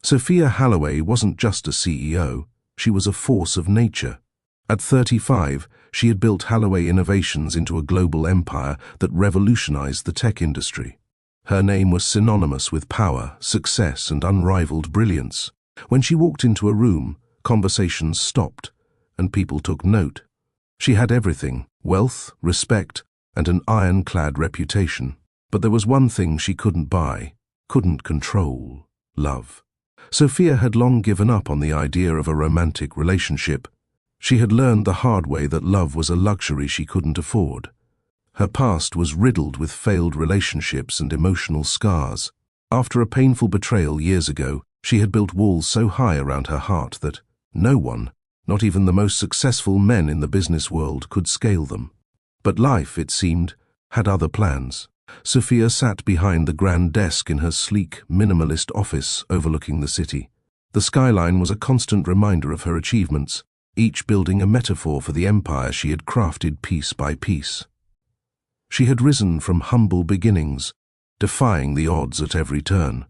Sophia Holloway wasn't just a CEO, she was a force of nature. At 35, she had built Holloway Innovations into a global empire that revolutionized the tech industry. Her name was synonymous with power, success, and unrivaled brilliance. When she walked into a room, conversations stopped, and people took note. She had everything: wealth, respect, and an ironclad reputation. But there was one thing she couldn't buy, couldn't control: love. Sophia had long given up on the idea of a romantic relationship. She had learned the hard way that love was a luxury she couldn't afford. Her past was riddled with failed relationships and emotional scars. After a painful betrayal years ago, she had built walls so high around her heart that no one, not even the most successful men in the business world, could scale them. But life, it seemed, had other plans. Sophia sat behind the grand desk in her sleek, minimalist office overlooking the city. The skyline was a constant reminder of her achievements, each building a metaphor for the empire she had crafted piece by piece. She had risen from humble beginnings, defying the odds at every turn.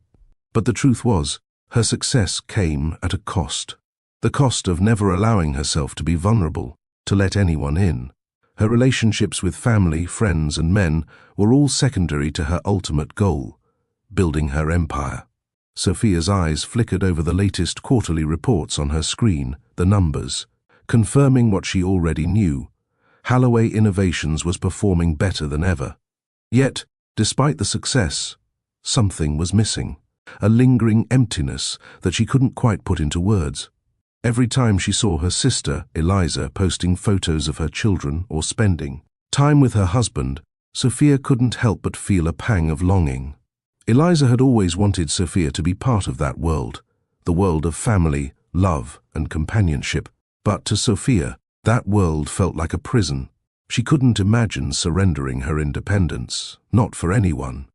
But the truth was, her success came at a cost. The cost of never allowing herself to be vulnerable, to let anyone in. Her relationships with family, friends, and men were all secondary to her ultimate goal: building her empire. Sophia's eyes flickered over the latest quarterly reports on her screen, the numbers, confirming what she already knew. Holloway Innovations was performing better than ever. Yet, despite the success, something was missing, a lingering emptiness that she couldn't quite put into words. Every time she saw her sister, Eliza, posting photos of her children or spending time with her husband, Sophia couldn't help but feel a pang of longing. Eliza had always wanted Sophia to be part of that world, the world of family, love, and companionship. But to Sophia, that world felt like a prison. She couldn't imagine surrendering her independence, not for anyone.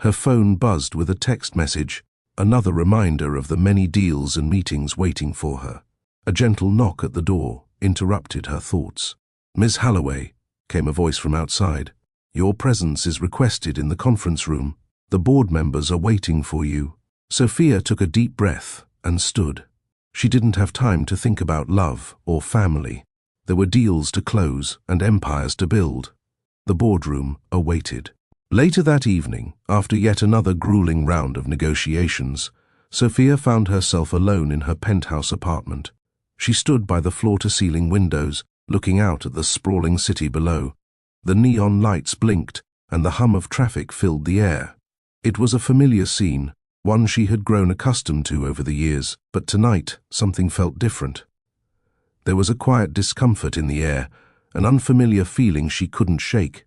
Her phone buzzed with a text message, another reminder of the many deals and meetings waiting for her. A gentle knock at the door interrupted her thoughts. "Miss Holloway," came a voice from outside. "Your presence is requested in the conference room. The board members are waiting for you." Sophia took a deep breath and stood. She didn't have time to think about love or family. There were deals to close and empires to build. The boardroom awaited. Later that evening, after yet another grueling round of negotiations, Sophia found herself alone in her penthouse apartment. She stood by the floor-to-ceiling windows, looking out at the sprawling city below. The neon lights blinked, and the hum of traffic filled the air. It was a familiar scene, one she had grown accustomed to over the years, but tonight something felt different. There was a quiet discomfort in the air, an unfamiliar feeling she couldn't shake.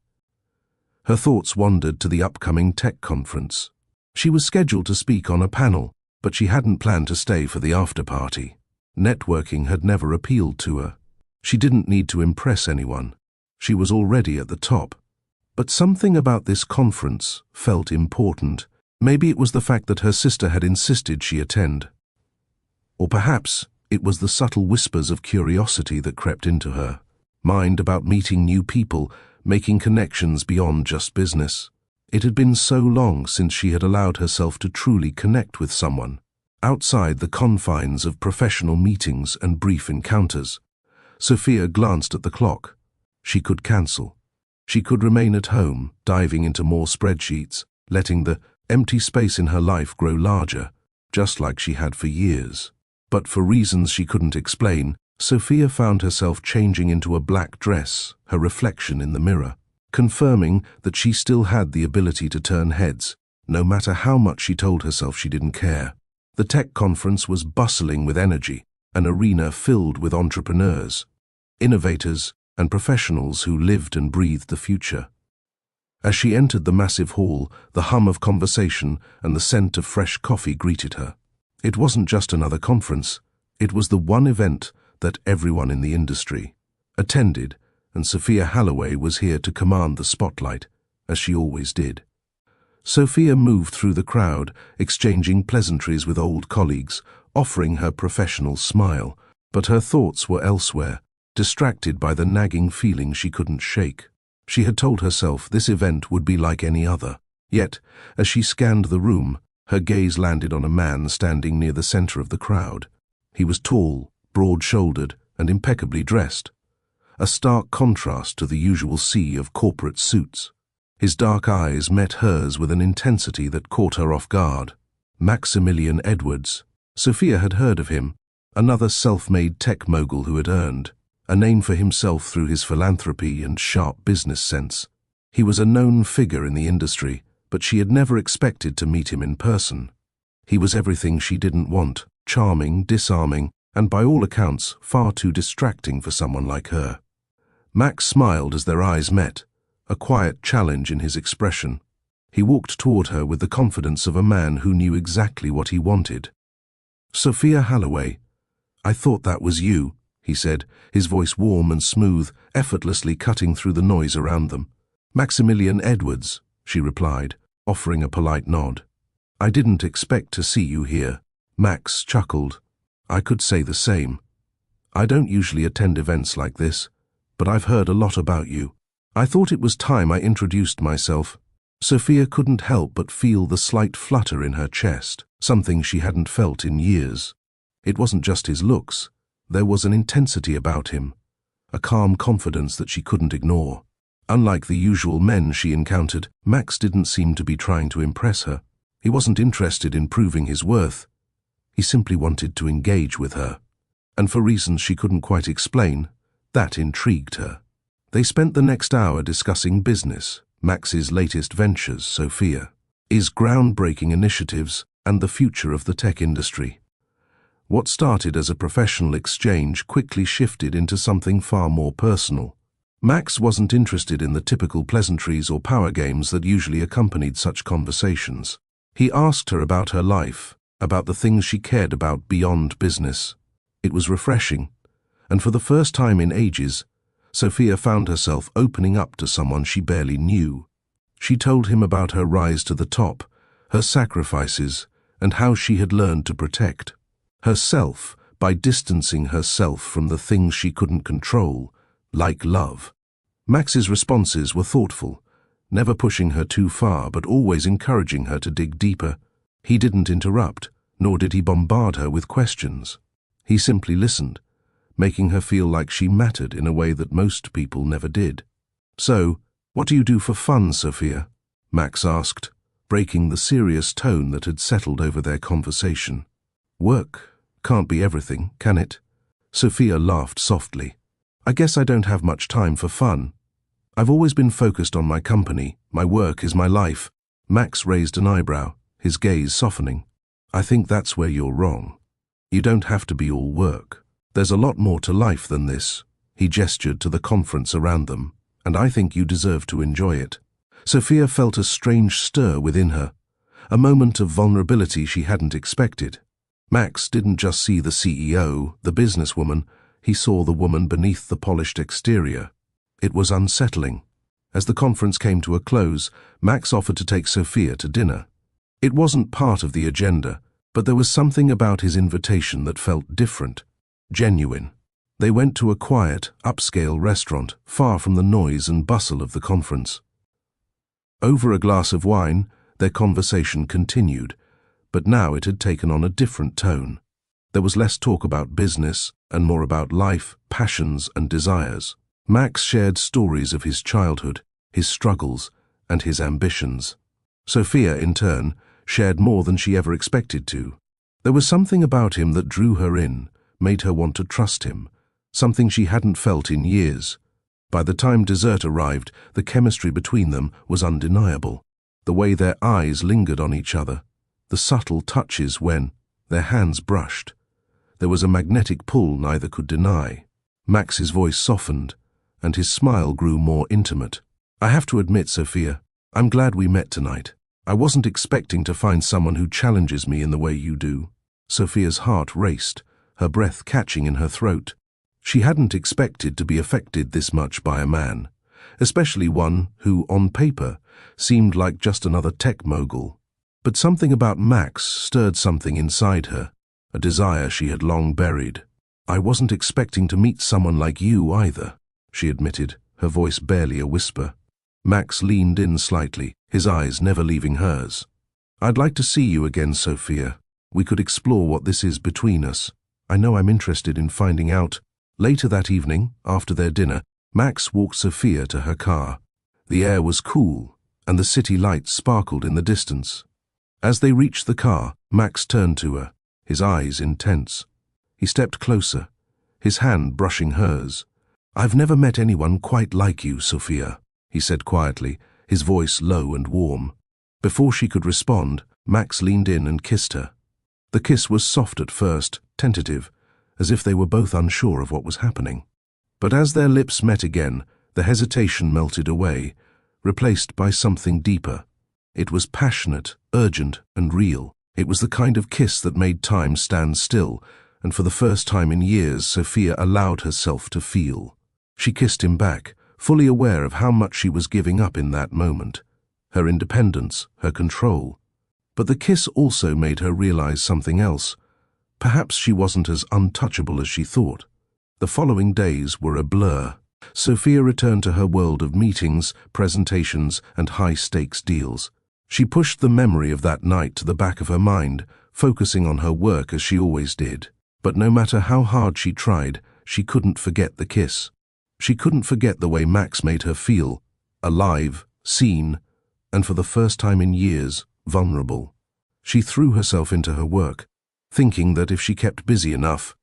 Her thoughts wandered to the upcoming tech conference. She was scheduled to speak on a panel, but she hadn't planned to stay for the after-party. Networking had never appealed to her. She didn't need to impress anyone. She was already at the top. But something about this conference felt important. Maybe it was the fact that her sister had insisted she attend. Or perhaps it was the subtle whispers of curiosity that crept into her mind about meeting new people, making connections beyond just business. It had been so long since she had allowed herself to truly connect with someone, outside the confines of professional meetings and brief encounters. Sophia glanced at the clock. She could cancel. She could remain at home, diving into more spreadsheets, letting the empty space in her life grow larger, just like she had for years. But for reasons she couldn't explain, Sophia found herself changing into a black dress, her reflection in the mirror, confirming that she still had the ability to turn heads, no matter how much she told herself she didn't care. The tech conference was bustling with energy, an arena filled with entrepreneurs, innovators, and professionals who lived and breathed the future. As she entered the massive hall, the hum of conversation and the scent of fresh coffee greeted her. It wasn't just another conference. It was the one event that everyone in the industry attended, and Sophia Holloway was here to command the spotlight, as she always did. Sophia moved through the crowd, exchanging pleasantries with old colleagues, offering her professional smile, but her thoughts were elsewhere, distracted by the nagging feeling she couldn't shake. She had told herself this event would be like any other. Yet, as she scanned the room, Her gaze landed on a man standing near the center of the crowd. He was tall, broad-shouldered, and impeccably dressed, a stark contrast to the usual sea of corporate suits. His dark eyes met hers with an intensity that caught her off guard. Maximilian Edwards. Sophia had heard of him, another self-made tech mogul who had earned a name for himself through his philanthropy and sharp business sense. He was a known figure in the industry, but she had never expected to meet him in person. He was everything she didn't want, charming, disarming, and by all accounts far too distracting for someone like her. Max smiled as their eyes met, a quiet challenge in his expression. He walked toward her with the confidence of a man who knew exactly what he wanted. "Sophia Holloway, I thought that was you," he said, his voice warm and smooth, effortlessly cutting through the noise around them. "Maximilian Edwards," she replied, offering a polite nod. "I didn't expect to see you here." Max chuckled. "I could say the same. I don't usually attend events like this, but I've heard a lot about you. I thought it was time I introduced myself." Sophia couldn't help but feel the slight flutter in her chest, something she hadn't felt in years. It wasn't just his looks. There was an intensity about him, a calm confidence that she couldn't ignore. Unlike the usual men she encountered, Max didn't seem to be trying to impress her. He wasn't interested in proving his worth. He simply wanted to engage with her. And for reasons she couldn't quite explain, that intrigued her. They spent the next hour discussing business, Max's latest ventures, Sophia, his groundbreaking initiatives, and the future of the tech industry. What started as a professional exchange quickly shifted into something far more personal. Max wasn't interested in the typical pleasantries or power games that usually accompanied such conversations. He asked her about her life, about the things she cared about beyond business. It was refreshing, and for the first time in ages, Sophia found herself opening up to someone she barely knew. She told him about her rise to the top, her sacrifices, and how she had learned to protect herself by distancing herself from the things she couldn't control, like love. Max's responses were thoughtful, never pushing her too far but always encouraging her to dig deeper. He didn't interrupt, nor did he bombard her with questions. He simply listened, making her feel like she mattered in a way that most people never did. "So, what do you do for fun, Sophia?" Max asked, breaking the serious tone that had settled over their conversation. "Work can't be everything, can it?" Sophia laughed softly. "I guess I don't have much time for fun. I've always been focused on my company. My work is my life." Max raised an eyebrow, his gaze softening. "I think that's where you're wrong. You don't have to be all work. There's a lot more to life than this." He gestured to the conference around them. "And I think you deserve to enjoy it." Sophia felt a strange stir within her, a moment of vulnerability she hadn't expected. Max didn't just see the CEO, the businesswoman, he saw the woman beneath the polished exterior. It was unsettling. As the conference came to a close, Max offered to take Sophia to dinner. It wasn't part of the agenda, but there was something about his invitation that felt different, genuine. They went to a quiet, upscale restaurant, far from the noise and bustle of the conference. Over a glass of wine, their conversation continued, but now it had taken on a different tone. There was less talk about business and more about life, passions, and desires. Max shared stories of his childhood, his struggles, and his ambitions. Sophia, in turn, shared more than she ever expected to. There was something about him that drew her in, made her want to trust him, something she hadn't felt in years. By the time dessert arrived, the chemistry between them was undeniable. The way their eyes lingered on each other, the subtle touches when their hands brushed. There was a magnetic pull neither could deny. Max's voice softened, and his smile grew more intimate. "I have to admit, Sophia, I'm glad we met tonight. I wasn't expecting to find someone who challenges me in the way you do." Sophia's heart raced, her breath catching in her throat. She hadn't expected to be affected this much by a man, especially one who, on paper, seemed like just another tech mogul. But something about Max stirred something inside her, a desire she had long buried. "I wasn't expecting to meet someone like you either," she admitted, her voice barely a whisper. Max leaned in slightly, his eyes never leaving hers. "I'd like to see you again, Sophia. We could explore what this is between us. I know I'm interested in finding out." Later that evening, after their dinner, Max walked Sophia to her car. The air was cool, and the city lights sparkled in the distance. As they reached the car, Max turned to her, his eyes intense. He stepped closer, his hand brushing hers. "I've never met anyone quite like you, Sophia," he said quietly, his voice low and warm. Before she could respond, Max leaned in and kissed her. The kiss was soft at first, tentative, as if they were both unsure of what was happening. But as their lips met again, the hesitation melted away, replaced by something deeper. It was passionate, urgent, and real. It was the kind of kiss that made time stand still, and for the first time in years, Sophia allowed herself to feel. She kissed him back, fully aware of how much she was giving up in that moment. Her independence, her control. But the kiss also made her realize something else. Perhaps she wasn't as untouchable as she thought. The following days were a blur. Sophia returned to her world of meetings, presentations, and high-stakes deals. She pushed the memory of that night to the back of her mind, focusing on her work as she always did. But no matter how hard she tried, she couldn't forget the kiss. She couldn't forget the way Max made her feel, alive, seen, and for the first time in years, vulnerable. She threw herself into her work, thinking that if she kept busy enough,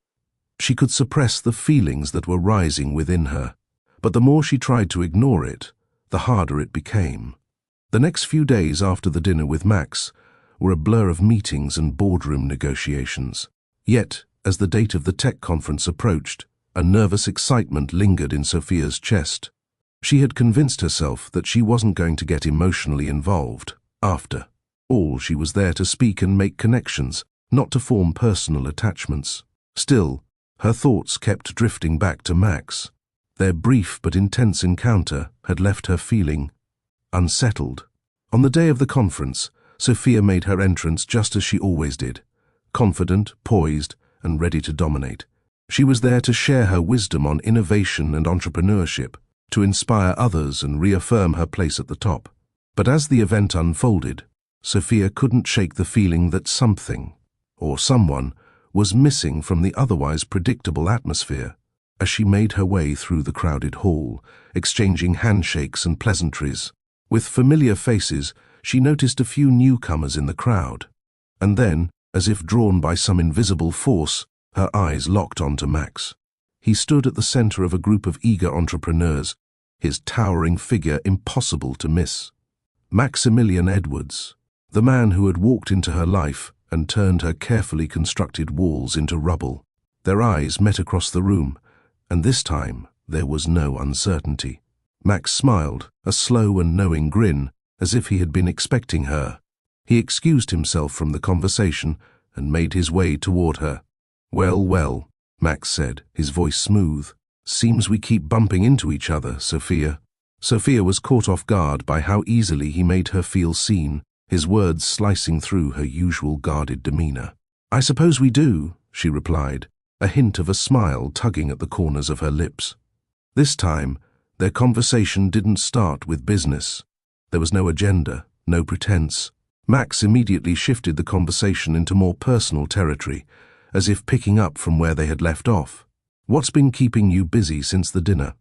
she could suppress the feelings that were rising within her. But the more she tried to ignore it, the harder it became. The next few days after the dinner with Max were a blur of meetings and boardroom negotiations. Yet, as the date of the tech conference approached, a nervous excitement lingered in Sophia's chest. She had convinced herself that she wasn't going to get emotionally involved. After all, she was there to speak and make connections, not to form personal attachments. Still, her thoughts kept drifting back to Max. Their brief but intense encounter had left her feeling unsettled. On the day of the conference, Sophia made her entrance just as she always did, confident, poised, and ready to dominate. She was there to share her wisdom on innovation and entrepreneurship, to inspire others and reaffirm her place at the top. But as the event unfolded, Sophia couldn't shake the feeling that something, or someone, was missing from the otherwise predictable atmosphere. As she made her way through the crowded hall, exchanging handshakes and pleasantries with familiar faces, she noticed a few newcomers in the crowd. And then, as if drawn by some invisible force, her eyes locked onto Max. He stood at the center of a group of eager entrepreneurs, his towering figure impossible to miss. Maximilian Edwards, the man who had walked into her life and turned her carefully constructed walls into rubble. Their eyes met across the room, and this time there was no uncertainty. Max smiled, a slow and knowing grin, as if he had been expecting her. He excused himself from the conversation and made his way toward her. "Well, well," Max said, his voice smooth. "Seems we keep bumping into each other, Sophia." Sophia was caught off guard by how easily he made her feel seen, his words slicing through her usual guarded demeanor. "I suppose we do," she replied, a hint of a smile tugging at the corners of her lips. This time, their conversation didn't start with business. There was no agenda, no pretense. Max immediately shifted the conversation into more personal territory, as if picking up from where they had left off. "What's been keeping you busy since the dinner?"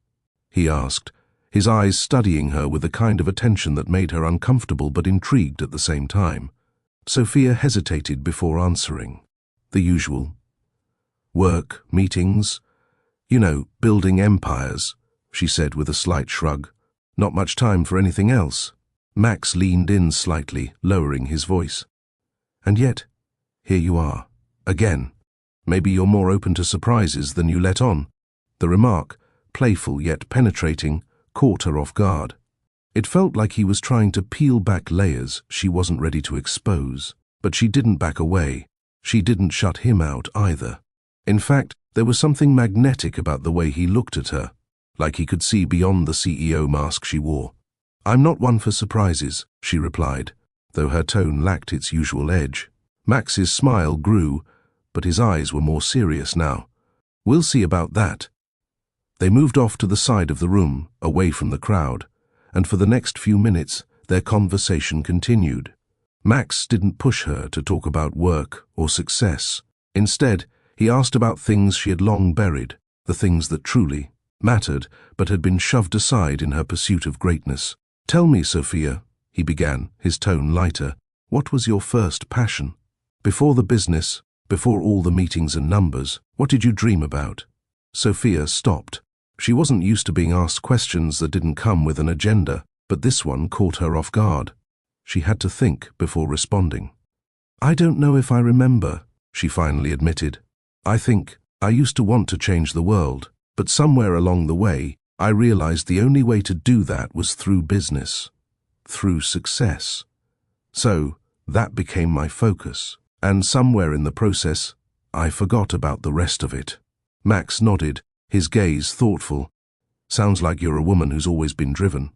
he asked, his eyes studying her with a kind of attention that made her uncomfortable but intrigued at the same time. Sophia hesitated before answering. "The usual. Work, meetings, building empires," she said with a slight shrug. "Not much time for anything else." Max leaned in slightly, lowering his voice. "And yet, here you are, again. Maybe you're more open to surprises than you let on." The remark, playful yet penetrating, caught her off guard. It felt like he was trying to peel back layers she wasn't ready to expose. But she didn't back away. She didn't shut him out either. In fact, there was something magnetic about the way he looked at her, like he could see beyond the CEO mask she wore. "I'm not one for surprises," she replied, though her tone lacked its usual edge. Max's smile grew, but his eyes were more serious now. "We'll see about that." They moved off to the side of the room, away from the crowd, and for the next few minutes their conversation continued. Max didn't push her to talk about work or success. Instead, he asked about things she had long buried, the things that truly mattered but had been shoved aside in her pursuit of greatness. "Tell me, Sophia," he began, his tone lighter, "what was your first passion? Before the business, before all the meetings and numbers, what did you dream about?" Sophia stopped. She wasn't used to being asked questions that didn't come with an agenda, but this one caught her off guard. She had to think before responding. "I don't know if I remember," she finally admitted. "I think I used to want to change the world, but somewhere along the way, I realized the only way to do that was through business, through success. So that became my focus, and somewhere in the process, I forgot about the rest of it." Max nodded, his gaze thoughtful. "Sounds like you're a woman who's always been driven.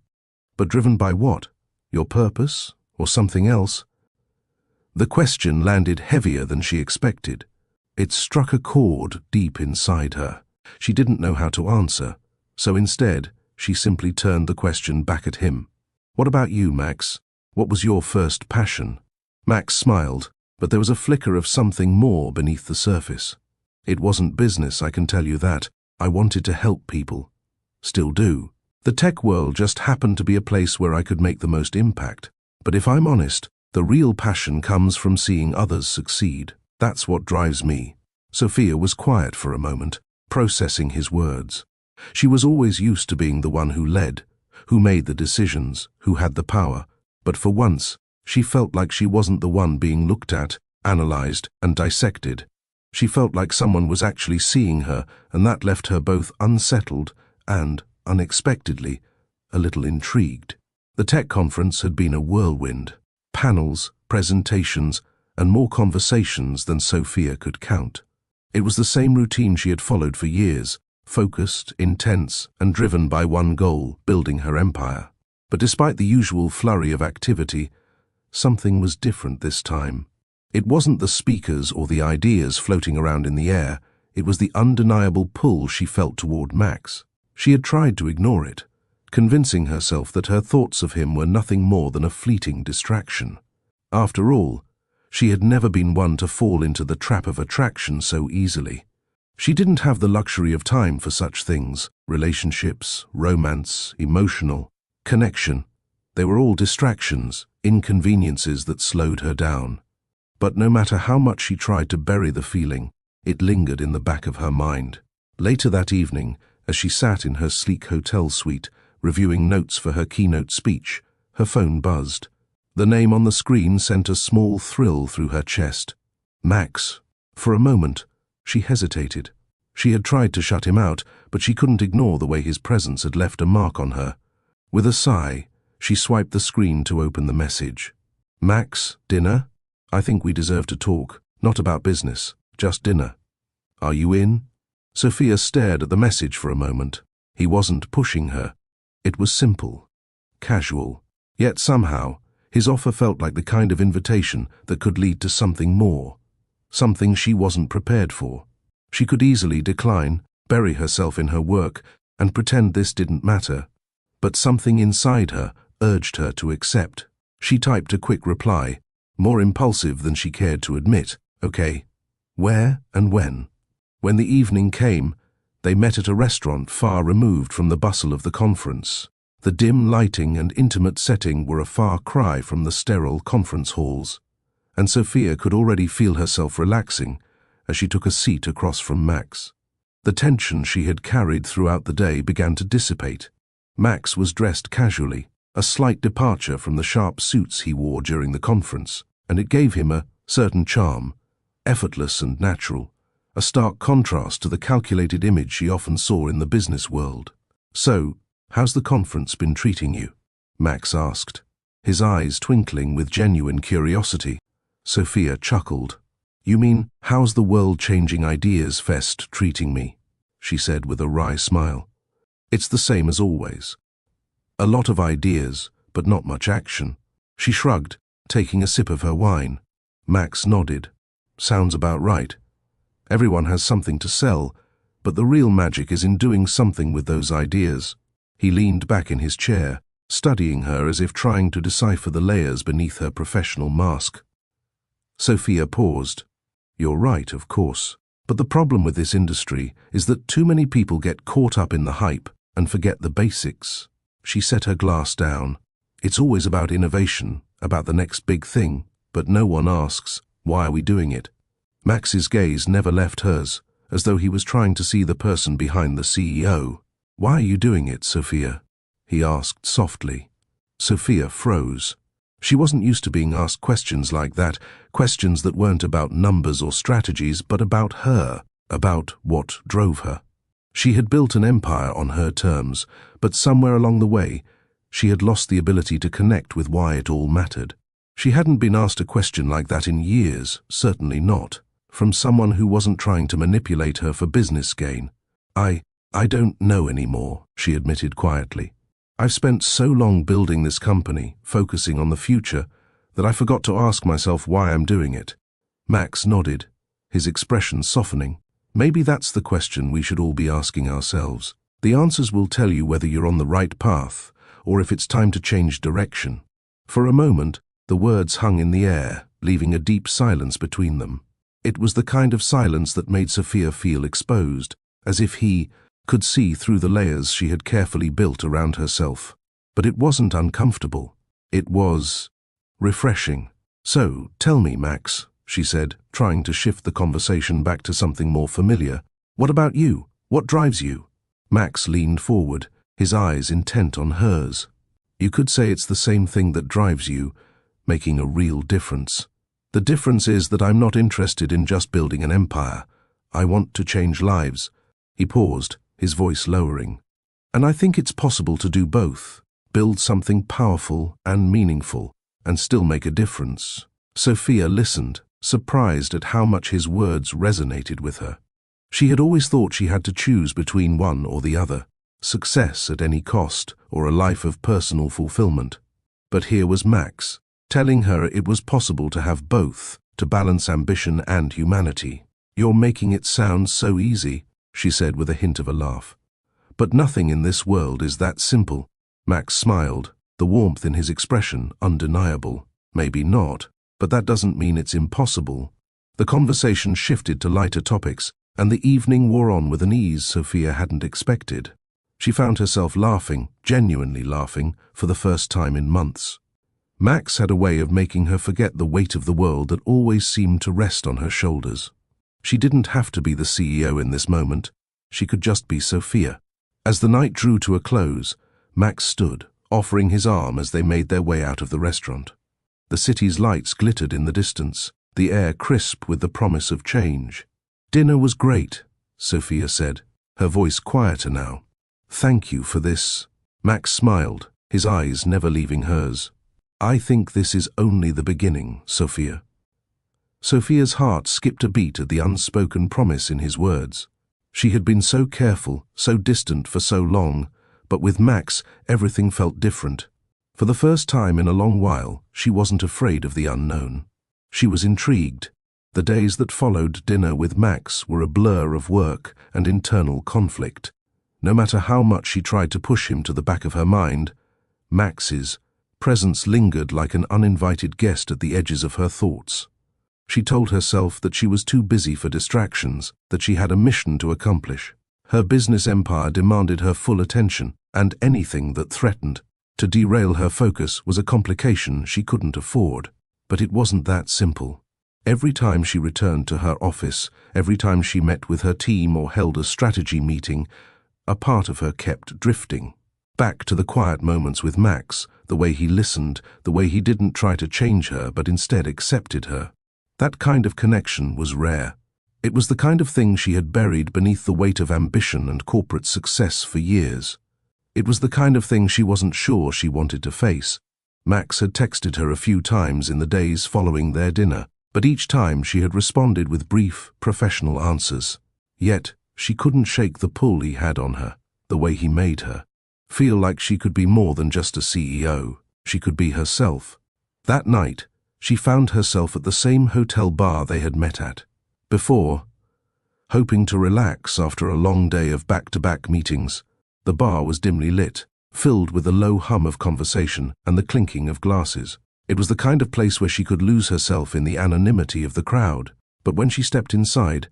But driven by what? Your purpose, or something else?" The question landed heavier than she expected. It struck a chord deep inside her. She didn't know how to answer, so instead, she simply turned the question back at him. "What about you, Max? What was your first passion?" Max smiled, but there was a flicker of something more beneath the surface. "It wasn't business, I can tell you that. I wanted to help people. Still do. The tech world just happened to be a place where I could make the most impact. But if I'm honest, the real passion comes from seeing others succeed. That's what drives me." Sophia was quiet for a moment, processing his words. She was always used to being the one who led, who made the decisions, who had the power. But for once, she felt like she wasn't the one being looked at, analyzed, and dissected. She felt like someone was actually seeing her, and that left her both unsettled and, unexpectedly, a little intrigued. The tech conference had been a whirlwind. Panels, presentations, and more conversations than Sophia could count. It was the same routine she had followed for years, focused, intense, and driven by one goal, building her empire. But despite the usual flurry of activity, something was different this time. It wasn't the speakers or the ideas floating around in the air, it was the undeniable pull she felt toward Max. She had tried to ignore it, convincing herself that her thoughts of him were nothing more than a fleeting distraction. After all, she had never been one to fall into the trap of attraction so easily. She didn't have the luxury of time for such things: relationships, romance, emotional connection. They were all distractions, inconveniences that slowed her down. But no matter how much she tried to bury the feeling, it lingered in the back of her mind. Later that evening, as she sat in her sleek hotel suite, reviewing notes for her keynote speech, her phone buzzed. The name on the screen sent a small thrill through her chest. Max. For a moment, she hesitated. She had tried to shut him out, but she couldn't ignore the way his presence had left a mark on her. With a sigh, she swiped the screen to open the message. "Max, dinner? I think we deserve to talk. Not about business, just dinner. Are you in?" Sophia stared at the message for a moment. He wasn't pushing her. It was simple, casual. Yet somehow, his offer felt like the kind of invitation that could lead to something more, something she wasn't prepared for. She could easily decline, bury herself in her work, and pretend this didn't matter. But something inside her urged her to accept. She typed a quick reply, more impulsive than she cared to admit. "Okay. Where and when?" When the evening came, they met at a restaurant far removed from the bustle of the conference. The dim lighting and intimate setting were a far cry from the sterile conference halls, and Sophia could already feel herself relaxing as she took a seat across from Max. The tension she had carried throughout the day began to dissipate. Max was dressed casually, a slight departure from the sharp suits he wore during the conference, and it gave him a certain charm, effortless and natural, a stark contrast to the calculated image she often saw in the business world. "So, how's the conference been treating you?" Max asked, his eyes twinkling with genuine curiosity. Sophia chuckled. "You mean, how's the world-changing ideas fest treating me?" she said with a wry smile. "It's the same as always. A lot of ideas, but not much action." She shrugged, taking a sip of her wine. Max nodded. "Sounds about right. Everyone has something to sell, but the real magic is in doing something with those ideas." He leaned back in his chair, studying her as if trying to decipher the layers beneath her professional mask. Sophia paused. "You're right, of course. But the problem with this industry is that too many people get caught up in the hype and forget the basics." She set her glass down. "It's always about innovation, about the next big thing, but no one asks, why are we doing it?" Max's gaze never left hers, as though he was trying to see the person behind the CEO. "Why are you doing it, Sophia?" he asked softly. Sophia froze. She wasn't used to being asked questions like that, questions that weren't about numbers or strategies, but about her, about what drove her. She had built an empire on her terms, but somewhere along the way, she had lost the ability to connect with why it all mattered. She hadn't been asked a question like that in years, certainly not, from someone who wasn't trying to manipulate her for business gain. I don't know anymore," she admitted quietly. "I've spent so long building this company, focusing on the future, that I forgot to ask myself why I'm doing it." Max nodded, his expression softening. "Maybe that's the question we should all be asking ourselves. The answers will tell you whether you're on the right path, or if it's time to change direction." For a moment, the words hung in the air, leaving a deep silence between them. It was the kind of silence that made Sophia feel exposed, as if he could see through the layers she had carefully built around herself. But it wasn't uncomfortable. It was refreshing. "So, tell me, Max," she said, trying to shift the conversation back to something more familiar. "What about you? What drives you?" Max leaned forward, his eyes intent on hers. "You could say it's the same thing that drives you, making a real difference. The difference is that I'm not interested in just building an empire. I want to change lives." He paused, his voice lowering. "And I think it's possible to do both, build something powerful and meaningful, and still make a difference." Sophia listened, surprised at how much his words resonated with her. She had always thought she had to choose between one or the other, success at any cost or a life of personal fulfillment. But here was Max, telling her it was possible to have both, to balance ambition and humanity. "You're making it sound so easy," she said with a hint of a laugh. "But nothing in this world is that simple." Max smiled, the warmth in his expression undeniable. "Maybe not, but that doesn't mean it's impossible." The conversation shifted to lighter topics, and the evening wore on with an ease Sophia hadn't expected. She found herself laughing, genuinely laughing, for the first time in months. Max had a way of making her forget the weight of the world that always seemed to rest on her shoulders. She didn't have to be the CEO in this moment. She could just be Sophia. As the night drew to a close, Max stood, offering his arm as they made their way out of the restaurant. The city's lights glittered in the distance, the air crisp with the promise of change. "Dinner was great," Sophia said, her voice quieter now. "Thank you for this." Max smiled, his eyes never leaving hers. "I think this is only the beginning, Sophia." Sophia's heart skipped a beat at the unspoken promise in his words. She had been so careful, so distant for so long, but with Max, everything felt different. For the first time in a long while, she wasn't afraid of the unknown. She was intrigued. The days that followed dinner with Max were a blur of work and internal conflict. No matter how much she tried to push him to the back of her mind, Max's presence lingered like an uninvited guest at the edges of her thoughts. She told herself that she was too busy for distractions, that she had a mission to accomplish. Her business empire demanded her full attention, and anything that threatened to derail her focus was a complication she couldn't afford. But it wasn't that simple. Every time she returned to her office, every time she met with her team or held a strategy meeting, a part of her kept drifting. Back to the quiet moments with Max, the way he listened, the way he didn't try to change her but instead accepted her. That kind of connection was rare. It was the kind of thing she had buried beneath the weight of ambition and corporate success for years. It was the kind of thing she wasn't sure she wanted to face. Max had texted her a few times in the days following their dinner, but each time she had responded with brief, professional answers. Yet, she couldn't shake the pull he had on her, the way he made her feel like she could be more than just a CEO. She could be herself. That night, she found herself at the same hotel bar they had met at before, hoping to relax after a long day of back-to-back meetings. The bar was dimly lit, filled with a low hum of conversation and the clinking of glasses. It was the kind of place where she could lose herself in the anonymity of the crowd. But when she stepped inside,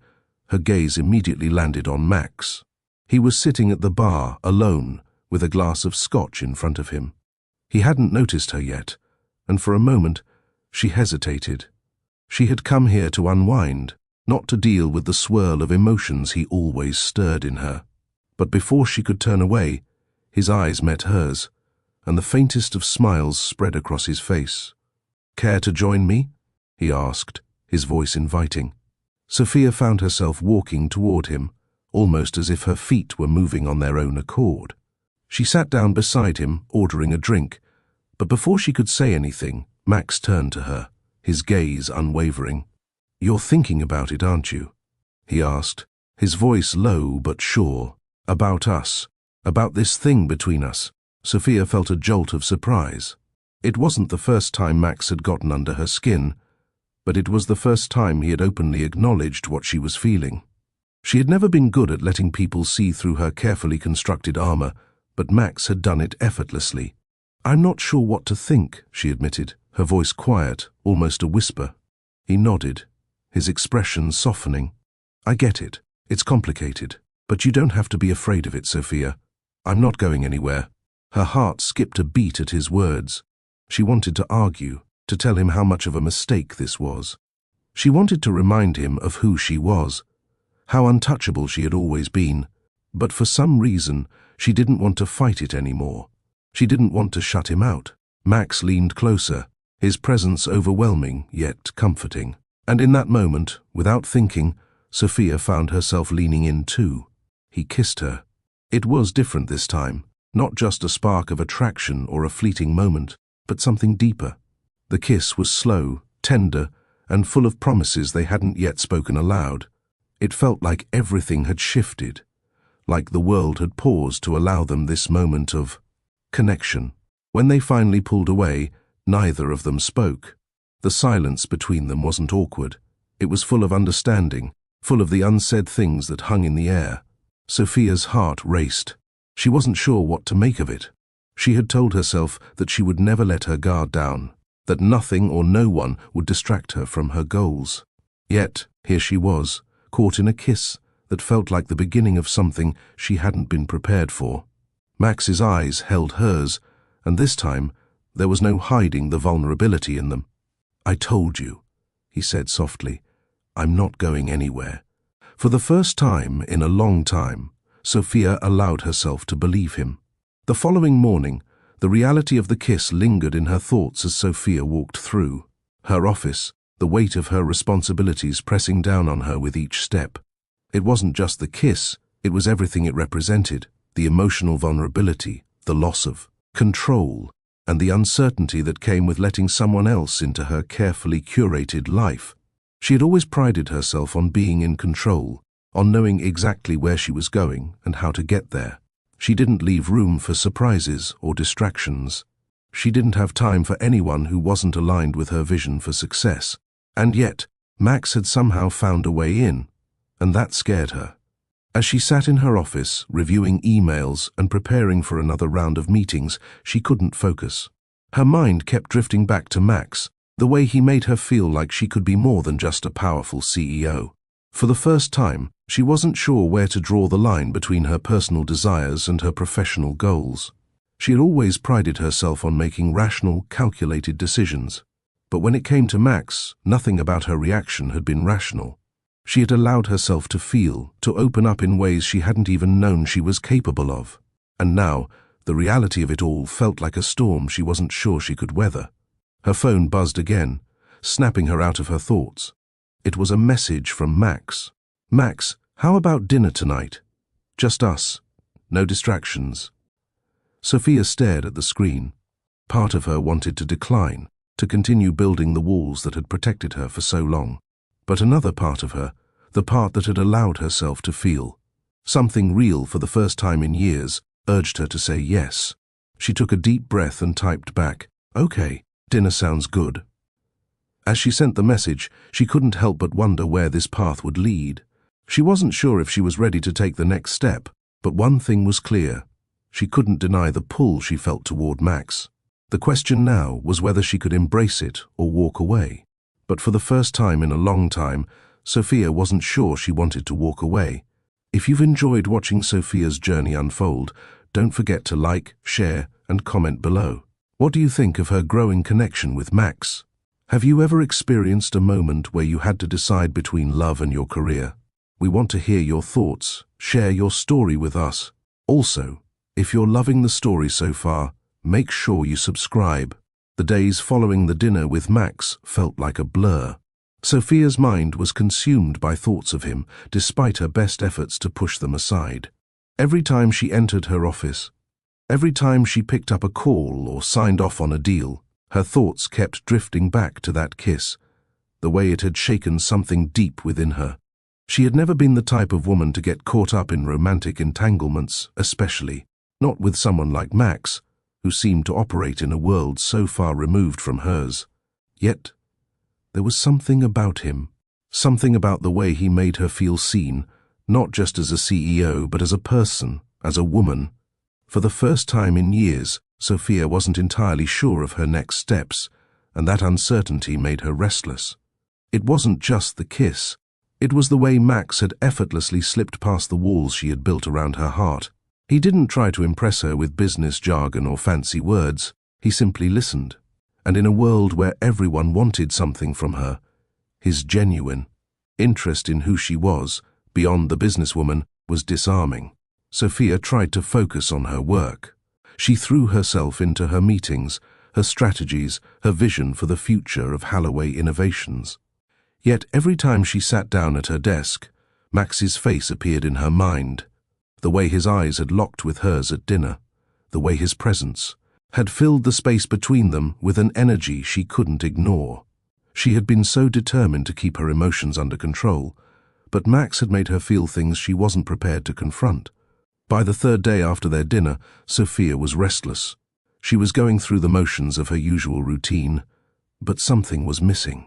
her gaze immediately landed on Max. He was sitting at the bar, alone, with a glass of scotch in front of him. He hadn't noticed her yet, and for a moment, she hesitated. She had come here to unwind, not to deal with the swirl of emotions he always stirred in her. But before she could turn away, his eyes met hers, and the faintest of smiles spread across his face. "Care to join me?" he asked, his voice inviting. Sophia found herself walking toward him, almost as if her feet were moving on their own accord. She sat down beside him, ordering a drink, but before she could say anything, Max turned to her, his gaze unwavering. "You're thinking about it, aren't you?" he asked, his voice low but sure. "About us, about this thing between us." Sophia felt a jolt of surprise. It wasn't the first time Max had gotten under her skin, but it was the first time he had openly acknowledged what she was feeling. She had never been good at letting people see through her carefully constructed armor, but Max had done it effortlessly. "I'm not sure what to think," she admitted, her voice quiet, almost a whisper. He nodded, his expression softening. "I get it. It's complicated. But you don't have to be afraid of it, Sophia. I'm not going anywhere." Her heart skipped a beat at his words. She wanted to argue, to tell him how much of a mistake this was. She wanted to remind him of who she was, how untouchable she had always been. But for some reason, she didn't want to fight it anymore. She didn't want to shut him out. Max leaned closer, his presence overwhelming yet comforting. And in that moment, without thinking, Sophia found herself leaning in too. He kissed her. It was different this time. Not just a spark of attraction or a fleeting moment, but something deeper. The kiss was slow, tender, and full of promises they hadn't yet spoken aloud. It felt like everything had shifted, like the world had paused to allow them this moment of connection. When they finally pulled away, neither of them spoke. The silence between them wasn't awkward. It was full of understanding, full of the unsaid things that hung in the air. Sophia's heart raced. She wasn't sure what to make of it. She had told herself that she would never let her guard down, that nothing or no one would distract her from her goals. Yet, here she was, caught in a kiss that felt like the beginning of something she hadn't been prepared for. Max's eyes held hers, and this time, there was no hiding the vulnerability in them. "I told you," he said softly. "I'm not going anywhere." For the first time in a long time, Sophia allowed herself to believe him. The following morning, the reality of the kiss lingered in her thoughts as Sophia walked through. Her office, the weight of her responsibilities pressing down on her with each step. It wasn't just the kiss, it was everything it represented, the emotional vulnerability, the loss of control, and the uncertainty that came with letting someone else into her carefully curated life. She had always prided herself on being in control, on knowing exactly where she was going and how to get there. She didn't leave room for surprises or distractions. She didn't have time for anyone who wasn't aligned with her vision for success. And yet, Max had somehow found a way in, and that scared her. As she sat in her office, reviewing emails and preparing for another round of meetings, she couldn't focus. Her mind kept drifting back to Max, the way he made her feel like she could be more than just a powerful CEO. For the first time, she wasn't sure where to draw the line between her personal desires and her professional goals. She had always prided herself on making rational, calculated decisions. But when it came to Max, nothing about her reaction had been rational. She had allowed herself to feel, to open up in ways she hadn't even known she was capable of. And now, the reality of it all felt like a storm she wasn't sure she could weather. Her phone buzzed again, snapping her out of her thoughts. It was a message from Max. "Max, how about dinner tonight? Just us. No distractions." Sophia stared at the screen. Part of her wanted to decline, to continue building the walls that had protected her for so long. But another part of her, the part that had allowed herself to feel something real for the first time in years, urged her to say yes. She took a deep breath and typed back, "Okay, dinner sounds good." As she sent the message, she couldn't help but wonder where this path would lead. She wasn't sure if she was ready to take the next step, but one thing was clear. She couldn't deny the pull she felt toward Max. The question now was whether she could embrace it or walk away. But for the first time in a long time, Sophia wasn't sure she wanted to walk away. If you've enjoyed watching Sophia's journey unfold, don't forget to like, share, and comment below. What do you think of her growing connection with Max? Have you ever experienced a moment where you had to decide between love and your career? We want to hear your thoughts. Share your story with us. Also, if you're loving the story so far, make sure you subscribe. The days following the dinner with Max felt like a blur. Sophia's mind was consumed by thoughts of him, despite her best efforts to push them aside. Every time she entered her office, every time she picked up a call or signed off on a deal, her thoughts kept drifting back to that kiss, the way it had shaken something deep within her. She had never been the type of woman to get caught up in romantic entanglements, especially not with someone like Max, who seemed to operate in a world so far removed from hers. Yet, there was something about him, something about the way he made her feel seen, not just as a CEO, but as a person, as a woman. For the first time in years, Sophia wasn't entirely sure of her next steps, and that uncertainty made her restless. It wasn't just the kiss. It was the way Max had effortlessly slipped past the walls she had built around her heart. He didn't try to impress her with business jargon or fancy words. He simply listened. And in a world where everyone wanted something from her, his genuine interest in who she was, beyond the businesswoman, was disarming. Sophia tried to focus on her work. She threw herself into her meetings, her strategies, her vision for the future of Holloway Innovations. Yet every time she sat down at her desk, Max's face appeared in her mind. The way his eyes had locked with hers at dinner, the way his presence had filled the space between them with an energy she couldn't ignore. She had been so determined to keep her emotions under control, but Max had made her feel things she wasn't prepared to confront. By the third day after their dinner, Sophia was restless. She was going through the motions of her usual routine, but something was missing.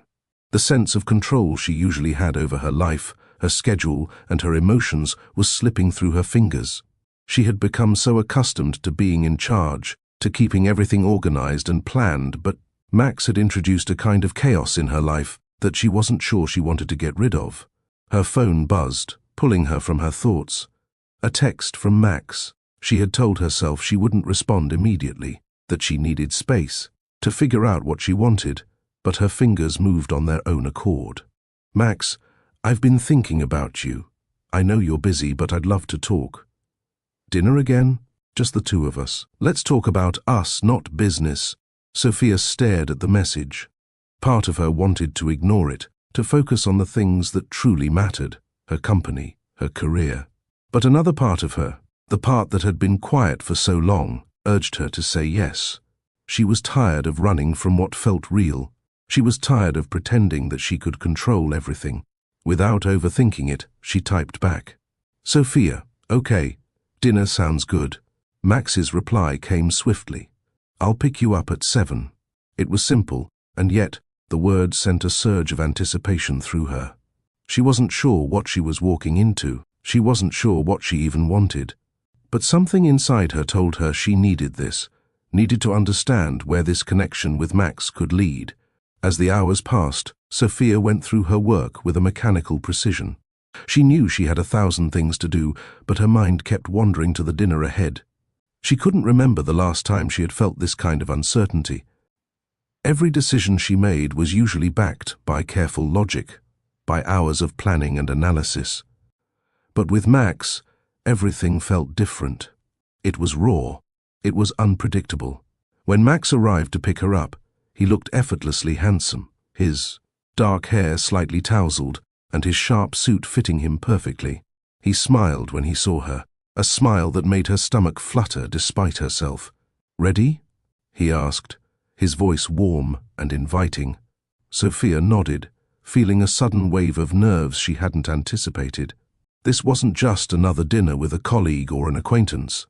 The sense of control she usually had over her life, her schedule, and her emotions was slipping through her fingers. She had become so accustomed to being in charge, to keeping everything organized and planned, but Max had introduced a kind of chaos in her life that she wasn't sure she wanted to get rid of. Her phone buzzed, pulling her from her thoughts. A text from Max. She had told herself she wouldn't respond immediately, that she needed space to figure out what she wanted, but her fingers moved on their own accord. Max, I've been thinking about you. I know you're busy, but I'd love to talk. Dinner again? Just the two of us. Let's talk about us, not business. Sophia stared at the message. Part of her wanted to ignore it, to focus on the things that truly mattered, her company, her career. But another part of her, the part that had been quiet for so long, urged her to say yes. She was tired of running from what felt real. She was tired of pretending that she could control everything. Without overthinking it, she typed back, Sophia, okay, dinner sounds good. Max's reply came swiftly. I'll pick you up at 7. It was simple, and yet the words sent a surge of anticipation through her. She wasn't sure what she was walking into. She wasn't sure what she even wanted. But something inside her told her she needed this, needed to understand where this connection with Max could lead. As the hours passed, Sophia went through her work with a mechanical precision. She knew she had 1,000 things to do, but her mind kept wandering to the dinner ahead. She couldn't remember the last time she had felt this kind of uncertainty. Every decision she made was usually backed by careful logic, by hours of planning and analysis. But with Max, everything felt different. It was raw. It was unpredictable. When Max arrived to pick her up, he looked effortlessly handsome, his dark hair slightly tousled, and his sharp suit fitting him perfectly. He smiled when he saw her, a smile that made her stomach flutter despite herself. Ready? He asked, his voice warm and inviting. Sophia nodded, feeling a sudden wave of nerves she hadn't anticipated. This wasn't just another dinner with a colleague or an acquaintance.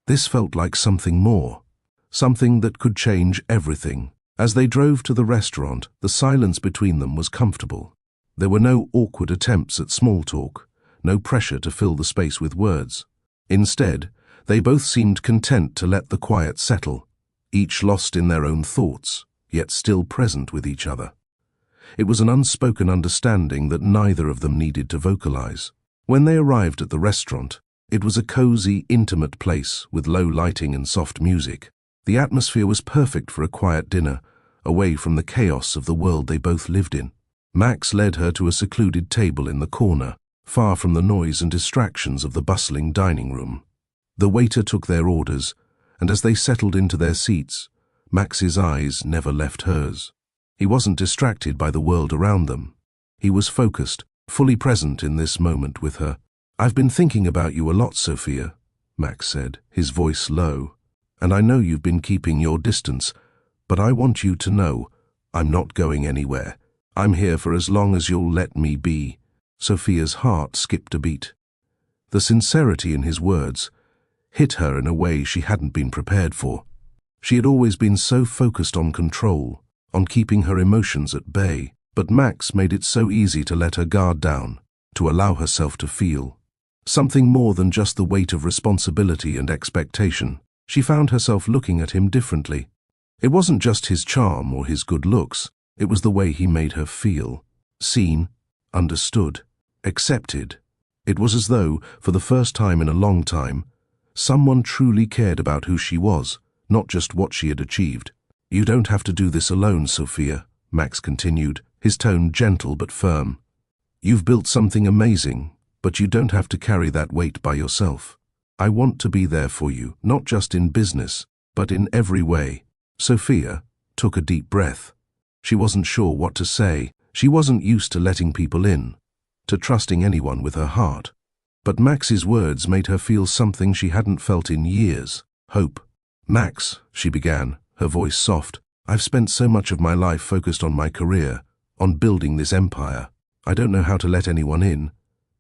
This felt like something more, something that could change everything. As they drove to the restaurant, the silence between them was comfortable. There were no awkward attempts at small talk, no pressure to fill the space with words. Instead, They both seemed content to let the quiet settle, each lost in their own thoughts, yet still present with each other. It was an unspoken understanding that neither of them needed to vocalize. When they arrived at the restaurant, it was a cozy, intimate place with low lighting and soft music. The atmosphere was perfect for a quiet dinner, away from the chaos of the world they both lived in. Max led her to a secluded table in the corner, far from the noise and distractions of the bustling dining room. The waiter took their orders, and as they settled into their seats, Max's eyes never left hers. He wasn't distracted by the world around them. He was focused, fully present in this moment with her. "I've been thinking about you a lot, Sophia," Max said, his voice low. "And I know you've been keeping your distance, but I want you to know I'm not going anywhere. I'm here for as long as you'll let me be." Sophia's heart skipped a beat. The sincerity in his words hit her in a way she hadn't been prepared for. She had always been so focused on control, on keeping her emotions at bay, but Max made it so easy to let her guard down, to allow herself to feel. Something more than just the weight of responsibility and expectation. She found herself looking at him differently. It wasn't just his charm or his good looks, it was the way he made her feel. Seen, understood, accepted. It was as though, for the first time in a long time, someone truly cared about who she was, not just what she had achieved. "You don't have to do this alone, Sophia," Max continued, his tone gentle but firm. "You've built something amazing, but you don't have to carry that weight by yourself. I want to be there for you, not just in business, but in every way." Sophia took a deep breath. She wasn't sure what to say. She wasn't used to letting people in, to trusting anyone with her heart. But Max's words made her feel something she hadn't felt in years: hope. "Max," she began, her voice soft, "I've spent so much of my life focused on my career, on building this empire. I don't know how to let anyone in.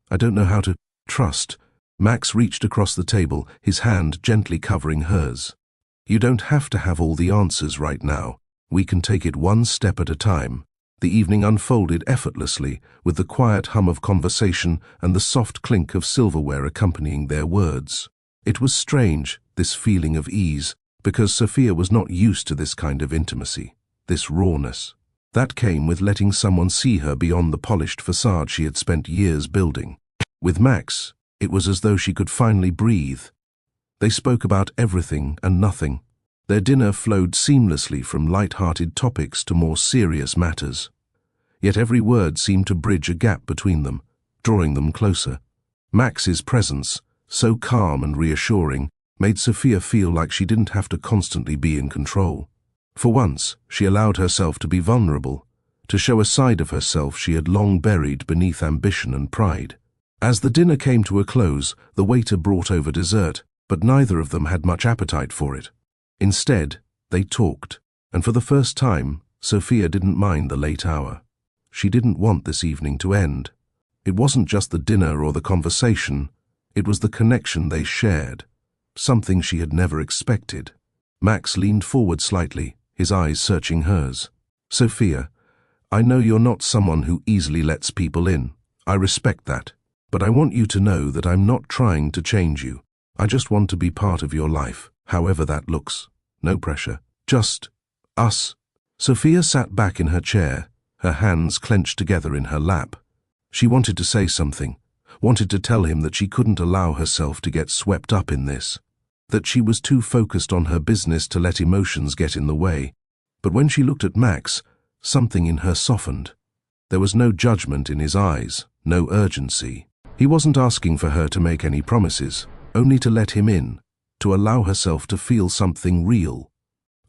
I don't know how to trust." Max reached across the table, his hand gently covering hers. "You don't have to have all the answers right now. We can take it one step at a time." The evening unfolded effortlessly, with the quiet hum of conversation and the soft clink of silverware accompanying their words. It was strange, this feeling of ease, because Sophia was not used to this kind of intimacy, this rawness. That came with letting someone see her beyond the polished facade she had spent years building. With Max, it was as though she could finally breathe. They spoke about everything and nothing. Their dinner flowed seamlessly from light-hearted topics to more serious matters. Yet every word seemed to bridge a gap between them, drawing them closer. Max's presence, so calm and reassuring, made Sophia feel like she didn't have to constantly be in control. For once, she allowed herself to be vulnerable, to show a side of herself she had long buried beneath ambition and pride. As the dinner came to a close, the waiter brought over dessert, but neither of them had much appetite for it. Instead, they talked, and for the first time, Sophia didn't mind the late hour. She didn't want this evening to end. It wasn't just the dinner or the conversation, it was the connection they shared, something she had never expected. Max leaned forward slightly, his eyes searching hers. "Sophia, I know you're not someone who easily lets people in. I respect that. But I want you to know that I'm not trying to change you. I just want to be part of your life, however that looks. No pressure. Just us." Sophia sat back in her chair, her hands clenched together in her lap. She wanted to say something, wanted to tell him that she couldn't allow herself to get swept up in this, that she was too focused on her business to let emotions get in the way. But when she looked at Max, something in her softened. There was no judgment in his eyes, no urgency. He wasn't asking for her to make any promises, only to let him in, to allow herself to feel something real.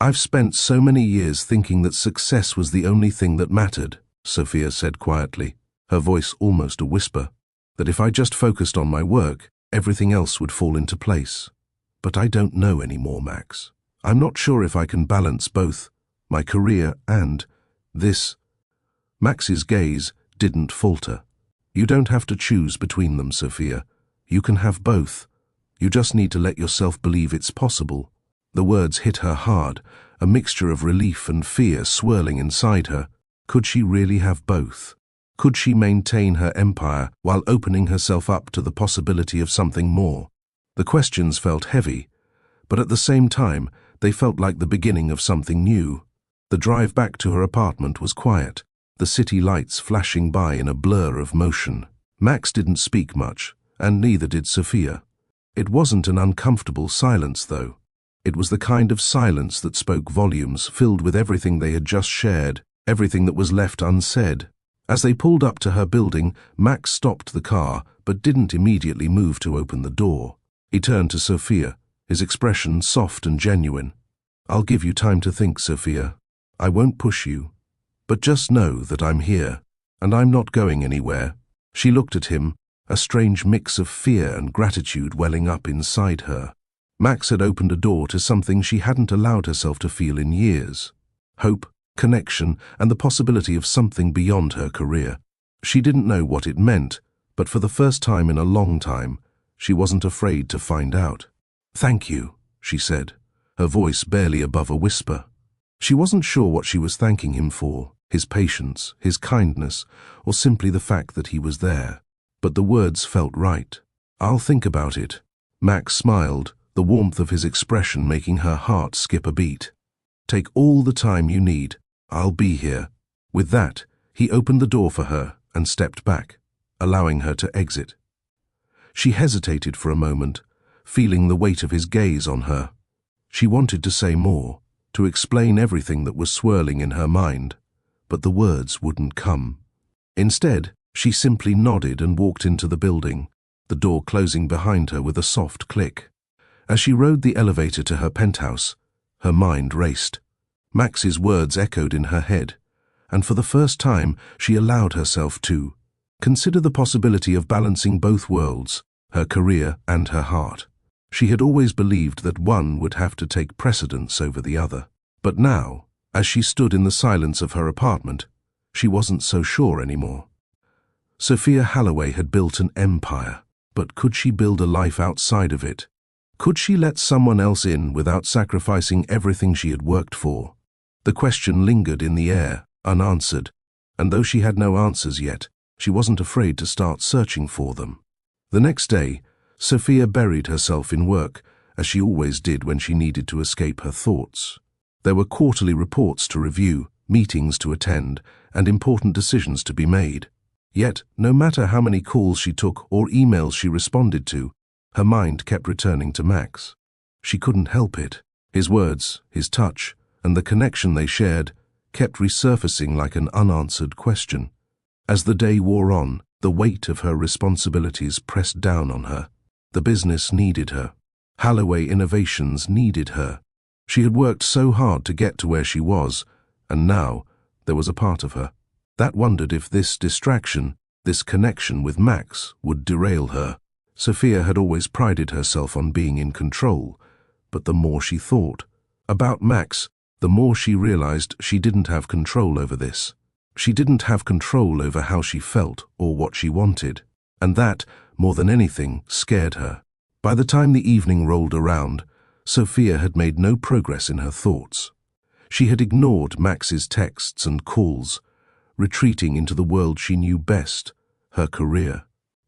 "I've spent so many years thinking that success was the only thing that mattered," Sophia said quietly, her voice almost a whisper, "that if I just focused on my work, everything else would fall into place. But I don't know anymore, Max. I'm not sure if I can balance both, my career and this." Max's gaze didn't falter. "You don't have to choose between them, Sophia. You can have both. You just need to let yourself believe it's possible." The words hit her hard, a mixture of relief and fear swirling inside her. Could she really have both? Could she maintain her empire while opening herself up to the possibility of something more? The questions felt heavy, but at the same time, they felt like the beginning of something new. The drive back to her apartment was quiet, the city lights flashing by in a blur of motion. Max didn't speak much, and neither did Sophia. It wasn't an uncomfortable silence, though. It was the kind of silence that spoke volumes, filled with everything they had just shared, everything that was left unsaid. As they pulled up to her building, Max stopped the car, but didn't immediately move to open the door. He turned to Sophia, his expression soft and genuine. "I'll give you time to think, Sophia. I won't push you. But just know that I'm here, and I'm not going anywhere." She looked at him, a strange mix of fear and gratitude welling up inside her. Max had opened a door to something she hadn't allowed herself to feel in years. Hope, connection, and the possibility of something beyond her career. She didn't know what it meant, but for the first time in a long time, she wasn't afraid to find out. "Thank you," she said, her voice barely above a whisper. She wasn't sure what she was thanking him for, his patience, his kindness, or simply the fact that he was there. But the words felt right. "I'll think about it." Max smiled, the warmth of his expression making her heart skip a beat. "Take all the time you need. I'll be here." With that, he opened the door for her and stepped back, allowing her to exit. She hesitated for a moment, feeling the weight of his gaze on her. She wanted to say more, to explain everything that was swirling in her mind, but the words wouldn't come. Instead, she simply nodded and walked into the building, the door closing behind her with a soft click. As she rode the elevator to her penthouse, her mind raced. Max's words echoed in her head, and for the first time she allowed herself to consider the possibility of balancing both worlds, her career and her heart. She had always believed that one would have to take precedence over the other. But now, as she stood in the silence of her apartment, she wasn't so sure anymore. Sophia Holloway had built an empire, but could she build a life outside of it? Could she let someone else in without sacrificing everything she had worked for? The question lingered in the air, unanswered, and though she had no answers yet, she wasn't afraid to start searching for them. The next day, Sophia buried herself in work, as she always did when she needed to escape her thoughts. There were quarterly reports to review, meetings to attend, and important decisions to be made. Yet, no matter how many calls she took or emails she responded to, her mind kept returning to Max. She couldn't help it. His words, his touch, and the connection they shared kept resurfacing like an unanswered question. As the day wore on, the weight of her responsibilities pressed down on her. The business needed her. Holloway Innovations needed her. She had worked so hard to get to where she was, and now there was a part of her that wondered if this distraction, this connection with Max, would derail her. Sophia had always prided herself on being in control, but the more she thought about Max, the more she realized she didn't have control over this. She didn't have control over how she felt or what she wanted, and that, more than anything, scared her. By the time the evening rolled around, Sophia had made no progress in her thoughts. She had ignored Max's texts and calls, retreating into the world she knew best, her career.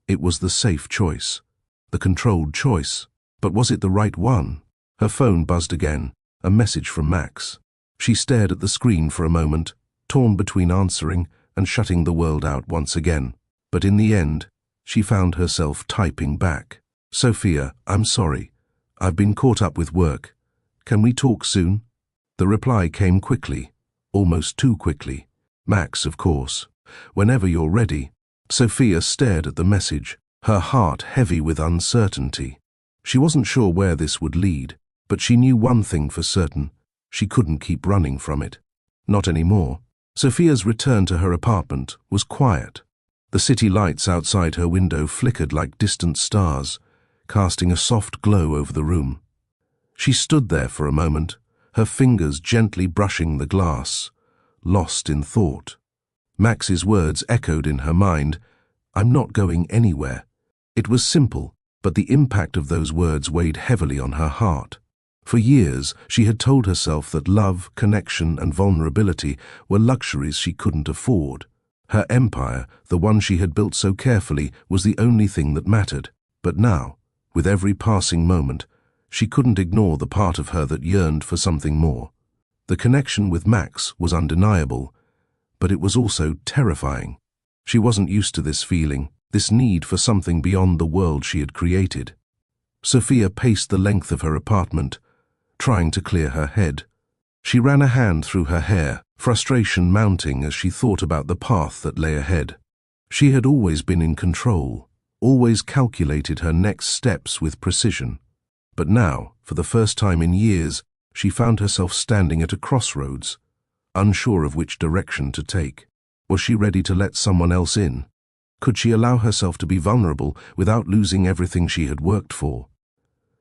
It was the safe choice, the controlled choice, but was it the right one? Her phone buzzed again, a message from Max. She stared at the screen for a moment, torn between answering and shutting the world out once again. But in the end, she found herself typing back. "Sophia, I'm sorry. I've been caught up with work. Can we talk soon?" The reply came quickly, almost too quickly. "Max, of course. Whenever you're ready." Sophia stared at the message, her heart heavy with uncertainty. She wasn't sure where this would lead, but she knew one thing for certain. She couldn't keep running from it. Not anymore. Sophia's return to her apartment was quiet. The city lights outside her window flickered like distant stars, casting a soft glow over the room. She stood there for a moment, her fingers gently brushing the glass, lost in thought. Max's words echoed in her mind, "I'm not going anywhere." It was simple, but the impact of those words weighed heavily on her heart. For years, she had told herself that love, connection, and vulnerability were luxuries she couldn't afford. Her empire, the one she had built so carefully, was the only thing that mattered. But now, With every passing moment, she couldn't ignore the part of her that yearned for something more. The connection with Max was undeniable, but it was also terrifying. She wasn't used to this feeling, this need for something beyond the world she had created. Sophia paced the length of her apartment, trying to clear her head. She ran a hand through her hair, frustration mounting as she thought about the path that lay ahead. She had always been in control, always calculated her next steps with precision. But now, for the first time in years, she found herself standing at a crossroads, unsure of which direction to take. Was she ready to let someone else in? Could she allow herself to be vulnerable without losing everything she had worked for?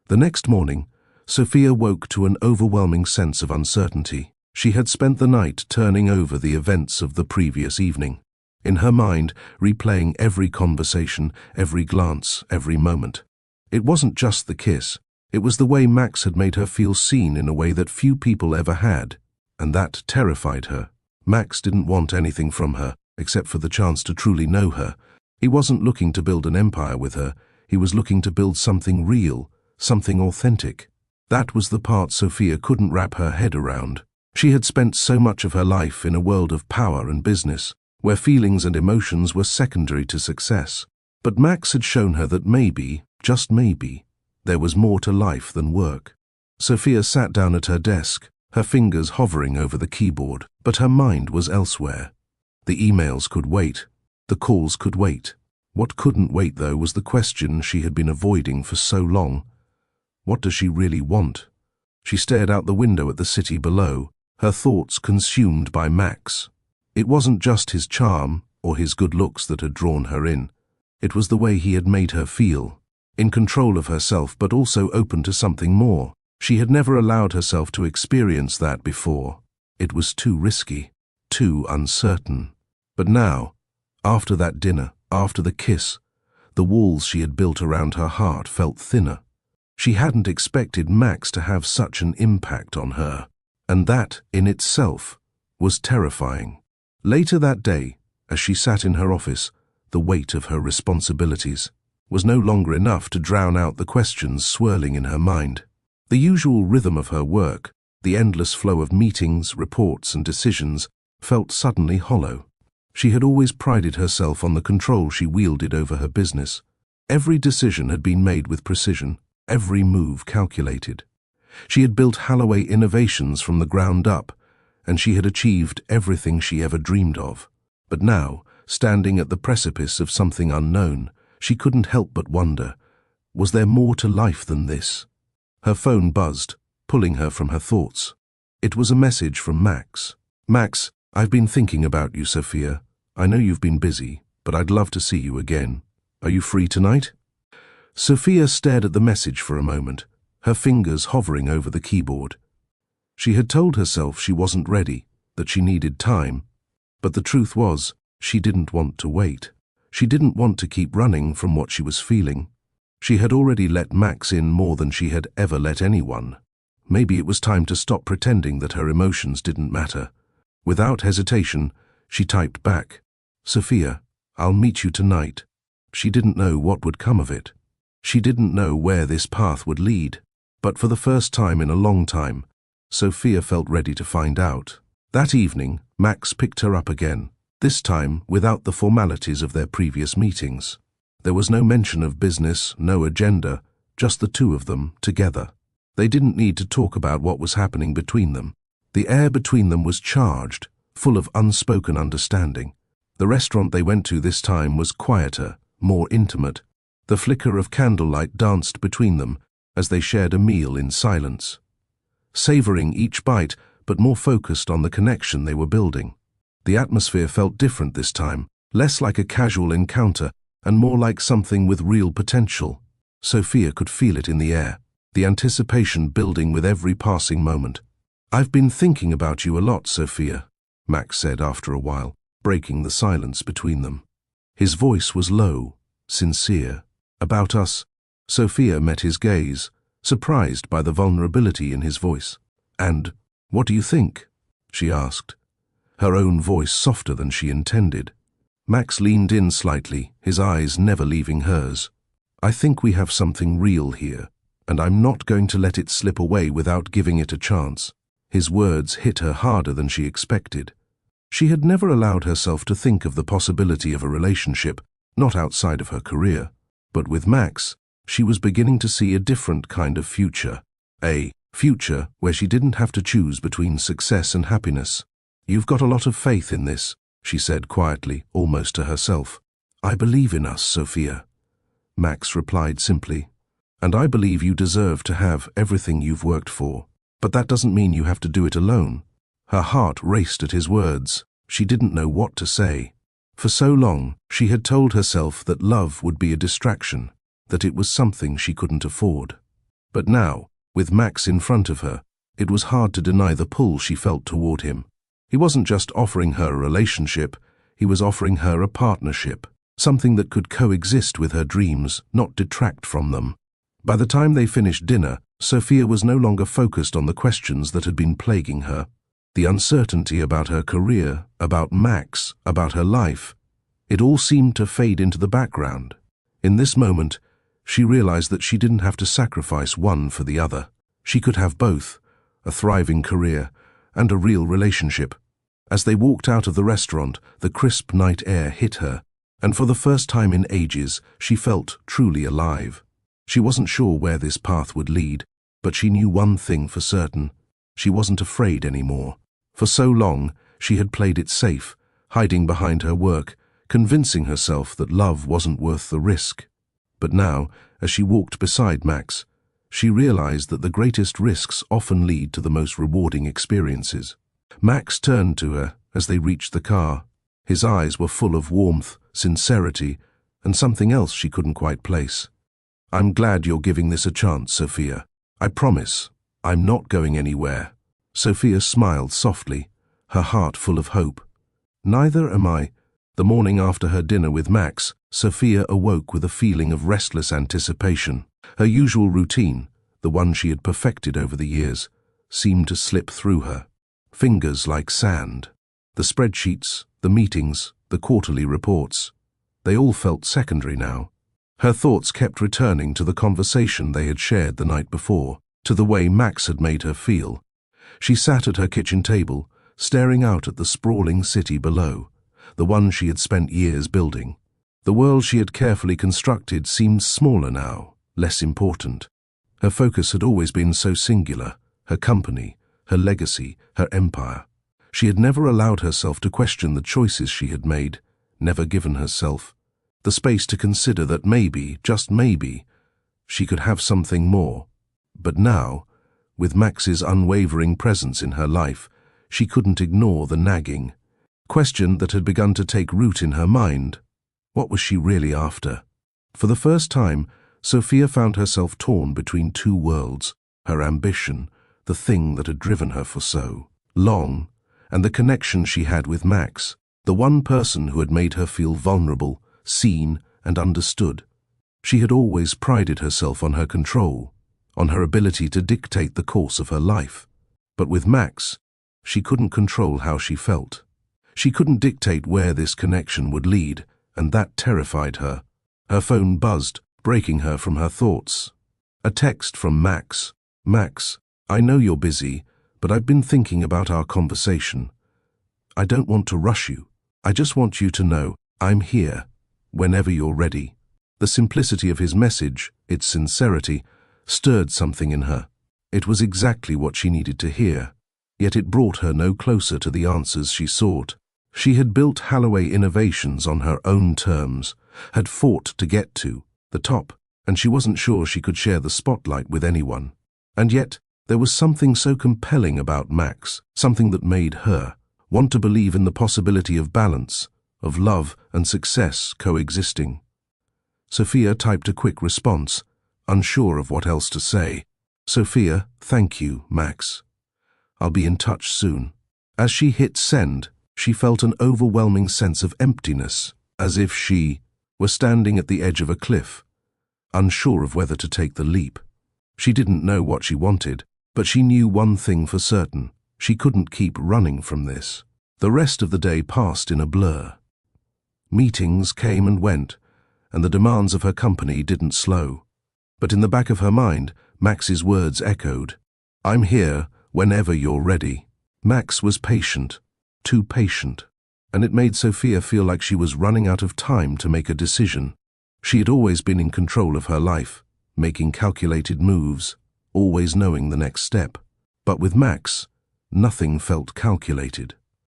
The next morning, Sophia woke to an overwhelming sense of uncertainty. She had spent the night turning over the events of the previous evening, in her mind replaying every conversation, every glance, every moment. It wasn't just the kiss. It was the way Max had made her feel seen in a way that few people ever had, and that terrified her. Max didn't want anything from her, except for the chance to truly know her. He wasn't looking to build an empire with her. He was looking to build something real, something authentic. That was the part Sophia couldn't wrap her head around. She had spent so much of her life in a world of power and business, where feelings and emotions were secondary to success. But Max had shown her that maybe, just maybe, there was more to life than work. Sophia sat down at her desk, her fingers hovering over the keyboard, but her mind was elsewhere. The emails could wait. The calls could wait. What couldn't wait, though, was the question she had been avoiding for so long. What does she really want? She stared out the window at the city below, her thoughts consumed by Max. It wasn't just his charm or his good looks that had drawn her in. It was the way he had made her feel, in control of herself but also open to something more. She had never allowed herself to experience that before. It was too risky, too uncertain. But now, after that dinner, after the kiss, the walls she had built around her heart felt thinner. She hadn't expected Max to have such an impact on her, and that, in itself, was terrifying. Later that day, as she sat in her office, the weight of her responsibilities was no longer enough to drown out the questions swirling in her mind. The usual rhythm of her work, the endless flow of meetings, reports, and decisions, felt suddenly hollow. She had always prided herself on the control she wielded over her business. Every decision had been made with precision, every move calculated. She had built Holloway Innovations from the ground up, and she had achieved everything she ever dreamed of. But now, standing at the precipice of something unknown, she couldn't help but wonder, was there more to life than this? Her phone buzzed, pulling her from her thoughts. It was a message from Max. "Max, I've been thinking about you, Sophia. I know you've been busy, but I'd love to see you again. Are you free tonight?" Sophia stared at the message for a moment, her fingers hovering over the keyboard. She had told herself she wasn't ready, that she needed time. But the truth was, she didn't want to wait. She didn't want to keep running from what she was feeling. She had already let Max in more than she had ever let anyone. Maybe it was time to stop pretending that her emotions didn't matter. Without hesitation, she typed back, "Sophia, I'll meet you tonight." She didn't know what would come of it. She didn't know where this path would lead. But for the first time in a long time, Sophia felt ready to find out. That evening, Max picked her up again, this time without the formalities of their previous meetings. There was no mention of business, no agenda, just the two of them together. They didn't need to talk about what was happening between them. The air between them was charged, full of unspoken understanding. The restaurant they went to this time was quieter, more intimate. The flicker of candlelight danced between them as they shared a meal in silence, savoring each bite but more focused on the connection they were building. The atmosphere felt different this time, less like a casual encounter and more like something with real potential. Sophia could feel it in the air, the anticipation building with every passing moment. "I've been thinking about you a lot, Sophia," Max said after a while, breaking the silence between them. His voice was low, sincere. "About us?" Sophia met his gaze, surprised by the vulnerability in his voice. "And what do you think?" she asked, her own voice softer than she intended. Max leaned in slightly, his eyes never leaving hers. I think we have something real here, and I'm not going to let it slip away without giving it a chance." His words hit her harder than she expected. She had never allowed herself to think of the possibility of a relationship, not outside of her career. But with Max, she was beginning to see a different kind of future. A future where she didn't have to choose between success and happiness. "You've got a lot of faith in this," she said quietly, almost to herself. "I believe in us, Sophia," Max replied simply. "And I believe you deserve to have everything you've worked for. But that doesn't mean you have to do it alone." Her heart raced at his words. She didn't know what to say. For so long, she had told herself that love would be a distraction, that it was something she couldn't afford. But now, with Max in front of her, it was hard to deny the pull she felt toward him. He wasn't just offering her a relationship, he was offering her a partnership, something that could coexist with her dreams, not detract from them. By the time they finished dinner, Sophia was no longer focused on the questions that had been plaguing her. The uncertainty about her career, about Max, about her life, it all seemed to fade into the background. In this moment, she realized that she didn't have to sacrifice one for the other. She could have both, a thriving career and a real relationship. As they walked out of the restaurant, the crisp night air hit her, and for the first time in ages, she felt truly alive. She wasn't sure where this path would lead, but she knew one thing for certain. She wasn't afraid anymore. For so long, she had played it safe, hiding behind her work, convincing herself that love wasn't worth the risk. But now, as she walked beside Max, she realized that the greatest risks often lead to the most rewarding experiences. Max turned to her as they reached the car. His eyes were full of warmth, sincerity, and something else she couldn't quite place. "I'm glad you're giving this a chance, Sophia. I promise, I'm not going anywhere." Sophia smiled softly, her heart full of hope. "Neither am I." The morning after her dinner with Max, Sophia awoke with a feeling of restless anticipation. Her usual routine, the one she had perfected over the years, seemed to slip through her. Fingers like sand. The spreadsheets, the meetings, the quarterly reports, they all felt secondary now. Her thoughts kept returning to the conversation they had shared the night before, to the way Max had made her feel. She sat at her kitchen table, staring out at the sprawling city below, the one she had spent years building. The world she had carefully constructed seemed smaller now, less important. Her focus had always been so singular, her company, her legacy, her empire. She had never allowed herself to question the choices she had made, never given herself the space to consider that maybe, just maybe, she could have something more. But now, with Max's unwavering presence in her life, she couldn't ignore the nagging question that had begun to take root in her mind. What was she really after? For the first time, Sophia found herself torn between two worlds, her ambition, the thing that had driven her for so long, and the connection she had with Max, the one person who had made her feel vulnerable, seen and understood. She had always prided herself on her control, on her ability to dictate the course of her life. But with Max, she couldn't control how she felt. She couldn't dictate where this connection would lead, and that terrified her. Her phone buzzed, breaking her from her thoughts. A text from Max. "Max, I know you're busy, but I've been thinking about our conversation. I don't want to rush you. I just want you to know I'm here, whenever you're ready." The simplicity of his message, its sincerity, stirred something in her. It was exactly what she needed to hear, yet it brought her no closer to the answers she sought. She had built Holloway Innovations on her own terms, had fought to get to the top, and she wasn't sure she could share the spotlight with anyone. And yet, there was something so compelling about Max, something that made her want to believe in the possibility of balance, of love and success coexisting. Sophia typed a quick response, unsure of what else to say. "Sophia, thank you, Max. I'll be in touch soon." As she hit send, she felt an overwhelming sense of emptiness, as if she were standing at the edge of a cliff, unsure of whether to take the leap. She didn't know what she wanted, but she knew one thing for certain: she couldn't keep running from this. The rest of the day passed in a blur. Meetings came and went, and the demands of her company didn't slow. But in the back of her mind, Max's words echoed, "I'm here whenever you're ready." Max was patient, too patient, and it made Sophia feel like she was running out of time to make a decision. She had always been in control of her life, making calculated moves, always knowing the next step. But with Max, nothing felt calculated.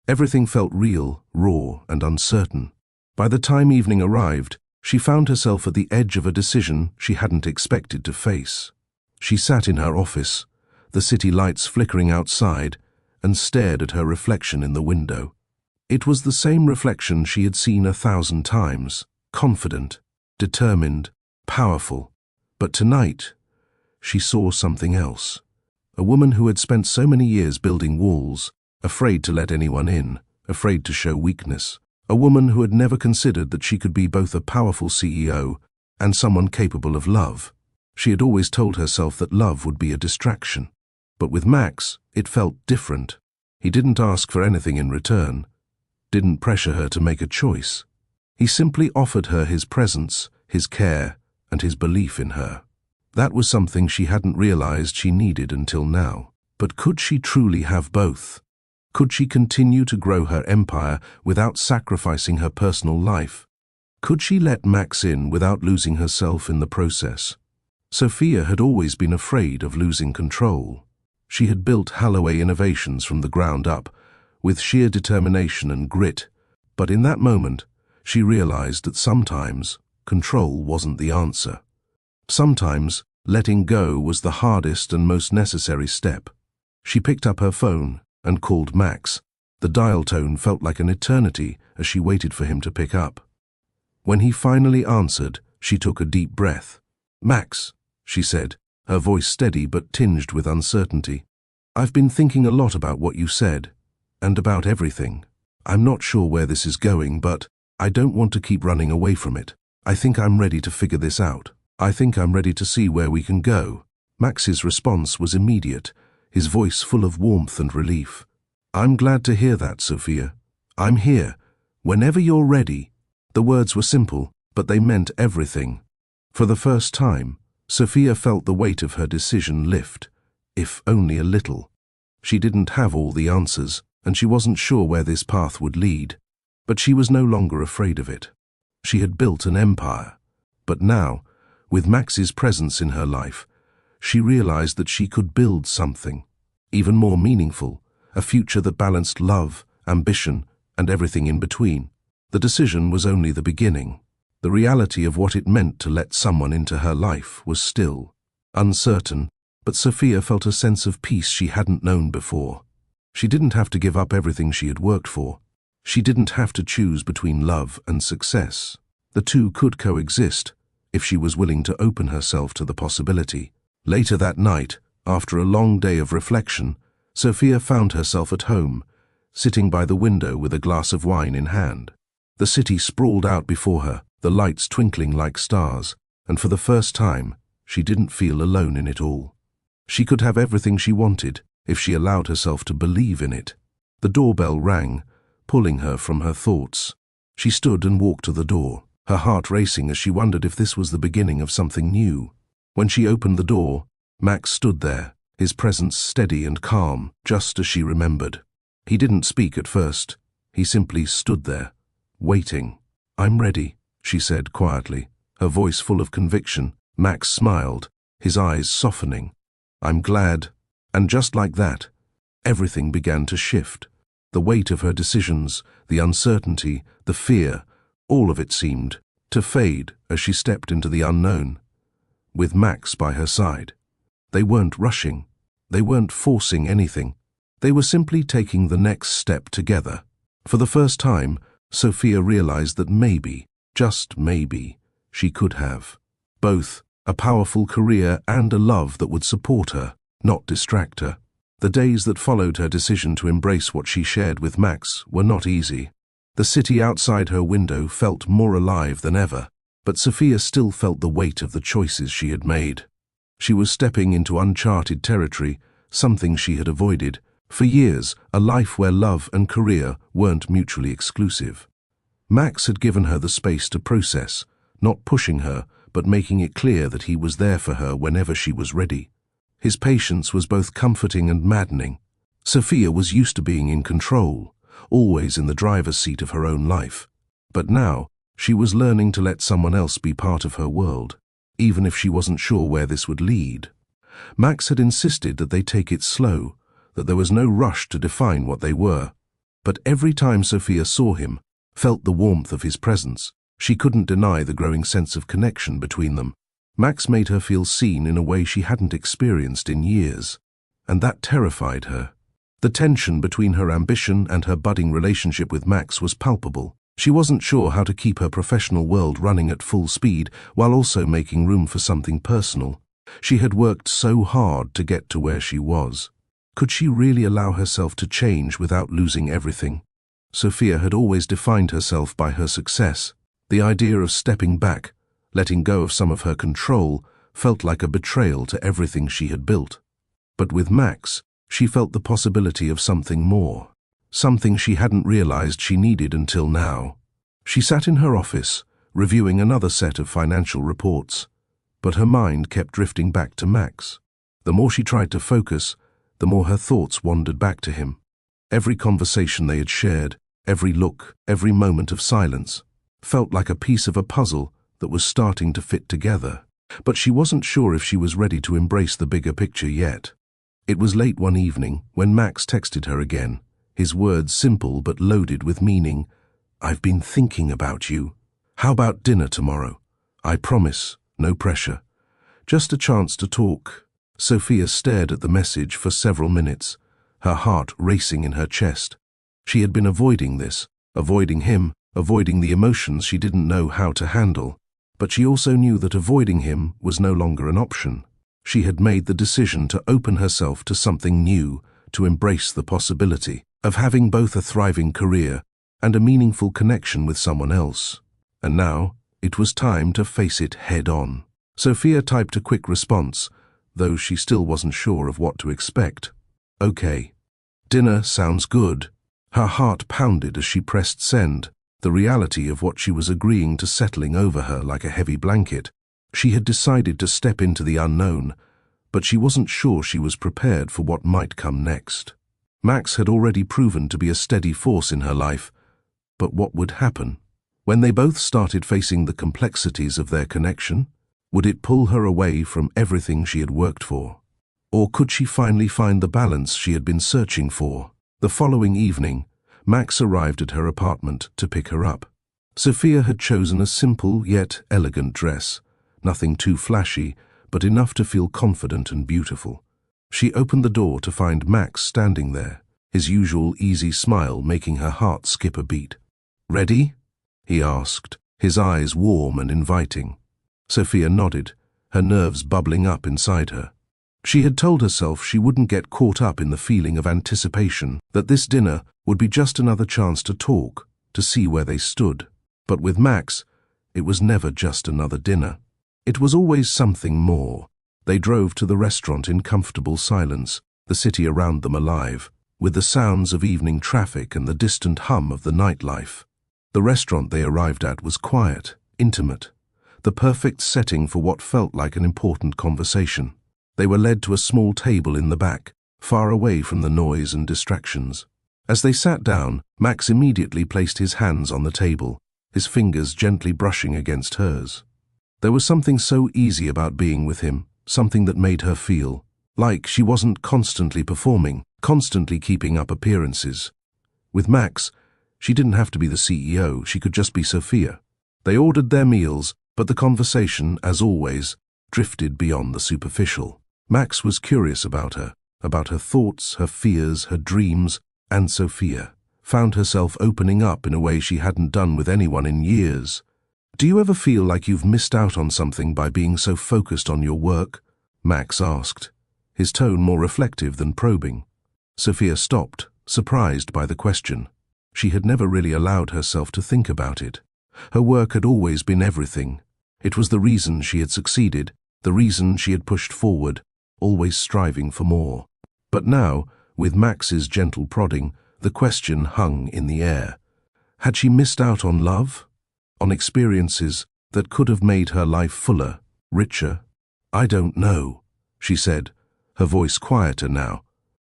Everything felt real, raw, and uncertain. By the time evening arrived, she found herself at the edge of a decision she hadn't expected to face. She sat in her office, the city lights flickering outside, and stared at her reflection in the window. It was the same reflection she had seen 1,000 times, confident, determined, powerful. But tonight, she saw something else. A woman who had spent so many years building walls, afraid to let anyone in, afraid to show weakness. A woman who had never considered that she could be both a powerful CEO and someone capable of love. She had always told herself that love would be a distraction. But with Max, it felt different. He didn't ask for anything in return, didn't pressure her to make a choice. He simply offered her his presence, his care, and his belief in her. That was something she hadn't realized she needed until now. But could she truly have both? Could she continue to grow her empire without sacrificing her personal life? Could she let Max in without losing herself in the process? Sophia had always been afraid of losing control. She had built Holloway Innovations from the ground up, with sheer determination and grit. But in that moment, she realized that sometimes control wasn't the answer. Sometimes letting go was the hardest and most necessary step. She picked up her phone and called Max. The dial tone felt like an eternity as she waited for him to pick up. When he finally answered, she took a deep breath. "Max," she said, her voice steady but tinged with uncertainty. "I've been thinking a lot about what you said, and about everything. I'm not sure where this is going, but I don't want to keep running away from it. I think I'm ready to figure this out. I think I'm ready to see where we can go." Max's response was immediate, his voice full of warmth and relief. "I'm glad to hear that, Sophia. I'm here, whenever you're ready." The words were simple, but they meant everything. For the first time, Sophia felt the weight of her decision lift, if only a little. She didn't have all the answers, and she wasn't sure where this path would lead, but she was no longer afraid of it. She had built an empire, but now, with Max's presence in her life, she realized that she could build something, even more meaningful, a future that balanced love, ambition, and everything in between. The decision was only the beginning. The reality of what it meant to let someone into her life was still uncertain, but Sophia felt a sense of peace she hadn't known before. She didn't have to give up everything she had worked for. She didn't have to choose between love and success. The two could coexist, if she was willing to open herself to the possibility. Later that night, after a long day of reflection, Sophia found herself at home, sitting by the window with a glass of wine in hand. The city sprawled out before her, the lights twinkling like stars, and for the first time, she didn't feel alone in it all. She could have everything she wanted if she allowed herself to believe in it. The doorbell rang, pulling her from her thoughts. She stood and walked to the door, her heart racing as she wondered if this was the beginning of something new. When she opened the door, Max stood there, his presence steady and calm, just as she remembered. He didn't speak at first. He simply stood there, waiting. "I'm ready," she said quietly, her voice full of conviction. Max smiled, his eyes softening. "I'm glad." And just like that, everything began to shift. The weight of her decisions, the uncertainty, the fear, all of it seemed to fade as she stepped into the unknown. With Max by her side. They weren't rushing. They weren't forcing anything. They were simply taking the next step together. For the first time, Sophia realized that maybe, just maybe, she could have both a powerful career and a love that would support her, not distract her. The days that followed her decision to embrace what she shared with Max were not easy. The city outside her window felt more alive than ever, but Sophia still felt the weight of the choices she had made. She was stepping into uncharted territory, something she had avoided for years, a life where love and career weren't mutually exclusive. Max had given her the space to process, not pushing her, but making it clear that he was there for her whenever she was ready. His patience was both comforting and maddening. Sophia was used to being in control, always in the driver's seat of her own life. But now, she was learning to let someone else be part of her world, even if she wasn't sure where this would lead. Max had insisted that they take it slow, that there was no rush to define what they were. But every time Sophia saw him, felt the warmth of his presence, she couldn't deny the growing sense of connection between them. Max made her feel seen in a way she hadn't experienced in years, and that terrified her. The tension between her ambition and her budding relationship with Max was palpable. She wasn't sure how to keep her professional world running at full speed while also making room for something personal. She had worked so hard to get to where she was. Could she really allow herself to change without losing everything? Sophia had always defined herself by her success. The idea of stepping back, letting go of some of her control, felt like a betrayal to everything she had built. But with Max, she felt the possibility of something more. Something she hadn't realized she needed until now. She sat in her office, reviewing another set of financial reports, but her mind kept drifting back to Max. The more she tried to focus, the more her thoughts wandered back to him. Every conversation they had shared, every look, every moment of silence, felt like a piece of a puzzle that was starting to fit together. But she wasn't sure if she was ready to embrace the bigger picture yet. It was late one evening when Max texted her again. His words simple but loaded with meaning. "I've been thinking about you. How about dinner tomorrow? I promise, no pressure. Just a chance to talk." Sophia stared at the message for several minutes, her heart racing in her chest. She had been avoiding this, avoiding him, avoiding the emotions she didn't know how to handle. But she also knew that avoiding him was no longer an option. She had made the decision to open herself to something new, to embrace the possibility of having both a thriving career and a meaningful connection with someone else. And now, it was time to face it head on. Sophia typed a quick response, though she still wasn't sure of what to expect. "Okay. Dinner sounds good." Her heart pounded as she pressed send, the reality of what she was agreeing to settling over her like a heavy blanket. She had decided to step into the unknown, but she wasn't sure she was prepared for what might come next. Max had already proven to be a steady force in her life, but what would happen? When they both started facing the complexities of their connection, would it pull her away from everything she had worked for? Or could she finally find the balance she had been searching for? The following evening, Max arrived at her apartment to pick her up. Sophia had chosen a simple yet elegant dress, nothing too flashy, but enough to feel confident and beautiful. She opened the door to find Max standing there, his usual easy smile making her heart skip a beat. "Ready?" he asked, his eyes warm and inviting. Sophia nodded, her nerves bubbling up inside her. She had told herself she wouldn't get caught up in the feeling of anticipation, that this dinner would be just another chance to talk, to see where they stood. But with Max, it was never just another dinner. It was always something more. They drove to the restaurant in comfortable silence, the city around them alive, with the sounds of evening traffic and the distant hum of the nightlife. The restaurant they arrived at was quiet, intimate, the perfect setting for what felt like an important conversation. They were led to a small table in the back, far away from the noise and distractions. As they sat down, Max immediately placed his hands on the table, his fingers gently brushing against hers. There was something so easy about being with him, something that made her feel like she wasn't constantly performing, constantly keeping up appearances. With Max, she didn't have to be the CEO, she could just be Sophia. They ordered their meals, but the conversation, as always, drifted beyond the superficial. Max was curious about her thoughts, her fears, her dreams, and Sophia found herself opening up in a way she hadn't done with anyone in years. "Do you ever feel like you've missed out on something by being so focused on your work?" Max asked, his tone more reflective than probing. Sophia stopped, surprised by the question. She had never really allowed herself to think about it. Her work had always been everything. It was the reason she had succeeded, the reason she had pushed forward, always striving for more. But now, with Max's gentle prodding, the question hung in the air. Had she missed out on love? On experiences that could have made her life fuller, richer? I don't know, she said, her voice quieter now.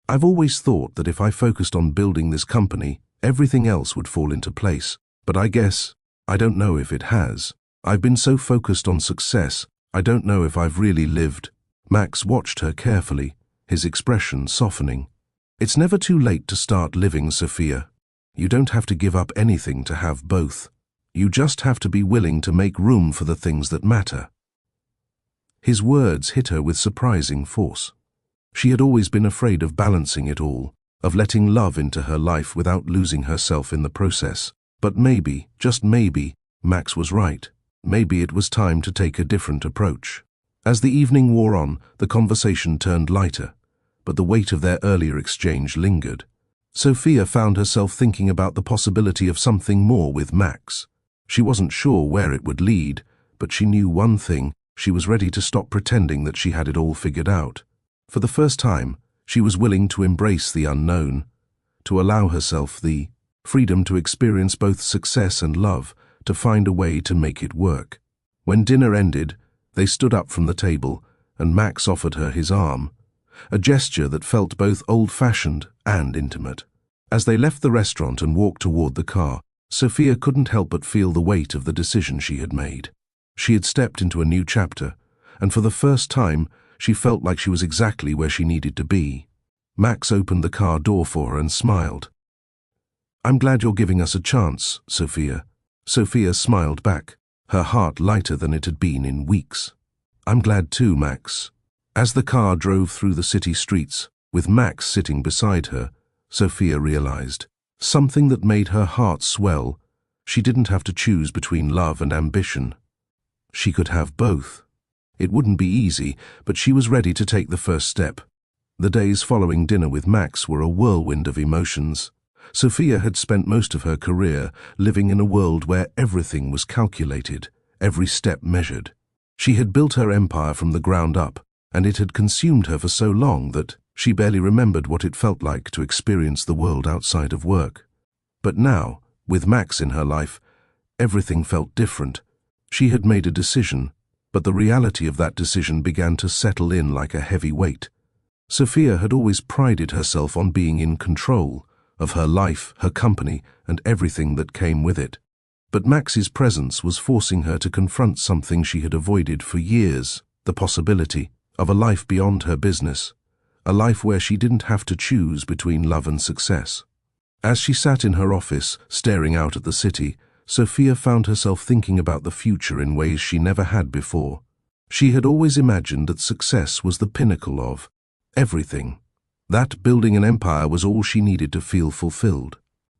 I've always thought that if I focused on building this company, everything else would fall into place. But I guess, I don't know if it has. I've been so focused on success, I don't know if I've really lived. Max watched her carefully, his expression softening. It's never too late to start living, Sophia. You don't have to give up anything to have both. You just have to be willing to make room for the things that matter. His words hit her with surprising force. She had always been afraid of balancing it all, of letting love into her life without losing herself in the process. But maybe, just maybe, Max was right. Maybe it was time to take a different approach. As the evening wore on, the conversation turned lighter, but the weight of their earlier exchange lingered. Sophia found herself thinking about the possibility of something more with Max. She wasn't sure where it would lead, but she knew one thing: she was ready to stop pretending that she had it all figured out. For the first time, she was willing to embrace the unknown, to allow herself the freedom to experience both success and love, to find a way to make it work. When dinner ended, they stood up from the table, and Max offered her his arm, a gesture that felt both old-fashioned and intimate. As they left the restaurant and walked toward the car, Sophia couldn't help but feel the weight of the decision she had made. She had stepped into a new chapter, and for the first time, she felt like she was exactly where she needed to be. Max opened the car door for her and smiled. "I'm glad you're giving us a chance, Sophia." Sophia smiled back, her heart lighter than it had been in weeks. "I'm glad too, Max." As the car drove through the city streets, with Max sitting beside her, Sophia realized something that made her heart swell. She didn't have to choose between love and ambition. She could have both. It wouldn't be easy, but she was ready to take the first step. The days following dinner with Max were a whirlwind of emotions. Sophia had spent most of her career living in a world where everything was calculated, every step measured. She had built her empire from the ground up, and it had consumed her for so long that she barely remembered what it felt like to experience the world outside of work. But now, with Max in her life, everything felt different. She had made a decision, but the reality of that decision began to settle in like a heavy weight. Sophia had always prided herself on being in control of her life, her company, and everything that came with it. But Max's presence was forcing her to confront something she had avoided for years: the possibility of a life beyond her business, a life where she didn't have to choose between love and success. As she sat in her office, staring out at the city, Sophia found herself thinking about the future in ways she never had before. She had always imagined that success was the pinnacle of everything, that building an empire was all she needed to feel fulfilled.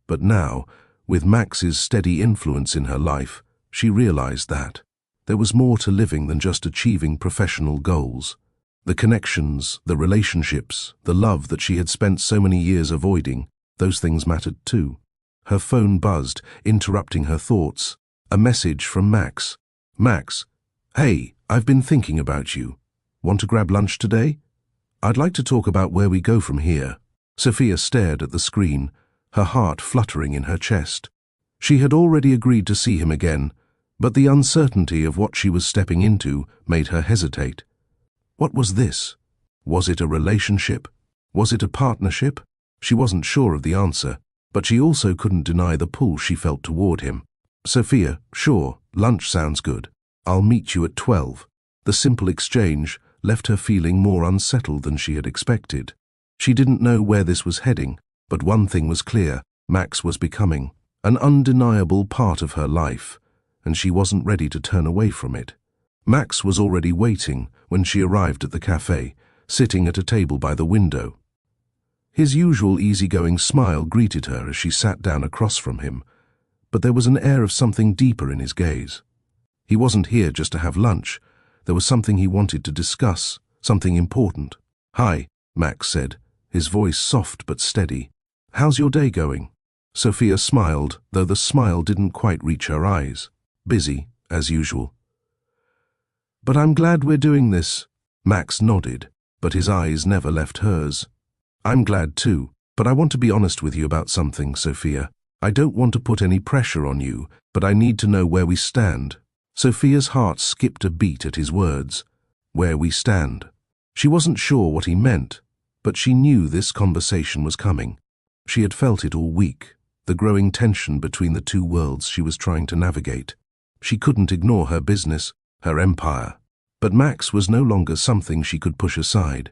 But now, with Max's steady influence in her life, she realized that there was more to living than just achieving professional goals. The connections, the relationships, the love that she had spent so many years avoiding, those things mattered too. Her phone buzzed, interrupting her thoughts. A message from Max. "Max, hey, I've been thinking about you. Want to grab lunch today? I'd like to talk about where we go from here." Sophia stared at the screen, her heart fluttering in her chest. She had already agreed to see him again, but the uncertainty of what she was stepping into made her hesitate. What was this? Was it a relationship? Was it a partnership? She wasn't sure of the answer, but she also couldn't deny the pull she felt toward him. "Sophia, sure, lunch sounds good. I'll meet you at 12. The simple exchange left her feeling more unsettled than she had expected. She didn't know where this was heading, but one thing was clear: Max was becoming an undeniable part of her life, and she wasn't ready to turn away from it. Max was already waiting when she arrived at the cafe, sitting at a table by the window. His usual easygoing smile greeted her as she sat down across from him, but there was an air of something deeper in his gaze. He wasn't here just to have lunch. There was something he wanted to discuss, something important. "Hi," Max said, his voice soft but steady. "How's your day going?" Sophia smiled, though the smile didn't quite reach her eyes. "Busy, as usual." "But I'm glad we're doing this." Max nodded, but his eyes never left hers. "I'm glad too, but I want to be honest with you about something, Sophia. I don't want to put any pressure on you, but I need to know where we stand." Sophia's heart skipped a beat at his words. Where we stand. She wasn't sure what he meant, but she knew this conversation was coming. She had felt it all week, the growing tension between the two worlds she was trying to navigate. She couldn't ignore her business, her empire. But Max was no longer something she could push aside.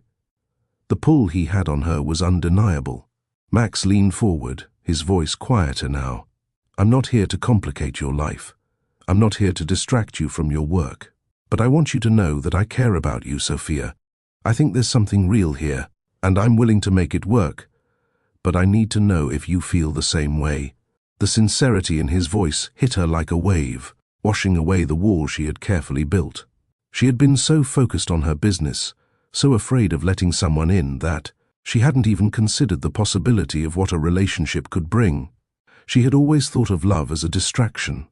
The pull he had on her was undeniable. Max leaned forward, his voice quieter now. I'm not here to complicate your life. I'm not here to distract you from your work. But I want you to know that I care about you, Sophia. I think there's something real here, and I'm willing to make it work. But I need to know if you feel the same way. The sincerity in his voice hit her like a wave, washing away the wall she had carefully built. She had been so focused on her business, so afraid of letting someone in that she hadn't even considered the possibility of what a relationship could bring. She had always thought of love as a distraction,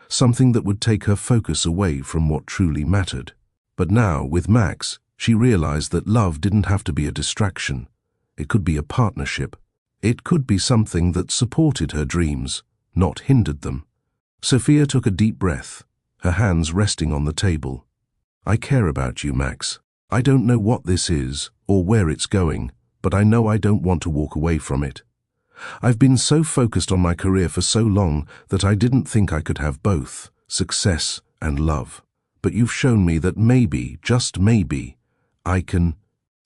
something that would take her focus away from what truly mattered. But now, with Max, she realized that love didn't have to be a distraction. It could be a partnership. It could be something that supported her dreams, not hindered them. Sophia took a deep breath, her hands resting on the table. I care about you, Max. I don't know what this is or where it's going, but I know I don't want to walk away from it. I've been so focused on my career for so long that I didn't think I could have both, success and love. But you've shown me that maybe, just maybe, I can.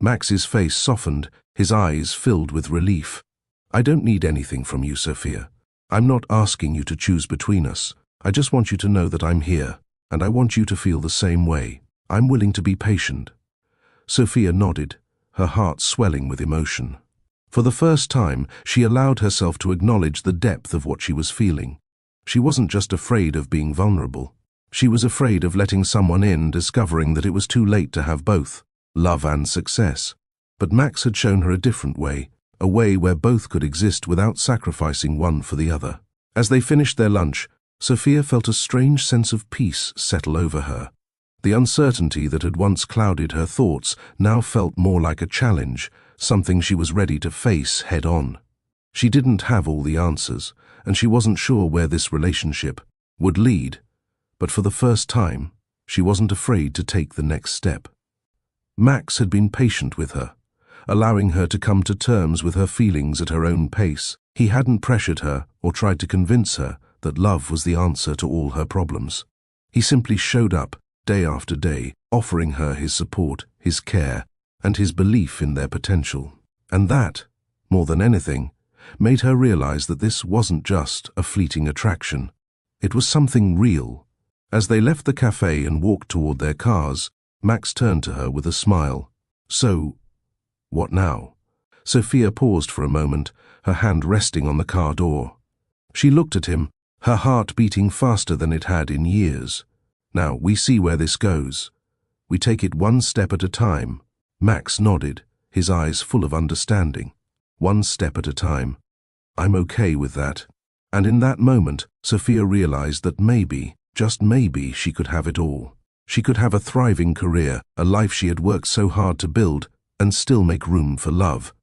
Max's face softened, his eyes filled with relief. I don't need anything from you, Sophia. I'm not asking you to choose between us. I just want you to know that I'm here, and I want you to feel the same way. I'm willing to be patient. Sophia nodded, her heart swelling with emotion. For the first time, she allowed herself to acknowledge the depth of what she was feeling. She wasn't just afraid of being vulnerable. She was afraid of letting someone in, discovering that it was too late to have both, love and success. But Max had shown her a different way, a way where both could exist without sacrificing one for the other. As they finished their lunch, Sophia felt a strange sense of peace settle over her. The uncertainty that had once clouded her thoughts now felt more like a challenge, something she was ready to face head-on. She didn't have all the answers, and she wasn't sure where this relationship would lead, but for the first time, she wasn't afraid to take the next step. Max had been patient with her, allowing her to come to terms with her feelings at her own pace. He hadn't pressured her or tried to convince her that love was the answer to all her problems. He simply showed up, day after day, offering her his support, his care, and his belief in their potential. And that, more than anything, made her realize that this wasn't just a fleeting attraction. It was something real. As they left the cafe and walked toward their cars, Max turned to her with a smile. So, what now? Sophia paused for a moment, her hand resting on the car door. She looked at him, her heart beating faster than it had in years. Now, we see where this goes. We take it one step at a time. Max nodded, his eyes full of understanding. One step at a time. I'm okay with that. And in that moment, Sophia realized that maybe, just maybe, she could have it all. She could have a thriving career, a life she had worked so hard to build, and still make room for love.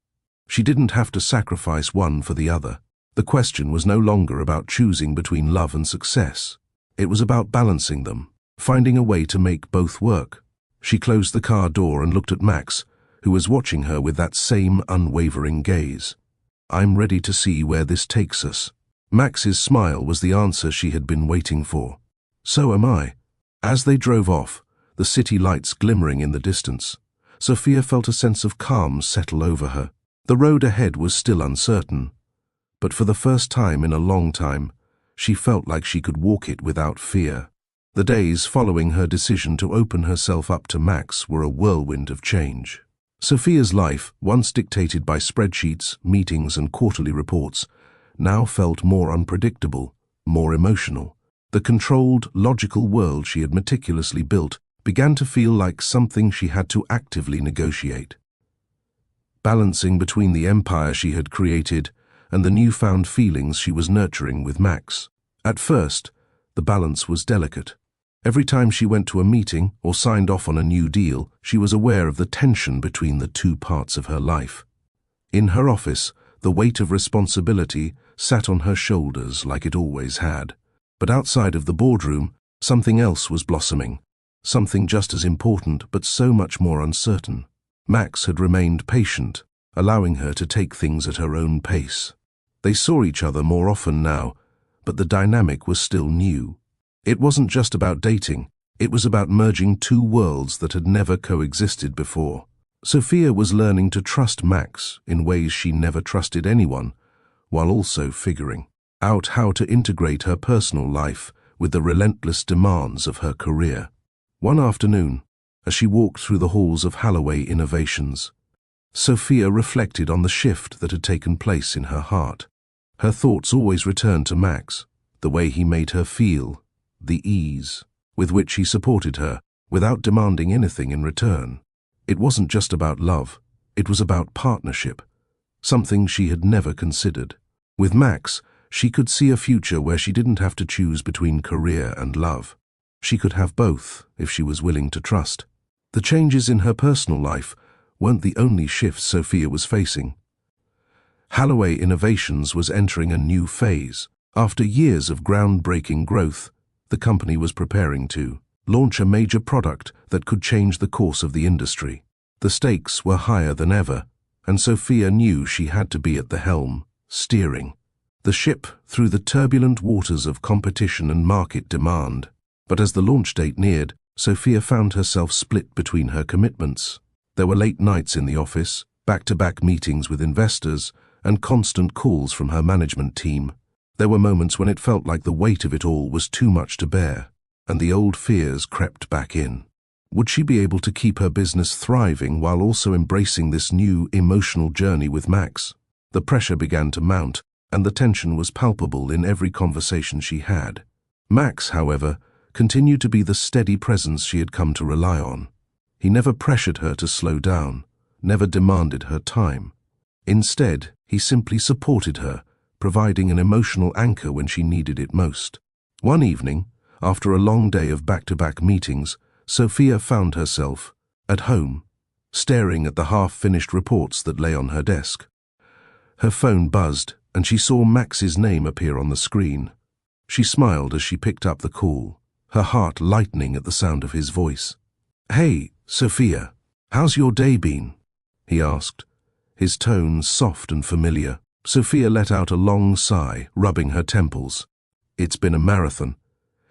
She didn't have to sacrifice one for the other. The question was no longer about choosing between love and success. It was about balancing them, finding a way to make both work. She closed the car door and looked at Max, who was watching her with that same unwavering gaze. I'm ready to see where this takes us. Max's smile was the answer she had been waiting for. So am I. As they drove off, the city lights glimmering in the distance, Sophia felt a sense of calm settle over her. The road ahead was still uncertain, but for the first time in a long time, she felt like she could walk it without fear. The days following her decision to open herself up to Max were a whirlwind of change. Sophia's life, once dictated by spreadsheets, meetings, and quarterly reports, now felt more unpredictable, more emotional. The controlled, logical world she had meticulously built began to feel like something she had to actively negotiate. Balancing between the empire she had created and the newfound feelings she was nurturing with Max. At first, the balance was delicate. Every time she went to a meeting or signed off on a new deal, she was aware of the tension between the two parts of her life. In her office, the weight of responsibility sat on her shoulders like it always had. But outside of the boardroom, Something else was blossoming, something just as important but so much more uncertain. Max had remained patient, allowing her to take things at her own pace. They saw each other more often now, but the dynamic was still new. It wasn't just about dating, it was about merging two worlds that had never coexisted before. Sophia was learning to trust Max in ways she never trusted anyone, while also figuring out how to integrate her personal life with the relentless demands of her career. One afternoon, as she walked through the halls of Holloway Innovations, Sophia reflected on the shift that had taken place in her heart. Her thoughts always returned to Max, the way he made her feel, the ease with which he supported her without demanding anything in return. It wasn't just about love, it was about partnership, something she had never considered. With Max, she could see a future where she didn't have to choose between career and love. She could have both if she was willing to trust. The changes in her personal life weren't the only shifts Sophia was facing. Holloway Innovations was entering a new phase. After years of groundbreaking growth, the company was preparing to launch a major product that could change the course of the industry. The stakes were higher than ever, and Sophia knew she had to be at the helm, steering the ship through the turbulent waters of competition and market demand. But as the launch date neared, Sophia found herself split between her commitments. There were late nights in the office, back-to-back meetings with investors, and constant calls from her management team. There were moments when it felt like the weight of it all was too much to bear, and the old fears crept back in. Would she be able to keep her business thriving while also embracing this new emotional journey with Max? The pressure began to mount, and the tension was palpable in every conversation she had. Max, however, continued to be the steady presence she had come to rely on. He never pressured her to slow down, never demanded her time. Instead, he simply supported her, providing an emotional anchor when she needed it most. One evening, after a long day of back-to-back meetings, Sophia found herself at home, staring at the half-finished reports that lay on her desk. Her phone buzzed, and she saw Max's name appear on the screen. She smiled as she picked up the call, her heart lightening at the sound of his voice. "Hey, Sophia, how's your day been?" he asked, his tone soft and familiar. Sophia let out a long sigh, rubbing her temples. "It's been a marathon.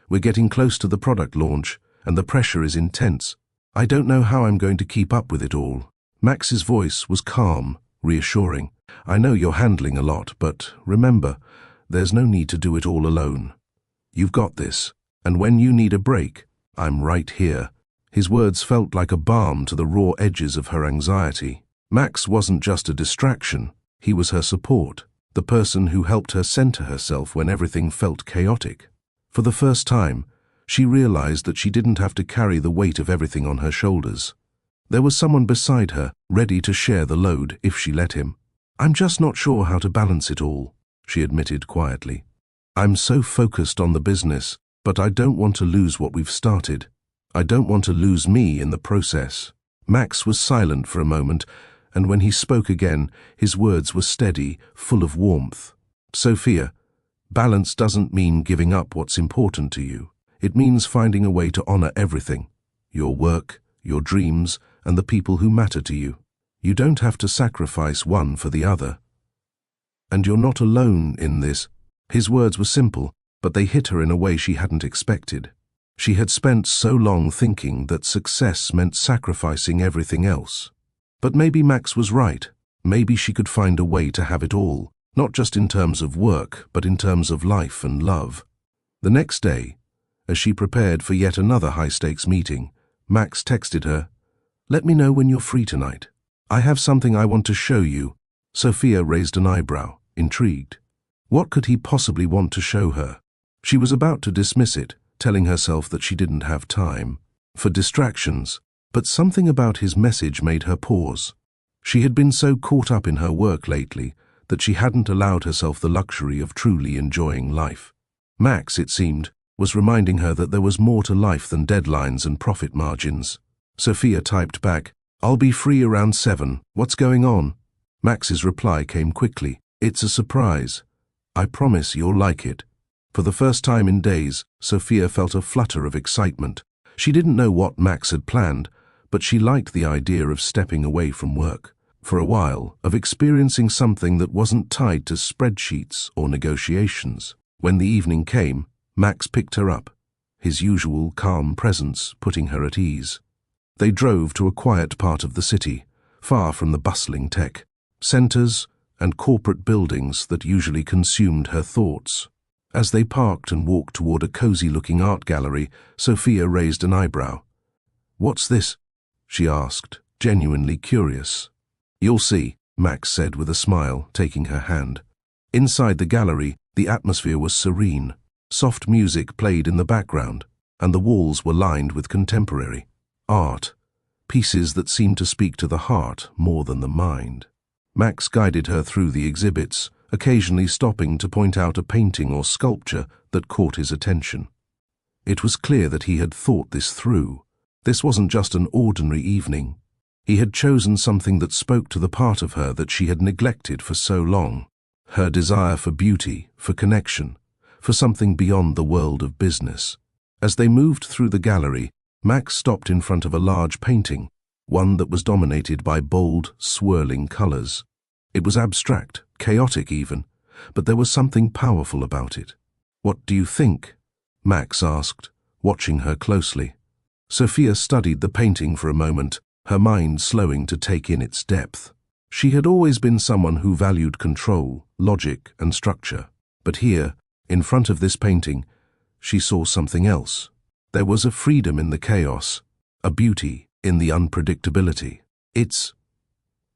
We're getting close to the product launch, and the pressure is intense. I don't know how I'm going to keep up with it all." Max's voice was calm, reassuring. "I know you're handling a lot, but remember, there's no need to do it all alone. You've got this, and when you need a break, I'm right here." His words felt like a balm to the raw edges of her anxiety. Max wasn't just a distraction, he was her support, the person who helped her center herself when everything felt chaotic. For the first time, she realized that she didn't have to carry the weight of everything on her shoulders. There was someone beside her, ready to share the load if she let him. "I'm just not sure how to balance it all," she admitted quietly. "I'm so focused on the business, but I don't want to lose what we've started. I don't want to lose me in the process." Max was silent for a moment, and when he spoke again, his words were steady, full of warmth. "Sophia, balance doesn't mean giving up what's important to you. It means finding a way to honor everything, your work, your dreams, and the people who matter to you. You don't have to sacrifice one for the other. And you're not alone in this." His words were simple, but they hit her in a way she hadn't expected. She had spent so long thinking that success meant sacrificing everything else. But maybe Max was right. Maybe she could find a way to have it all, not just in terms of work, but in terms of life and love. The next day, as she prepared for yet another high-stakes meeting, Max texted her, "Let me know when you're free tonight. I have something I want to show you." Sophia raised an eyebrow, intrigued. What could he possibly want to show her? She was about to dismiss it, telling herself that she didn't have time for distractions, but something about his message made her pause. She had been so caught up in her work lately that she hadn't allowed herself the luxury of truly enjoying life. Max, it seemed, was reminding her that there was more to life than deadlines and profit margins. Sophia typed back, "I'll be free around 7. What's going on?" Max's reply came quickly. "It's a surprise. I promise you'll like it." For the first time in days, Sophia felt a flutter of excitement. She didn't know what Max had planned, but she liked the idea of stepping away from work. For a while, of experiencing something that wasn't tied to spreadsheets or negotiations. When the evening came, Max picked her up, his usual calm presence putting her at ease. They drove to a quiet part of the city, far from the bustling tech centers and corporate buildings that usually consumed her thoughts. As they parked and walked toward a cozy-looking art gallery, Sophia raised an eyebrow. "What's this?" she asked, genuinely curious. "You'll see," Max said with a smile, taking her hand. Inside the gallery, the atmosphere was serene. Soft music played in the background, and the walls were lined with contemporary art, pieces that seemed to speak to the heart more than the mind. Max guided her through the exhibits, occasionally stopping to point out a painting or sculpture that caught his attention. It was clear that he had thought this through. This wasn't just an ordinary evening. He had chosen something that spoke to the part of her that she had neglected for so long. Her desire for beauty, for connection, for something beyond the world of business. As they moved through the gallery, Max stopped in front of a large painting, one that was dominated by bold, swirling colors. It was abstract, chaotic even, but there was something powerful about it. "What do you think?" Max asked, watching her closely. Sophia studied the painting for a moment, her mind slowing to take in its depth. She had always been someone who valued control, logic, and structure. But here, in front of this painting, she saw something else. There was a freedom in the chaos, a beauty in the unpredictability. "It's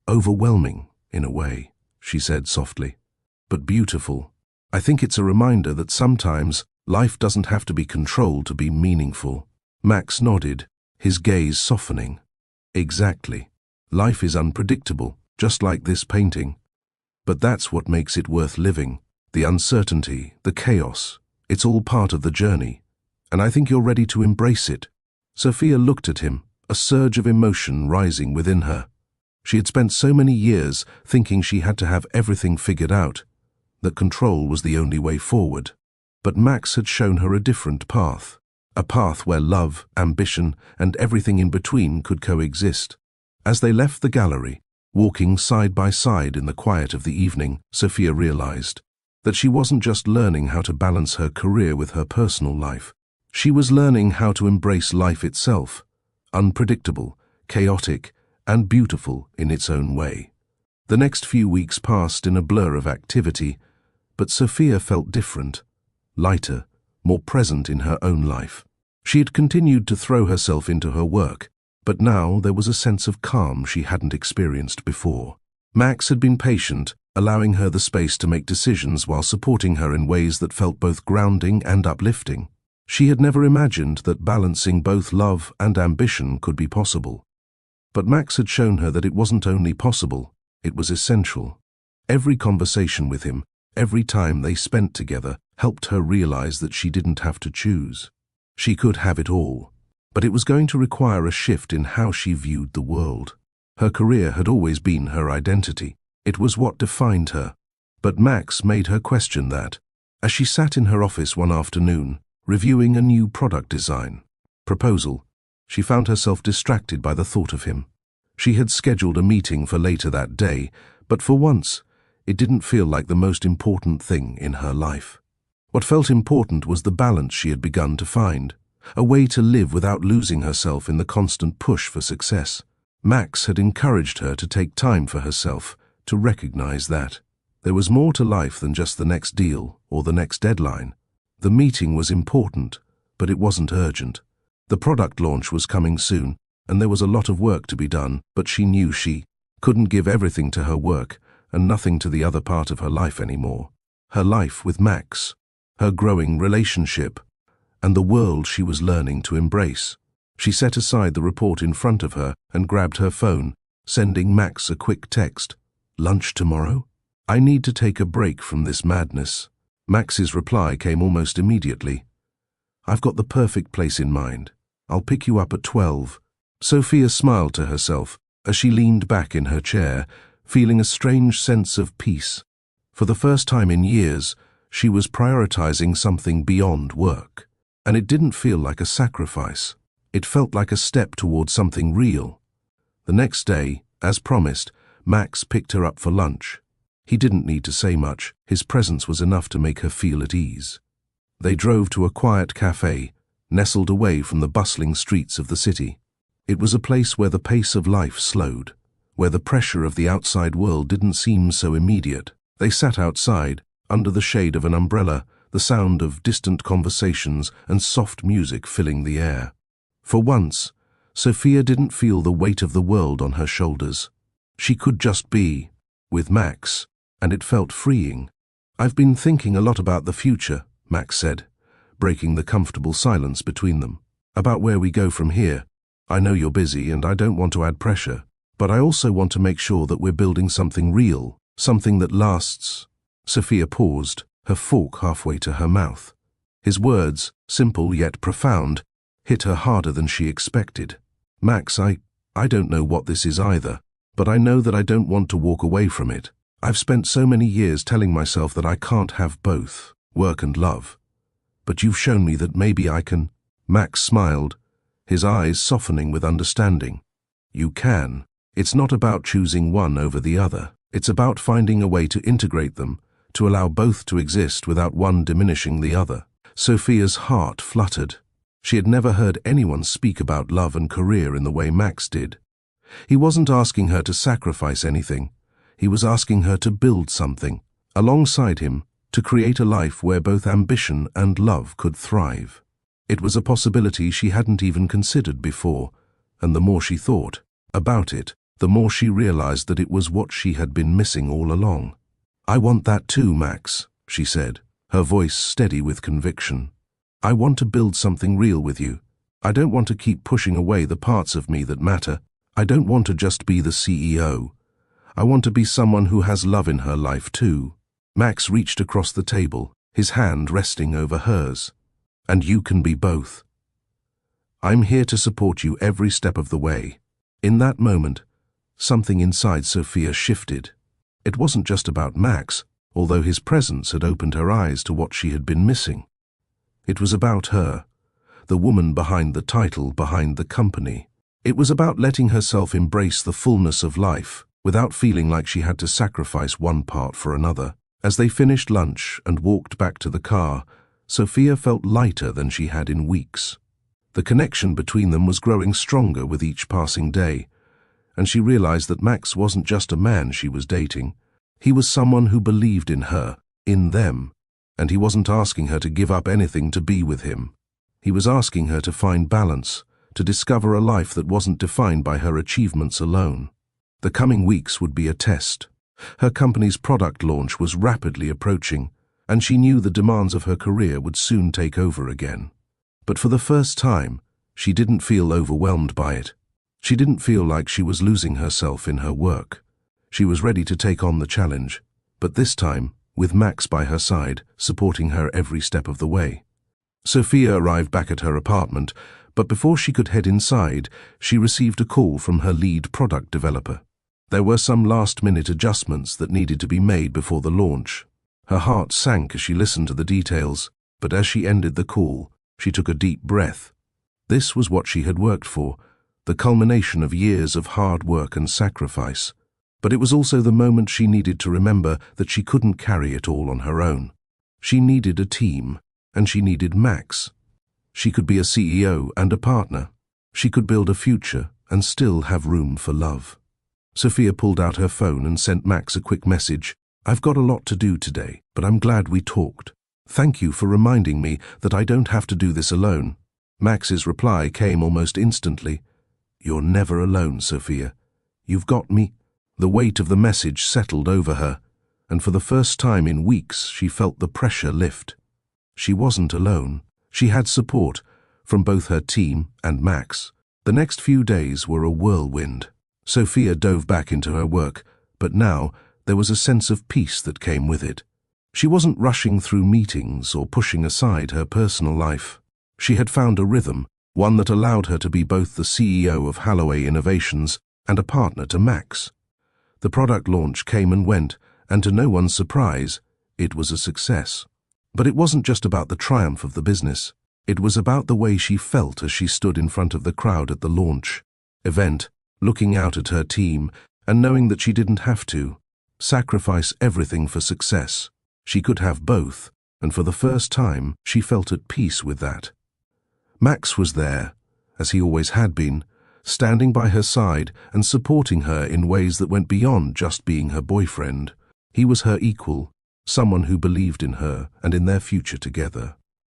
overwhelming, in a way," she said softly, "but beautiful. I think it's a reminder that sometimes life doesn't have to be controlled to be meaningful." Max nodded, his gaze softening. "Exactly. Life is unpredictable, just like this painting. But that's what makes it worth living. The uncertainty, the chaos, it's all part of the journey. And I think you're ready to embrace it." Sophia looked at him, a surge of emotion rising within her. She had spent so many years thinking she had to have everything figured out, that control was the only way forward. But Max had shown her a different path, a path where love, ambition, and everything in between could coexist. As they left the gallery, walking side by side in the quiet of the evening, Sophia realized that she wasn't just learning how to balance her career with her personal life. She was learning how to embrace life itself, unpredictable, chaotic, and beautiful in its own way. The next few weeks passed in a blur of activity, but Sophia felt different, lighter, more present in her own life. She had continued to throw herself into her work, but now there was a sense of calm she hadn't experienced before. Max had been patient, allowing her the space to make decisions while supporting her in ways that felt both grounding and uplifting. She had never imagined that balancing both love and ambition could be possible. But Max had shown her that it wasn't only possible, it was essential. Every conversation with him, every time they spent together, helped her realize that she didn't have to choose. She could have it all, but it was going to require a shift in how she viewed the world. Her career had always been her identity. It was what defined her. But Max made her question that. As she sat in her office one afternoon, reviewing a new product design proposal, she found herself distracted by the thought of him. She had scheduled a meeting for later that day, but for once, it didn't feel like the most important thing in her life. What felt important was the balance she had begun to find, a way to live without losing herself in the constant push for success. Max had encouraged her to take time for herself, to recognize that there was more to life than just the next deal or the next deadline. The meeting was important, but it wasn't urgent. The product launch was coming soon, and there was a lot of work to be done, but she knew she couldn't give everything to her work and nothing to the other part of her life anymore. Her life with Max, her growing relationship, and the world she was learning to embrace. She set aside the report in front of her and grabbed her phone, sending Max a quick text. "Lunch tomorrow? I need to take a break from this madness." Max's reply came almost immediately. "I've got the perfect place in mind. I'll pick you up at 12. Sophia smiled to herself as she leaned back in her chair, feeling a strange sense of peace. For the first time in years, She was prioritizing something beyond work. And it didn't feel like a sacrifice. It felt like a step towards something real. The next day, as promised, Max picked her up for lunch. He didn't need to say much. His presence was enough to make her feel at ease. They drove to a quiet cafe, nestled away from the bustling streets of the city. It was a place where the pace of life slowed, where the pressure of the outside world didn't seem so immediate. They sat outside, under the shade of an umbrella, the sound of distant conversations and soft music filling the air. For once, Sophia didn't feel the weight of the world on her shoulders. She could just be with Max, and it felt freeing. "I've been thinking a lot about the future," Max said, breaking the comfortable silence between them. "About where we go from here. I know you're busy and I don't want to add pressure, but I also want to make sure that we're building something real, something that lasts." Sophia paused, her fork halfway to her mouth. His words, simple yet profound, hit her harder than she expected. "Max, I don't know what this is either, but I know that I don't want to walk away from it. I've spent so many years telling myself that I can't have both, work and love. But you've shown me that maybe I can." Max smiled, his eyes softening with understanding. "You can. It's not about choosing one over the other. It's about finding a way to integrate them, to allow both to exist without one diminishing the other." Sophia's heart fluttered. She had never heard anyone speak about love and career in the way Max did. He wasn't asking her to sacrifice anything. He was asking her to build something, alongside him, to create a life where both ambition and love could thrive. It was a possibility she hadn't even considered before, and the more she thought about it, the more she realized that it was what she had been missing all along. "I want that too, Max," she said, her voice steady with conviction. "I want to build something real with you. I don't want to keep pushing away the parts of me that matter. I don't want to just be the CEO. I want to be someone who has love in her life too." Max reached across the table, his hand resting over hers. "And you can be both. I'm here to support you every step of the way." In that moment, something inside Sophia shifted. It wasn't just about Max, although his presence had opened her eyes to what she had been missing. It was about her, the woman behind the title, behind the company. It was about letting herself embrace the fullness of life, without feeling like she had to sacrifice one part for another. As they finished lunch and walked back to the car, Sophia felt lighter than she had in weeks. The connection between them was growing stronger with each passing day, and she realized that Max wasn't just a man she was dating. He was someone who believed in her, in them, and he wasn't asking her to give up anything to be with him. He was asking her to find balance, to discover a life that wasn't defined by her achievements alone. The coming weeks would be a test. Her company's product launch was rapidly approaching, and she knew the demands of her career would soon take over again. But for the first time, she didn't feel overwhelmed by it. She didn't feel like she was losing herself in her work. She was ready to take on the challenge, but this time, with Max by her side, supporting her every step of the way. Sophia arrived back at her apartment, but before she could head inside, she received a call from her lead product developer. There were some last-minute adjustments that needed to be made before the launch. Her heart sank as she listened to the details, but as she ended the call, she took a deep breath. This was what she had worked for, the culmination of years of hard work and sacrifice. But it was also the moment she needed to remember that she couldn't carry it all on her own. She needed a team, and she needed Max. She could be a CEO and a partner. She could build a future and still have room for love. Sophia pulled out her phone and sent Max a quick message. "I've got a lot to do today, but I'm glad we talked. Thank you for reminding me that I don't have to do this alone." Max's reply came almost instantly. "You're never alone, Sophia. You've got me." The weight of the message settled over her, and for the first time in weeks she felt the pressure lift. She wasn't alone. She had support from both her team and Max. The next few days were a whirlwind. Sophia dove back into her work, but now there was a sense of peace that came with it. She wasn't rushing through meetings or pushing aside her personal life. She had found a rhythm, one that allowed her to be both the CEO of Holloway Innovations and a partner to Max. The product launch came and went, and to no one's surprise, it was a success. But it wasn't just about the triumph of the business. It was about the way she felt as she stood in front of the crowd at the launch event, looking out at her team and knowing that she didn't have to sacrifice everything for success. She could have both, and for the first time, she felt at peace with that. Max was there, as he always had been, standing by her side and supporting her in ways that went beyond just being her boyfriend. He was her equal, someone who believed in her and in their future together.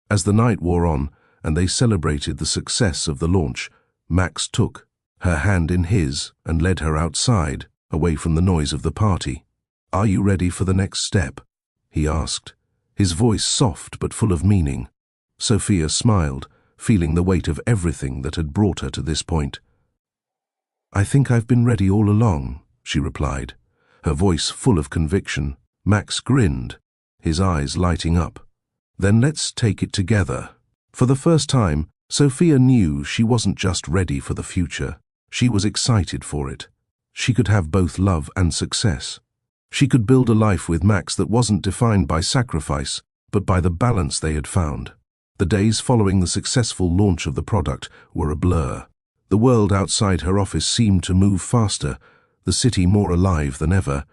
As the night wore on and they celebrated the success of the launch, Max took her hand in his and led her outside, away from the noise of the party. "Are you ready for the next step?" he asked, his voice soft but full of meaning. Sophia smiled, feeling the weight of everything that had brought her to this point. "I think I've been ready all along," she replied, her voice full of conviction. Max grinned, his eyes lighting up. "Then let's take it together." For the first time, Sophia knew she wasn't just ready for the future. She was excited for it. She could have both love and success. She could build a life with Max that wasn't defined by sacrifice, but by the balance they had found. The days following the successful launch of the product were a blur. The world outside her office seemed to move faster, the city more alive than ever,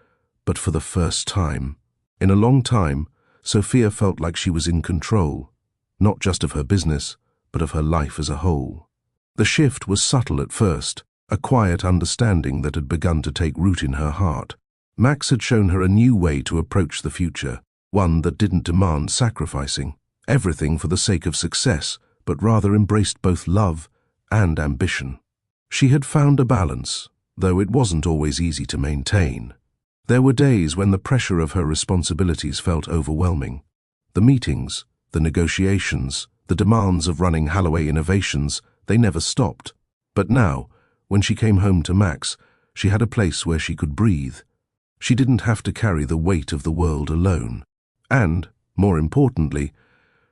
but for the first time. In a long time, Sophia felt like she was in control, not just of her business, but of her life as a whole. The shift was subtle at first, a quiet understanding that had begun to take root in her heart. Max had shown her a new way to approach the future, one that didn't demand sacrificing everything for the sake of success, but rather embraced both love and ambition. She had found a balance, though it wasn't always easy to maintain. There were days when the pressure of her responsibilities felt overwhelming. The meetings, the negotiations, the demands of running Holloway Innovations, they never stopped. But now, when she came home to Max, she had a place where she could breathe. She didn't have to carry the weight of the world alone. And, more importantly,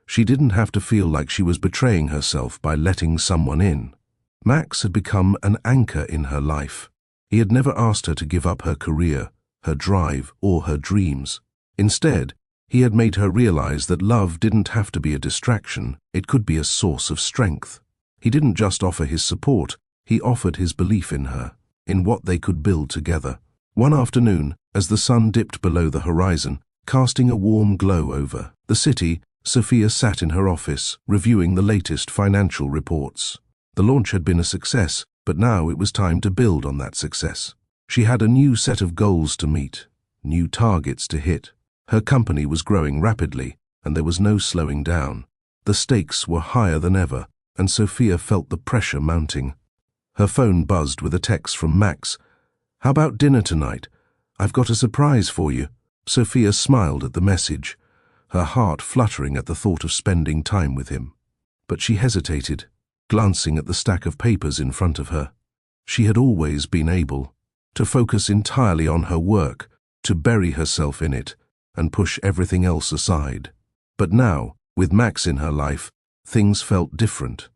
she didn't have to feel like she was betraying herself by letting someone in. Max had become an anchor in her life. He had never asked her to give up her career, her drive, or her dreams. Instead, he had made her realize that love didn't have to be a distraction, it could be a source of strength. He didn't just offer his support, he offered his belief in her, in what they could build together. One afternoon, as the sun dipped below the horizon, casting a warm glow over the city, Sophia sat in her office, reviewing the latest financial reports. The launch had been a success, but now it was time to build on that success. She had a new set of goals to meet, new targets to hit. Her company was growing rapidly, and there was no slowing down. The stakes were higher than ever, and Sophia felt the pressure mounting. Her phone buzzed with a text from Max. "How about dinner tonight? I've got a surprise for you." Sophia smiled at the message, her heart fluttering at the thought of spending time with him. But she hesitated, glancing at the stack of papers in front of her. She had always been able to focus entirely on her work, to bury herself in it, and push everything else aside. But now, with Max in her life, things felt different.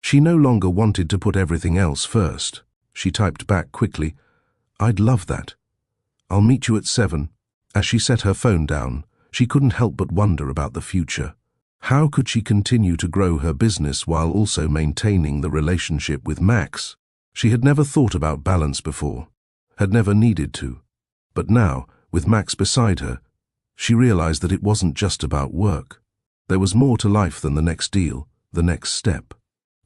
She no longer wanted to put everything else first. She typed back quickly, "I'd love that. I'll meet you at 7. As she set her phone down, she couldn't help but wonder about the future. How could she continue to grow her business while also maintaining the relationship with Max? She had never thought about balance before, had never needed to. But now, with Max beside her, she realized that it wasn't just about work. There was more to life than the next deal, the next step.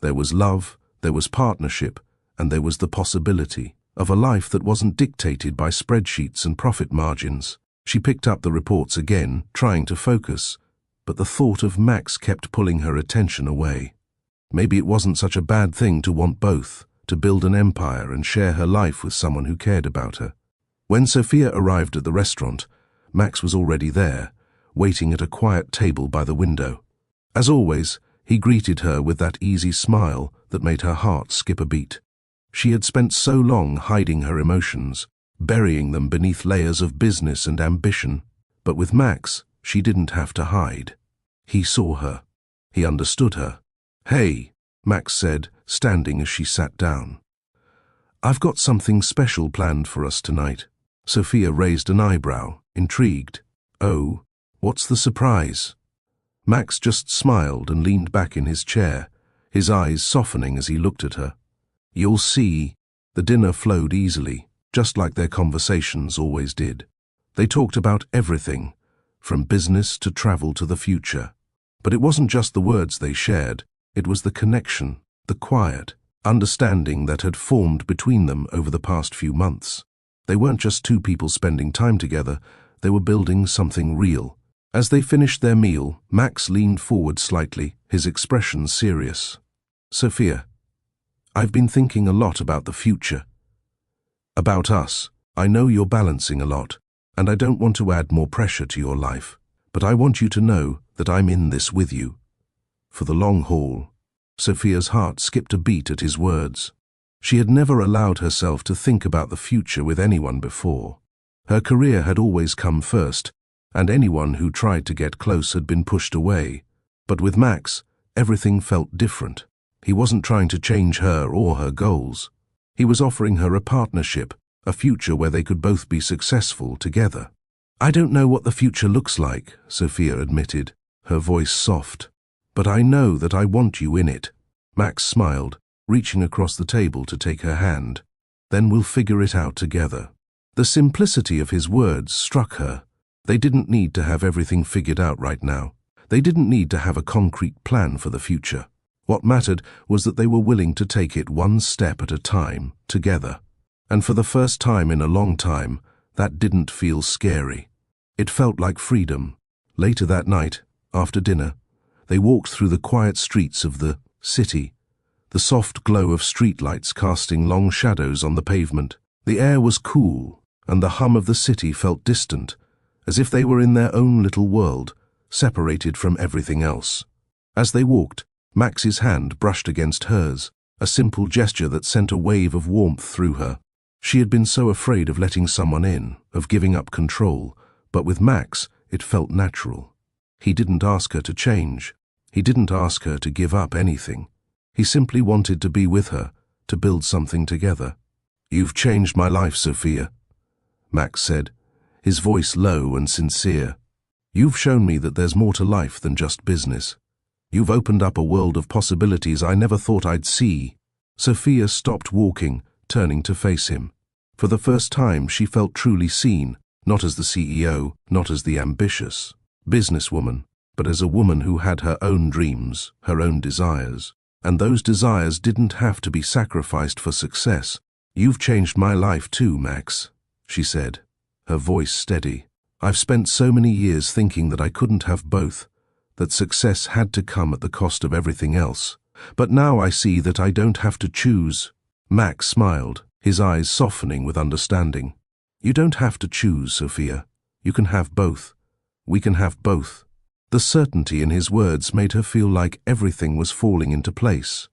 There was love, there was partnership, and there was the possibility of a life that wasn't dictated by spreadsheets and profit margins. She picked up the reports again, trying to focus, but the thought of Max kept pulling her attention away. Maybe it wasn't such a bad thing to want both, to build an empire and share her life with someone who cared about her. When Sophia arrived at the restaurant, Max was already there, waiting at a quiet table by the window. As always, he greeted her with that easy smile that made her heart skip a beat. She had spent so long hiding her emotions, burying them beneath layers of business and ambition. But with Max, she didn't have to hide. He saw her. He understood her. "Hey," Max said, standing as she sat down. "I've got something special planned for us tonight." Sophia raised an eyebrow, intrigued. "Oh, what's the surprise?" Max just smiled and leaned back in his chair, his eyes softening as he looked at her. "You'll see." The dinner flowed easily, just like their conversations always did. They talked about everything, from business to travel to the future. But it wasn't just the words they shared, it was the connection, the quiet, understanding that had formed between them over the past few months. They weren't just two people spending time together, they were building something real. As they finished their meal, Max leaned forward slightly, his expression serious. "Sophia, I've been thinking a lot about the future. About us. I know you're balancing a lot, and I don't want to add more pressure to your life, but I want you to know that I'm in this with you. For the long haul." Sophia's heart skipped a beat at his words. She had never allowed herself to think about the future with anyone before. Her career had always come first, and anyone who tried to get close had been pushed away. But with Max, everything felt different. He wasn't trying to change her or her goals. He was offering her a partnership, a future where they could both be successful together. "I don't know what the future looks like," Sophia admitted, her voice soft. "But I know that I want you in it." Max smiled, reaching across the table to take her hand. "Then we'll figure it out together." The simplicity of his words struck her. They didn't need to have everything figured out right now. They didn't need to have a concrete plan for the future. What mattered was that they were willing to take it one step at a time, together. And for the first time in a long time, that didn't feel scary. It felt like freedom. Later that night, after dinner, they walked through the quiet streets of the city, the soft glow of streetlights casting long shadows on the pavement. The air was cool, and the hum of the city felt distant, as if they were in their own little world, separated from everything else. As they walked, Max's hand brushed against hers, a simple gesture that sent a wave of warmth through her. She had been so afraid of letting someone in, of giving up control, but with Max, it felt natural. He didn't ask her to change. He didn't ask her to give up anything. He simply wanted to be with her, to build something together. "You've changed my life, Sophia," Max said, his voice low and sincere. "You've shown me that there's more to life than just business. You've opened up a world of possibilities I never thought I'd see." Sophia stopped walking, turning to face him. For the first time, she felt truly seen, not as the CEO, not as the ambitious businesswoman, but as a woman who had her own dreams, her own desires. And those desires didn't have to be sacrificed for success. "You've changed my life too, Max," she said, her voice steady. "I've spent so many years thinking that I couldn't have both, that success had to come at the cost of everything else. But now I see that I don't have to choose." Max smiled, his eyes softening with understanding. "You don't have to choose, Sophia. You can have both. We can have both." The certainty in his words made her feel like everything was falling into place.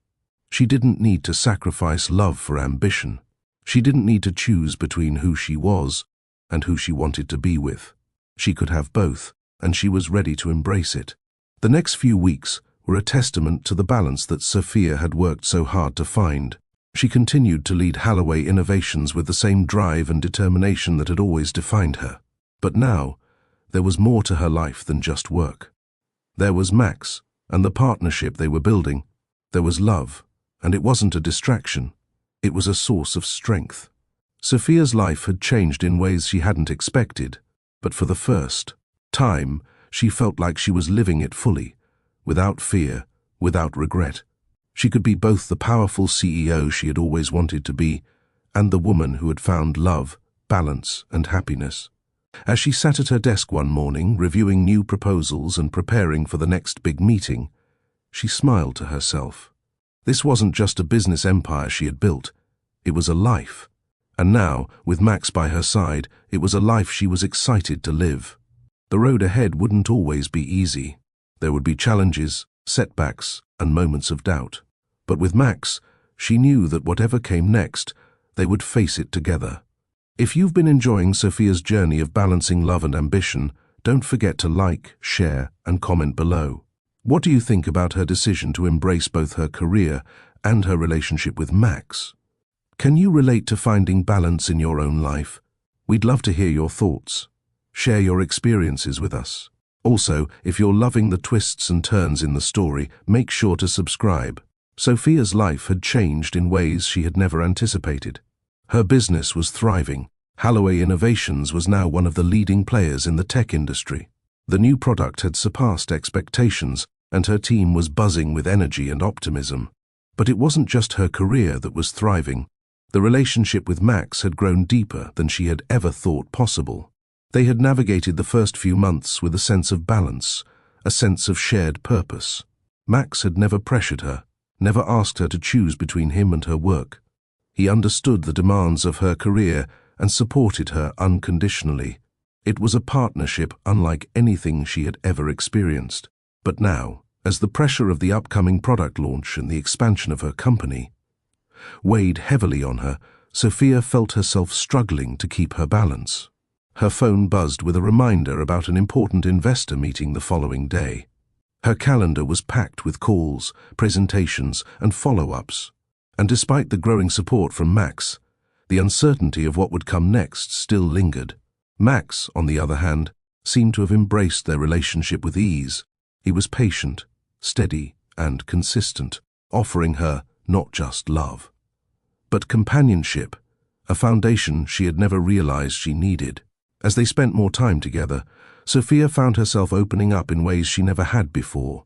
She didn't need to sacrifice love for ambition. She didn't need to choose between who she was and who she wanted to be with. She could have both, and she was ready to embrace it. The next few weeks were a testament to the balance that Sophia had worked so hard to find. She continued to lead Halloway Innovations with the same drive and determination that had always defined her. But now, there was more to her life than just work. There was Max, and the partnership they were building. There was love, and it wasn't a distraction. It was a source of strength. Sophia's life had changed in ways she hadn't expected, but for the first time, she felt like she was living it fully, without fear, without regret. She could be both the powerful CEO she had always wanted to be, and the woman who had found love, balance, and happiness. As she sat at her desk one morning, reviewing new proposals and preparing for the next big meeting, she smiled to herself. This wasn't just a business empire she had built, it was a life. And now, with Max by her side, it was a life she was excited to live. The road ahead wouldn't always be easy. There would be challenges, setbacks, and moments of doubt. But with Max, she knew that whatever came next, they would face it together. If you've been enjoying Sophia's journey of balancing love and ambition, don't forget to like, share, and comment below. What do you think about her decision to embrace both her career and her relationship with Max? Can you relate to finding balance in your own life? We'd love to hear your thoughts. Share your experiences with us. Also, if you're loving the twists and turns in the story, make sure to subscribe. Sophia's life had changed in ways she had never anticipated. Her business was thriving. Holloway Innovations was now one of the leading players in the tech industry. The new product had surpassed expectations, and her team was buzzing with energy and optimism. But it wasn't just her career that was thriving. The relationship with Max had grown deeper than she had ever thought possible. They had navigated the first few months with a sense of balance, a sense of shared purpose. Max had never pressured her, never asked her to choose between him and her work. He understood the demands of her career and supported her unconditionally. It was a partnership unlike anything she had ever experienced. But now, as the pressure of the upcoming product launch and the expansion of her company weighed heavily on her, Sophia felt herself struggling to keep her balance. Her phone buzzed with a reminder about an important investor meeting the following day. Her calendar was packed with calls, presentations, and follow-ups. And despite the growing support from Max, the uncertainty of what would come next still lingered. Max, on the other hand, seemed to have embraced their relationship with ease. He was patient, steady, and consistent, offering her not just love, but companionship, a foundation she had never realized she needed. As they spent more time together, Sophia found herself opening up in ways she never had before.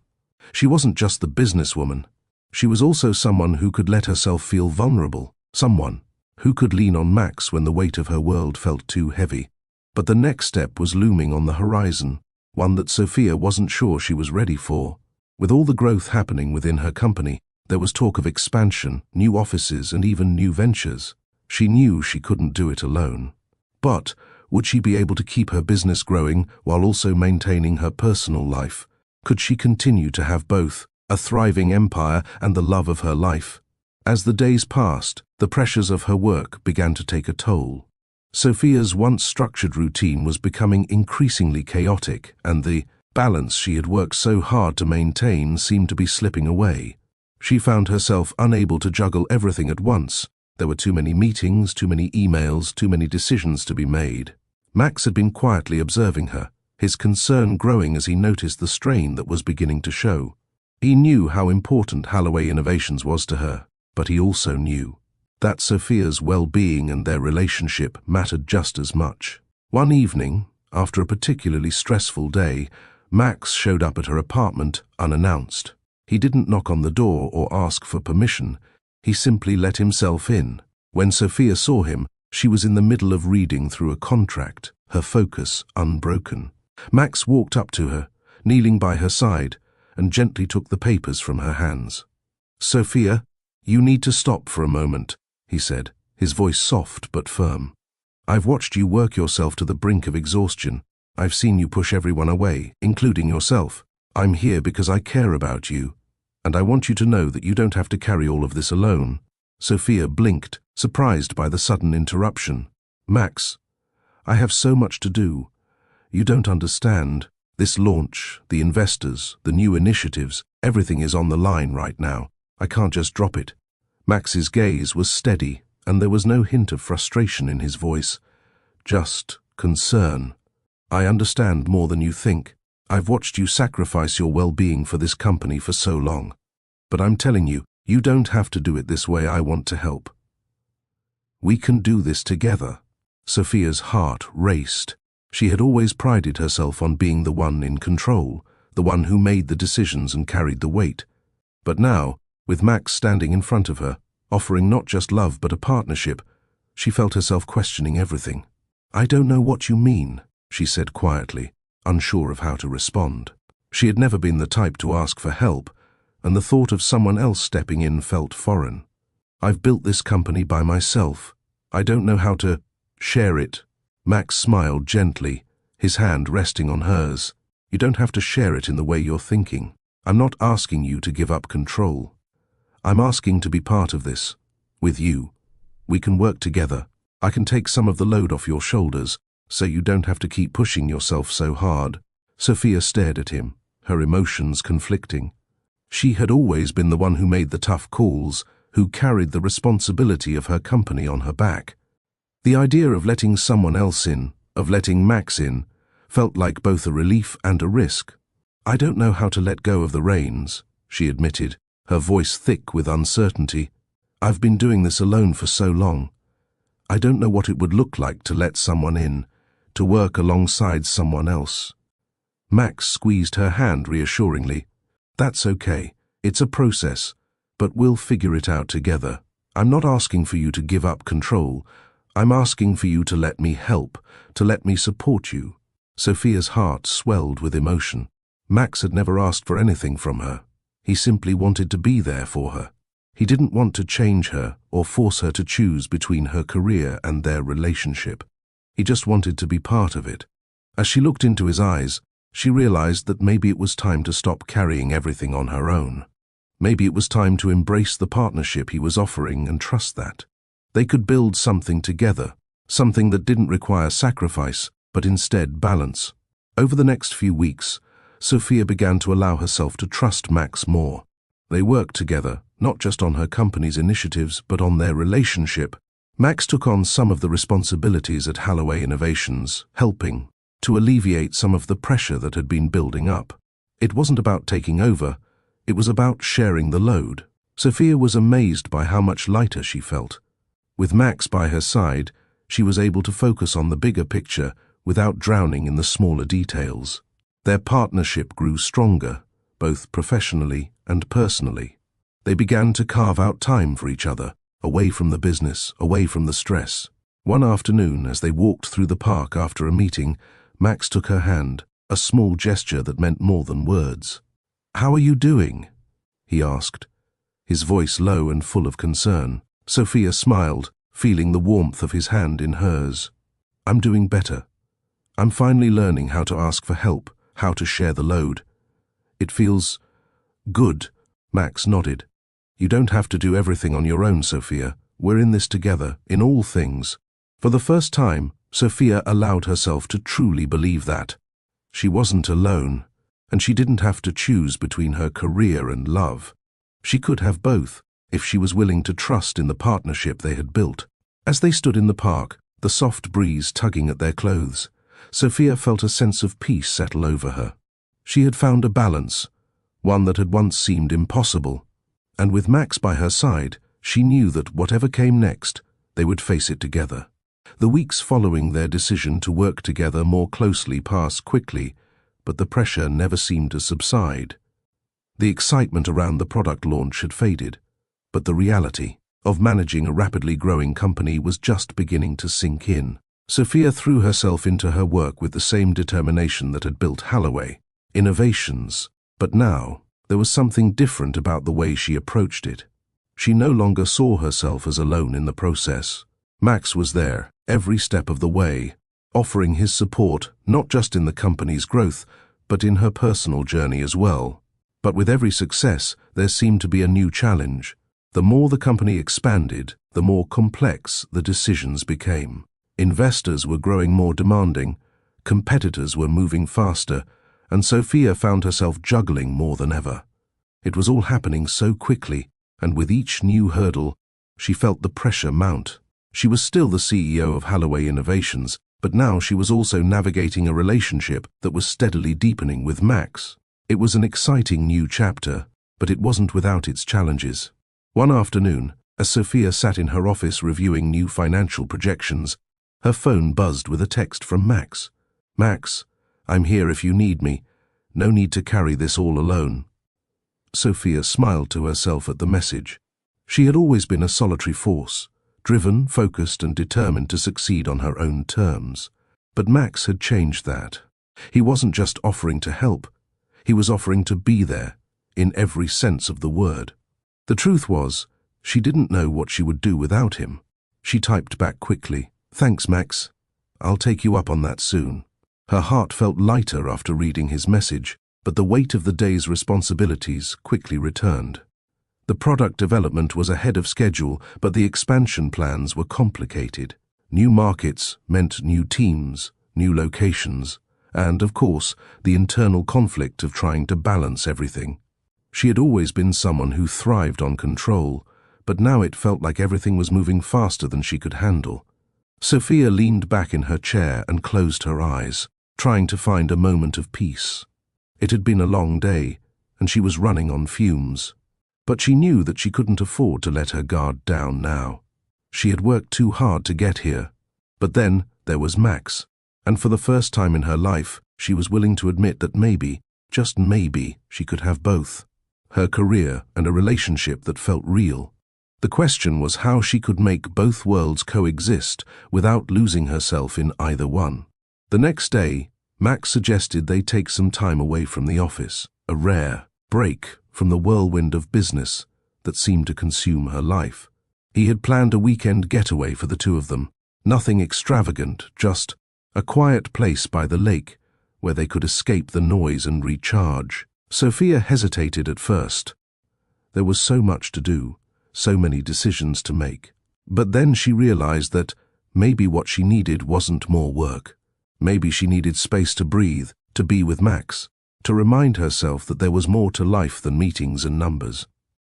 She wasn't just the businesswoman. She was also someone who could let herself feel vulnerable, someone who could lean on Max when the weight of her world felt too heavy. But the next step was looming on the horizon, one that Sophia wasn't sure she was ready for. With all the growth happening within her company, there was talk of expansion, new offices, and even new ventures. She knew she couldn't do it alone. But would she be able to keep her business growing while also maintaining her personal life? Could she continue to have both, a thriving empire and the love of her life? As the days passed, the pressures of her work began to take a toll. Sophia's once structured routine was becoming increasingly chaotic, and the balance she had worked so hard to maintain seemed to be slipping away. She found herself unable to juggle everything at once. There were too many meetings, too many emails, too many decisions to be made. Max had been quietly observing her, his concern growing as he noticed the strain that was beginning to show. He knew how important Holloway Innovations was to her, but he also knew that Sophia's well-being and their relationship mattered just as much. One evening, after a particularly stressful day, Max showed up at her apartment unannounced. He didn't knock on the door or ask for permission. He simply let himself in. When Sophia saw him, she was in the middle of reading through a contract, her focus unbroken. Max walked up to her, kneeling by her side, and gently took the papers from her hands. "Sophia, you need to stop for a moment," he said, his voice soft but firm. "I've watched you work yourself to the brink of exhaustion. I've seen you push everyone away, including yourself. I'm here because I care about you, and I want you to know that you don't have to carry all of this alone." Sophia blinked, surprised by the sudden interruption. "Max, I have so much to do. You don't understand. This launch, the investors, the new initiatives, everything is on the line right now. I can't just drop it." Max's gaze was steady, and there was no hint of frustration in his voice, just concern. "I understand more than you think. I've watched you sacrifice your well-being for this company for so long. But I'm telling you, you don't have to do it this way. I want to help. We can do this together." Sophia's heart raced. She had always prided herself on being the one in control, the one who made the decisions and carried the weight. But now, with Max standing in front of her, offering not just love but a partnership, she felt herself questioning everything. "I don't know what you mean," she said quietly, unsure of how to respond. She had never been the type to ask for help, and the thought of someone else stepping in felt foreign. "I've built this company by myself. I don't know how to share it." Max smiled gently, his hand resting on hers. "You don't have to share it in the way you're thinking. I'm not asking you to give up control. I'm asking to be part of this, with you. We can work together. I can take some of the load off your shoulders, so you don't have to keep pushing yourself so hard." Sophia stared at him, her emotions conflicting. She had always been the one who made the tough calls, who carried the responsibility of her company on her back. The idea of letting someone else in, of letting Max in, felt like both a relief and a risk. "I don't know how to let go of the reins," she admitted, her voice thick with uncertainty. "I've been doing this alone for so long. I don't know what it would look like to let someone in, to work alongside someone else." Max squeezed her hand reassuringly. "That's okay. It's a process, but we'll figure it out together. I'm not asking for you to give up control. I'm asking for you to let me help, to let me support you." Sophia's heart swelled with emotion. Max had never asked for anything from her. He simply wanted to be there for her. He didn't want to change her or force her to choose between her career and their relationship. He just wanted to be part of it. As she looked into his eyes, she realized that maybe it was time to stop carrying everything on her own. Maybe it was time to embrace the partnership he was offering and trust that they could build something together, something that didn't require sacrifice, but instead balance. Over the next few weeks, Sophia began to allow herself to trust Max more. They worked together, not just on her company's initiatives, but on their relationship. Max took on some of the responsibilities at Halloway Innovations, helping to alleviate some of the pressure that had been building up. It wasn't about taking over, it was about sharing the load. Sophia was amazed by how much lighter she felt. With Max by her side, she was able to focus on the bigger picture without drowning in the smaller details. Their partnership grew stronger, both professionally and personally. They began to carve out time for each other, away from the business, away from the stress. One afternoon, as they walked through the park after a meeting, Max took her hand, a small gesture that meant more than words. "How are you doing?" he asked, his voice low and full of concern. Sophia smiled, feeling the warmth of his hand in hers. "I'm doing better. I'm finally learning how to ask for help, how to share the load. It feels good." Max nodded. "You don't have to do everything on your own, Sophia. We're in this together, in all things." For the first time, Sophia allowed herself to truly believe that. She wasn't alone, and she didn't have to choose between her career and love. She could have both, if she was willing to trust in the partnership they had built. As they stood in the park, the soft breeze tugging at their clothes, Sophia felt a sense of peace settle over her. She had found a balance, one that had once seemed impossible, and with Max by her side, she knew that whatever came next, they would face it together. The weeks following their decision to work together more closely passed quickly, but the pressure never seemed to subside. The excitement around the product launch had faded, but the reality of managing a rapidly growing company was just beginning to sink in. Sophia threw herself into her work with the same determination that had built Halloway Innovations, but now there was something different about the way she approached it. She no longer saw herself as alone in the process. Max was there, every step of the way, offering his support not just in the company's growth, but in her personal journey as well. But with every success, there seemed to be a new challenge. The more the company expanded, the more complex the decisions became. Investors were growing more demanding, competitors were moving faster, and Sophia found herself juggling more than ever. It was all happening so quickly, and with each new hurdle, she felt the pressure mount. She was still the CEO of Halloway Innovations, but now she was also navigating a relationship that was steadily deepening with Max. It was an exciting new chapter, but it wasn't without its challenges. One afternoon, as Sophia sat in her office reviewing new financial projections, her phone buzzed with a text from Max. "Max, I'm here if you need me. No need to carry this all alone." Sophia smiled to herself at the message. She had always been a solitary force, driven, focused, and determined to succeed on her own terms. But Max had changed that. He wasn't just offering to help, he was offering to be there, in every sense of the word. The truth was, she didn't know what she would do without him. She typed back quickly, "Thanks, Max. I'll take you up on that soon." Her heart felt lighter after reading his message, but the weight of the day's responsibilities quickly returned. The product development was ahead of schedule, but the expansion plans were complicated. New markets meant new teams, new locations, and, of course, the internal conflict of trying to balance everything. She had always been someone who thrived on control, but now it felt like everything was moving faster than she could handle. Sophia leaned back in her chair and closed her eyes. trying to find a moment of peace. It had been a long day, and she was running on fumes. But she knew that she couldn't afford to let her guard down now. She had worked too hard to get here. But then there was Max, and for the first time in her life, she was willing to admit that maybe, just maybe, she could have both. Her career and a relationship that felt real. The question was how she could make both worlds coexist without losing herself in either one. The next day, Max suggested they take some time away from the office, a rare break from the whirlwind of business that seemed to consume her life. He had planned a weekend getaway for the two of them, nothing extravagant, just a quiet place by the lake where they could escape the noise and recharge. Sophia hesitated at first. There was so much to do, so many decisions to make. But then she realized that maybe what she needed wasn't more work. Maybe she needed space to breathe, to be with Max, to remind herself that there was more to life than meetings and numbers.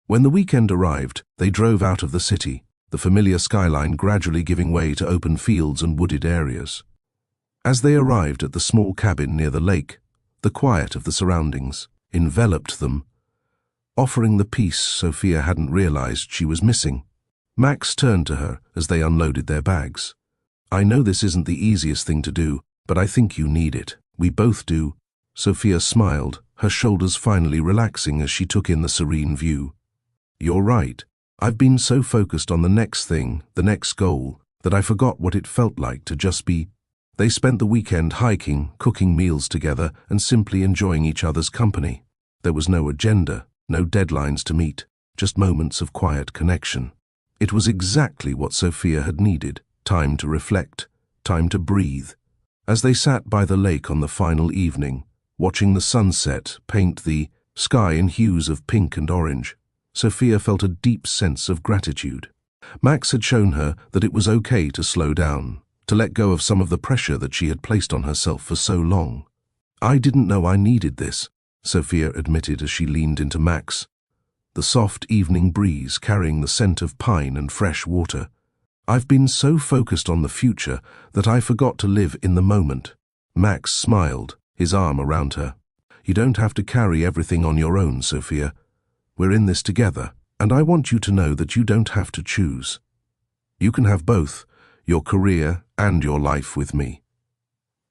When the weekend arrived, they drove out of the city, the familiar skyline gradually giving way to open fields and wooded areas. As they arrived at the small cabin near the lake, the quiet of the surroundings enveloped them, offering the peace Sophia hadn't realized she was missing. Max turned to her as they unloaded their bags. "I know this isn't the easiest thing to do, but I think you need it. We both do." Sophia smiled, her shoulders finally relaxing as she took in the serene view. "You're right. I've been so focused on the next thing, the next goal, that I forgot what it felt like to just be." They spent the weekend hiking, cooking meals together, and simply enjoying each other's company. There was no agenda, no deadlines to meet, just moments of quiet connection. It was exactly what Sophia had needed, time to reflect, time to breathe. As they sat by the lake on the final evening, watching the sunset paint the sky in hues of pink and orange, Sophia felt a deep sense of gratitude. Max had shown her that it was okay to slow down, to let go of some of the pressure that she had placed on herself for so long. "I didn't know I needed this," Sophia admitted as she leaned into Max, the soft evening breeze carrying the scent of pine and fresh water. "I've been so focused on the future that I forgot to live in the moment." Max smiled, his arm around her. "You don't have to carry everything on your own, Sophia. We're in this together, and I want you to know that you don't have to choose. You can have both, your career and your life with me.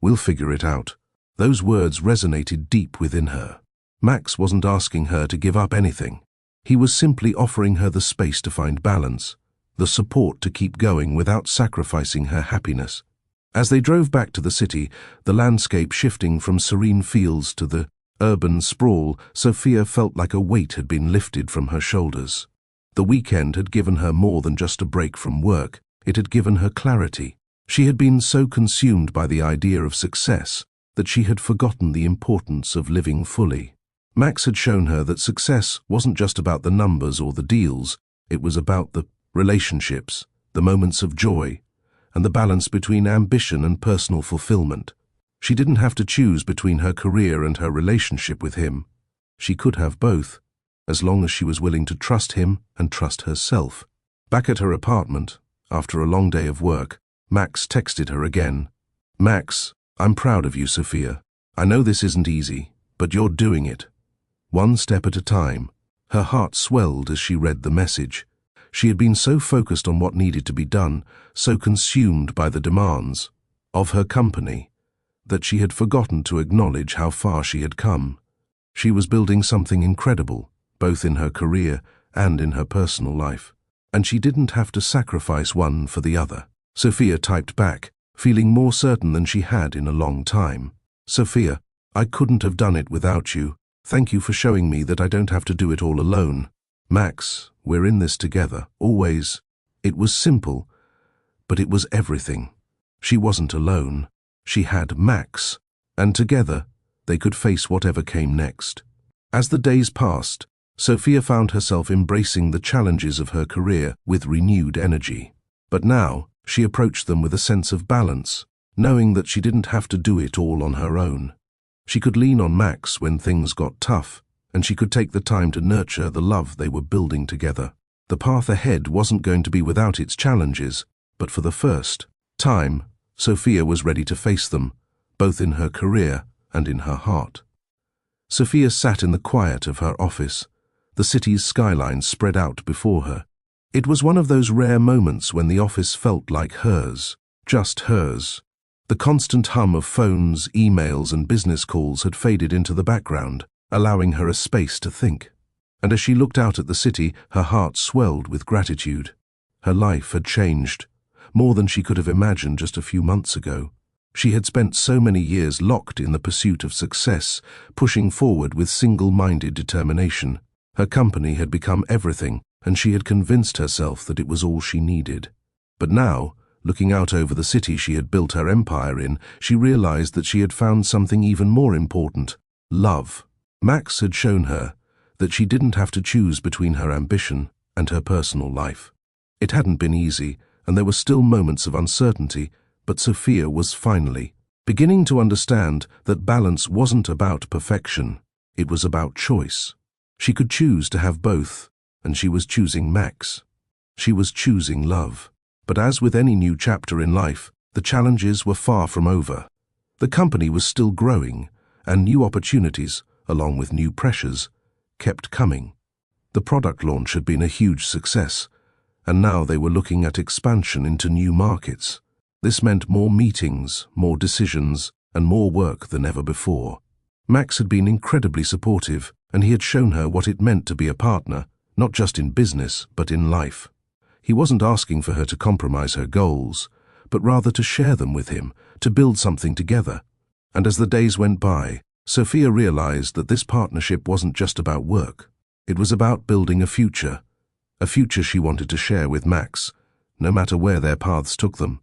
We'll figure it out." Those words resonated deep within her. Max wasn't asking her to give up anything. He was simply offering her the space to find balance, the support to keep going without sacrificing her happiness. As they drove back to the city, the landscape shifting from serene fields to the urban sprawl, Sophia felt like a weight had been lifted from her shoulders. The weekend had given her more than just a break from work. It had given her clarity. She had been so consumed by the idea of success that she had forgotten the importance of living fully. Max had shown her that success wasn't just about the numbers or the deals, it was about the relationships, the moments of joy, and the balance between ambition and personal fulfillment. She didn't have to choose between her career and her relationship with him. She could have both, as long as she was willing to trust him and trust herself. Back at her apartment, after a long day of work, Max texted her again. "Max, I'm proud of you, Sophia. I know this isn't easy, but you're doing it. One step at a time." Her heart swelled as she read the message. She had been so focused on what needed to be done, so consumed by the demands of her company, that she had forgotten to acknowledge how far she had come. She was building something incredible, both in her career and in her personal life, and she didn't have to sacrifice one for the other. Sophia typed back, feeling more certain than she had in a long time. "Sophia, I couldn't have done it without you. Thank you for showing me that I don't have to do it all alone. Max, we're in this together, always." It was simple, but it was everything. She wasn't alone. She had Max, and together they could face whatever came next. As the days passed, Sophia found herself embracing the challenges of her career with renewed energy. But now, she approached them with a sense of balance, knowing that she didn't have to do it all on her own. She could lean on Max when things got tough, and she could take the time to nurture the love they were building together. The path ahead wasn't going to be without its challenges, but for the first time, Sophia was ready to face them, both in her career and in her heart. Sophia sat in the quiet of her office. The city's skyline spread out before her. It was one of those rare moments when the office felt like hers, just hers. The constant hum of phones, emails, and business calls had faded into the background, allowing her a space to think. And as she looked out at the city, her heart swelled with gratitude. Her life had changed, more than she could have imagined just a few months ago. She had spent so many years locked in the pursuit of success, pushing forward with single-minded determination. Her company had become everything, and she had convinced herself that it was all she needed. But now, looking out over the city she had built her empire in, she realized that she had found something even more important: love. Max had shown her that she didn't have to choose between her ambition and her personal life. It hadn't been easy, and there were still moments of uncertainty, but Sophia was finally beginning to understand that balance wasn't about perfection, it was about choice. She could choose to have both, and she was choosing Max. She was choosing love. But as with any new chapter in life, the challenges were far from over. The company was still growing, and new opportunities, along with new pressures, kept coming. The product launch had been a huge success, and now they were looking at expansion into new markets. This meant more meetings, more decisions, and more work than ever before. Max had been incredibly supportive, and he had shown her what it meant to be a partner, not just in business, but in life. He wasn't asking for her to compromise her goals, but rather to share them with him, to build something together. And as the days went by, Sophia realized that this partnership wasn't just about work. It was about building a future she wanted to share with Max, no matter where their paths took them.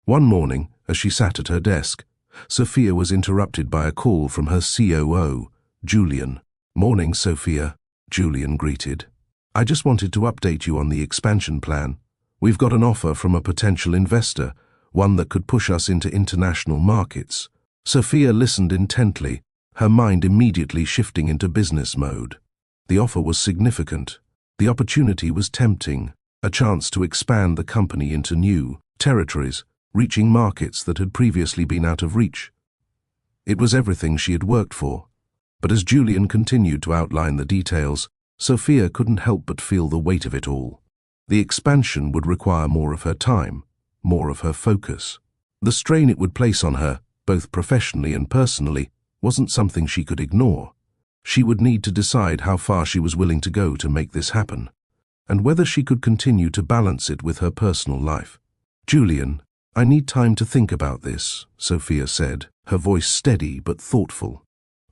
One morning, as she sat at her desk, Sophia was interrupted by a call from her COO, Julian. "Morning, Sophia," Julian greeted. "I just wanted to update you on the expansion plan. We've got an offer from a potential investor, one that could push us into international markets." Sophia listened intently, her mind immediately shifting into business mode. The offer was significant. The opportunity was tempting, a chance to expand the company into new territories, reaching markets that had previously been out of reach. It was everything she had worked for. But as Julian continued to outline the details, Sophia couldn't help but feel the weight of it all. The expansion would require more of her time, more of her focus. The strain it would place on her, both professionally and personally, wasn't something she could ignore. She would need to decide how far she was willing to go to make this happen, and whether she could continue to balance it with her personal life. "Julian, I need time to think about this," Sophia said, her voice steady but thoughtful.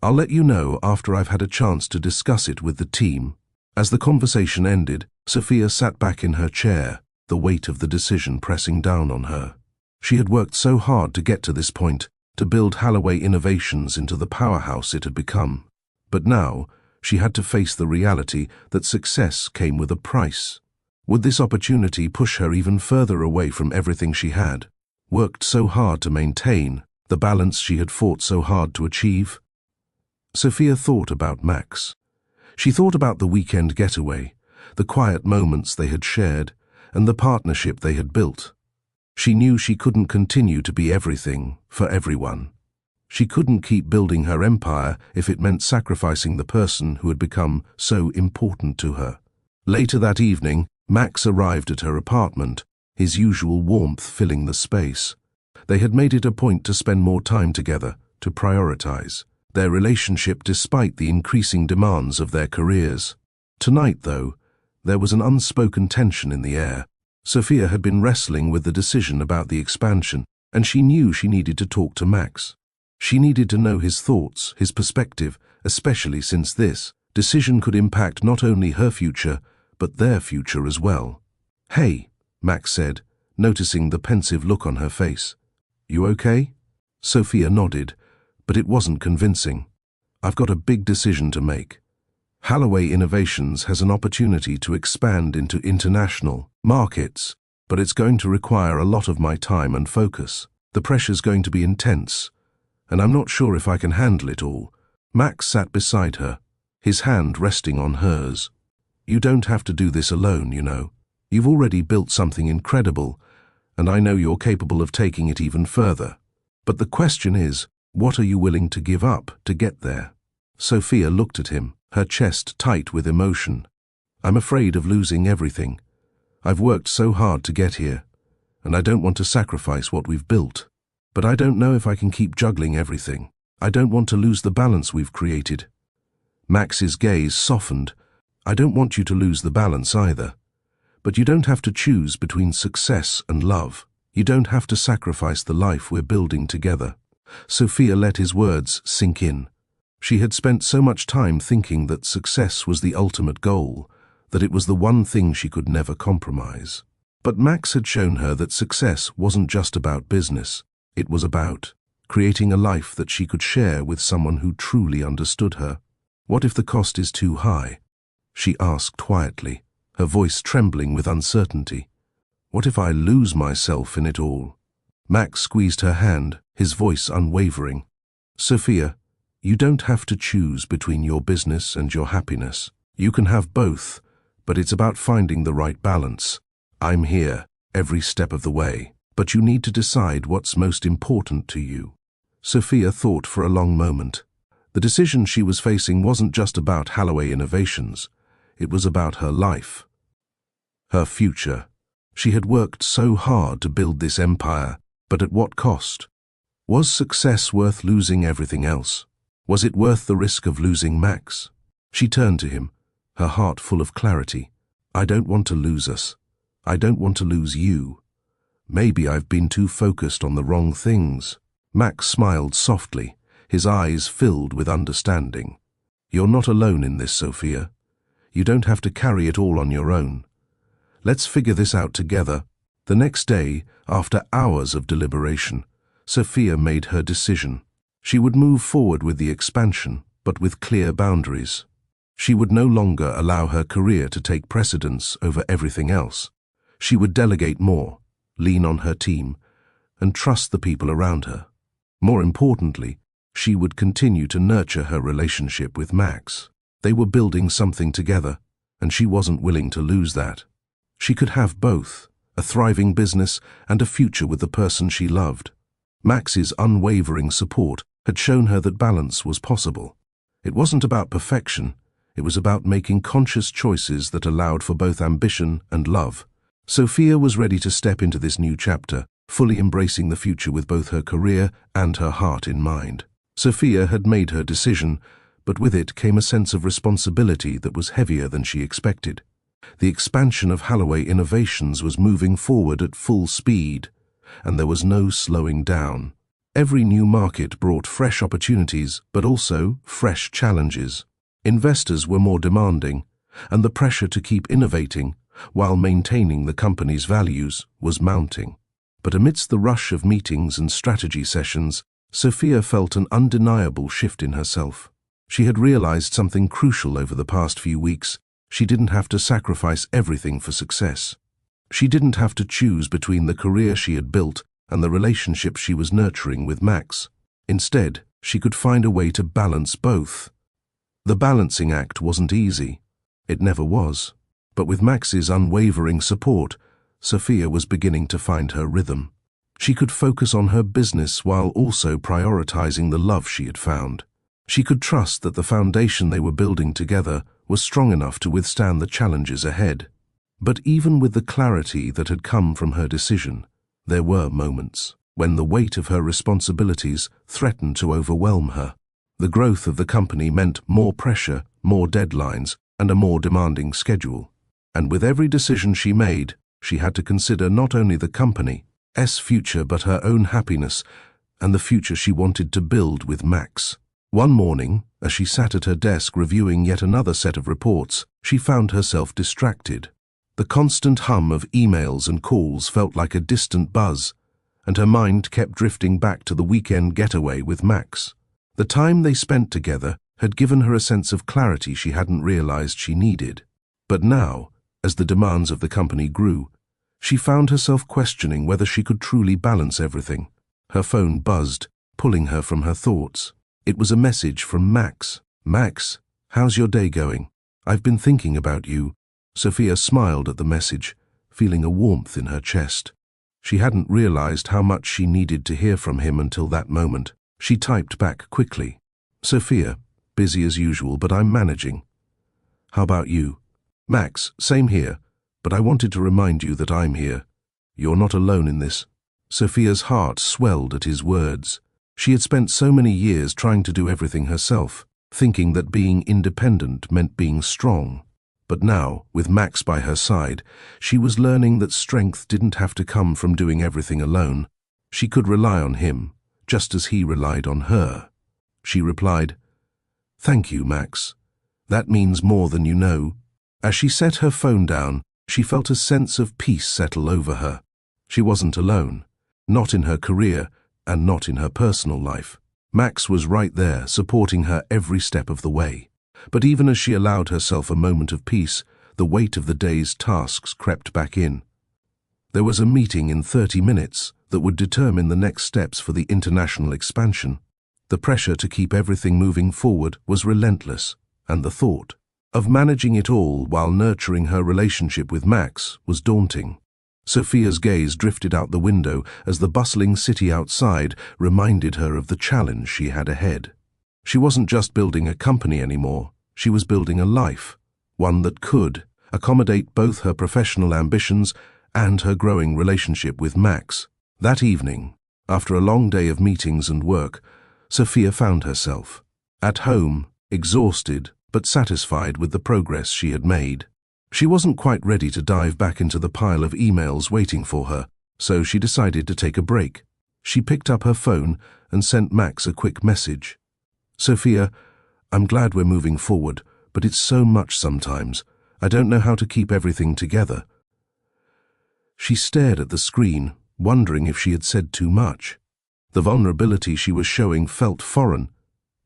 "I'll let you know after I've had a chance to discuss it with the team." As the conversation ended, Sophia sat back in her chair, the weight of the decision pressing down on her. She had worked so hard to get to this point, to build Halloway Innovations into the powerhouse it had become. But now, she had to face the reality that success came with a price. Would this opportunity push her even further away from everything she had worked so hard to maintain, the balance she had fought so hard to achieve? Sophia thought about Max. She thought about the weekend getaway, the quiet moments they had shared, and the partnership they had built. She knew she couldn't continue to be everything for everyone. She couldn't keep building her empire if it meant sacrificing the person who had become so important to her. Later that evening, Max arrived at her apartment, his usual warmth filling the space. They had made it a point to spend more time together, to prioritize their relationship despite the increasing demands of their careers. Tonight, though, there was an unspoken tension in the air. Sophia had been wrestling with the decision about the expansion, and she knew she needed to talk to Max. She needed to know his thoughts, his perspective, especially since this decision could impact not only her future, but their future as well. "Hey," Max said, noticing the pensive look on her face. "You okay?" Sophia nodded, but it wasn't convincing. "I've got a big decision to make. Halloway Innovations has an opportunity to expand into international markets, but it's going to require a lot of my time and focus. The pressure's going to be intense, and I'm not sure if I can handle it all." Max sat beside her, his hand resting on hers. "You don't have to do this alone, you know. You've already built something incredible, and I know you're capable of taking it even further. But the question is, What are you willing to give up to get there? Sophia looked at him, her chest tight with emotion. I'm afraid of losing everything. I've worked so hard to get here, and I don't want to sacrifice what we've built. But I don't know if I can keep juggling everything. I don't want to lose the balance we've created. Max's gaze softened. I don't want you to lose the balance either. But you don't have to choose between success and love. You don't have to sacrifice the life we're building together. Sophia let his words sink in. She had spent so much time thinking that success was the ultimate goal, that it was the one thing she could never compromise. But Max had shown her that success wasn't just about business. It was about creating a life that she could share with someone who truly understood her. What if the cost is too high? She asked quietly, her voice trembling with uncertainty. What if I lose myself in it all? Max squeezed her hand, his voice unwavering. Sophia, you don't have to choose between your business and your happiness. You can have both, but it's about finding the right balance. I'm here, every step of the way, but you need to decide what's most important to you. Sophia thought for a long moment. The decision she was facing wasn't just about Holloway Innovations. It was about her life, her future. She had worked so hard to build this empire, but at what cost? Was success worth losing everything else? Was it worth the risk of losing Max? She turned to him, her heart full of clarity. I don't want to lose us. I don't want to lose you. Maybe I've been too focused on the wrong things. Max smiled softly, his eyes filled with understanding. You're not alone in this, Sophia. You don't have to carry it all on your own. Let's figure this out together. The next day, after hours of deliberation, Sophia made her decision. She would move forward with the expansion, but with clear boundaries. She would no longer allow her career to take precedence over everything else. She would delegate more, lean on her team, and trust the people around her. More importantly, she would continue to nurture her relationship with Max. They were building something together, and she wasn't willing to lose that. She could have both, a thriving business and a future with the person she loved. Max's unwavering support had shown her that balance was possible. It wasn't about perfection, it was about making conscious choices that allowed for both ambition and love. Sophia was ready to step into this new chapter, fully embracing the future with both her career and her heart in mind. Sophia had made her decision, but with it came a sense of responsibility that was heavier than she expected. The expansion of Holloway Innovations was moving forward at full speed, and there was no slowing down. Every new market brought fresh opportunities, but also fresh challenges. Investors were more demanding, and the pressure to keep innovating while maintaining the company's values was mounting. But amidst the rush of meetings and strategy sessions, Sophia felt an undeniable shift in herself. She had realized something crucial over the past few weeks. She didn't have to sacrifice everything for success. She didn't have to choose between the career she had built and the relationship she was nurturing with Max. Instead, she could find a way to balance both. The balancing act wasn't easy. It never was. But with Max's unwavering support, Sophia was beginning to find her rhythm. She could focus on her business while also prioritizing the love she had found. She could trust that the foundation they were building together was strong enough to withstand the challenges ahead. But even with the clarity that had come from her decision, there were moments when the weight of her responsibilities threatened to overwhelm her. The growth of the company meant more pressure, more deadlines, and a more demanding schedule. And with every decision she made, she had to consider not only the company's future but her own happiness and the future she wanted to build with Max. One morning, as she sat at her desk reviewing yet another set of reports, she found herself distracted. The constant hum of emails and calls felt like a distant buzz, and her mind kept drifting back to the weekend getaway with Max. The time they spent together had given her a sense of clarity she hadn't realized she needed. But now, as the demands of the company grew, she found herself questioning whether she could truly balance everything. Her phone buzzed, pulling her from her thoughts. It was a message from Max. Max, how's your day going? I've been thinking about you. Sophia smiled at the message, feeling a warmth in her chest. She hadn't realized how much she needed to hear from him until that moment. She typed back quickly. Sophia, busy as usual, but I'm managing. How about you? Max, same here, but I wanted to remind you that I'm here. You're not alone in this. Sophia's heart swelled at his words. She had spent so many years trying to do everything herself, thinking that being independent meant being strong. But now, with Max by her side, she was learning that strength didn't have to come from doing everything alone. She could rely on him, just as he relied on her. She replied, "Thank you, Max. That means more than you know." As she set her phone down, she felt a sense of peace settle over her. She wasn't alone, not in her career and not in her personal life. Max was right there, supporting her every step of the way. But even as she allowed herself a moment of peace, the weight of the day's tasks crept back in. There was a meeting in 30 minutes that would determine the next steps for the international expansion. The pressure to keep everything moving forward was relentless, and the thought of managing it all while nurturing her relationship with Max was daunting. Sophia's gaze drifted out the window as the bustling city outside reminded her of the challenge she had ahead. She wasn't just building a company anymore, she was building a life, one that could accommodate both her professional ambitions and her growing relationship with Max. That evening, after a long day of meetings and work, Sophia found herself at home, exhausted but satisfied with the progress she had made. She wasn't quite ready to dive back into the pile of emails waiting for her, so she decided to take a break. She picked up her phone and sent Max a quick message. "Sophia, I'm glad we're moving forward, but it's so much sometimes. I don't know how to keep everything together." She stared at the screen, wondering if she had said too much. The vulnerability she was showing felt foreign,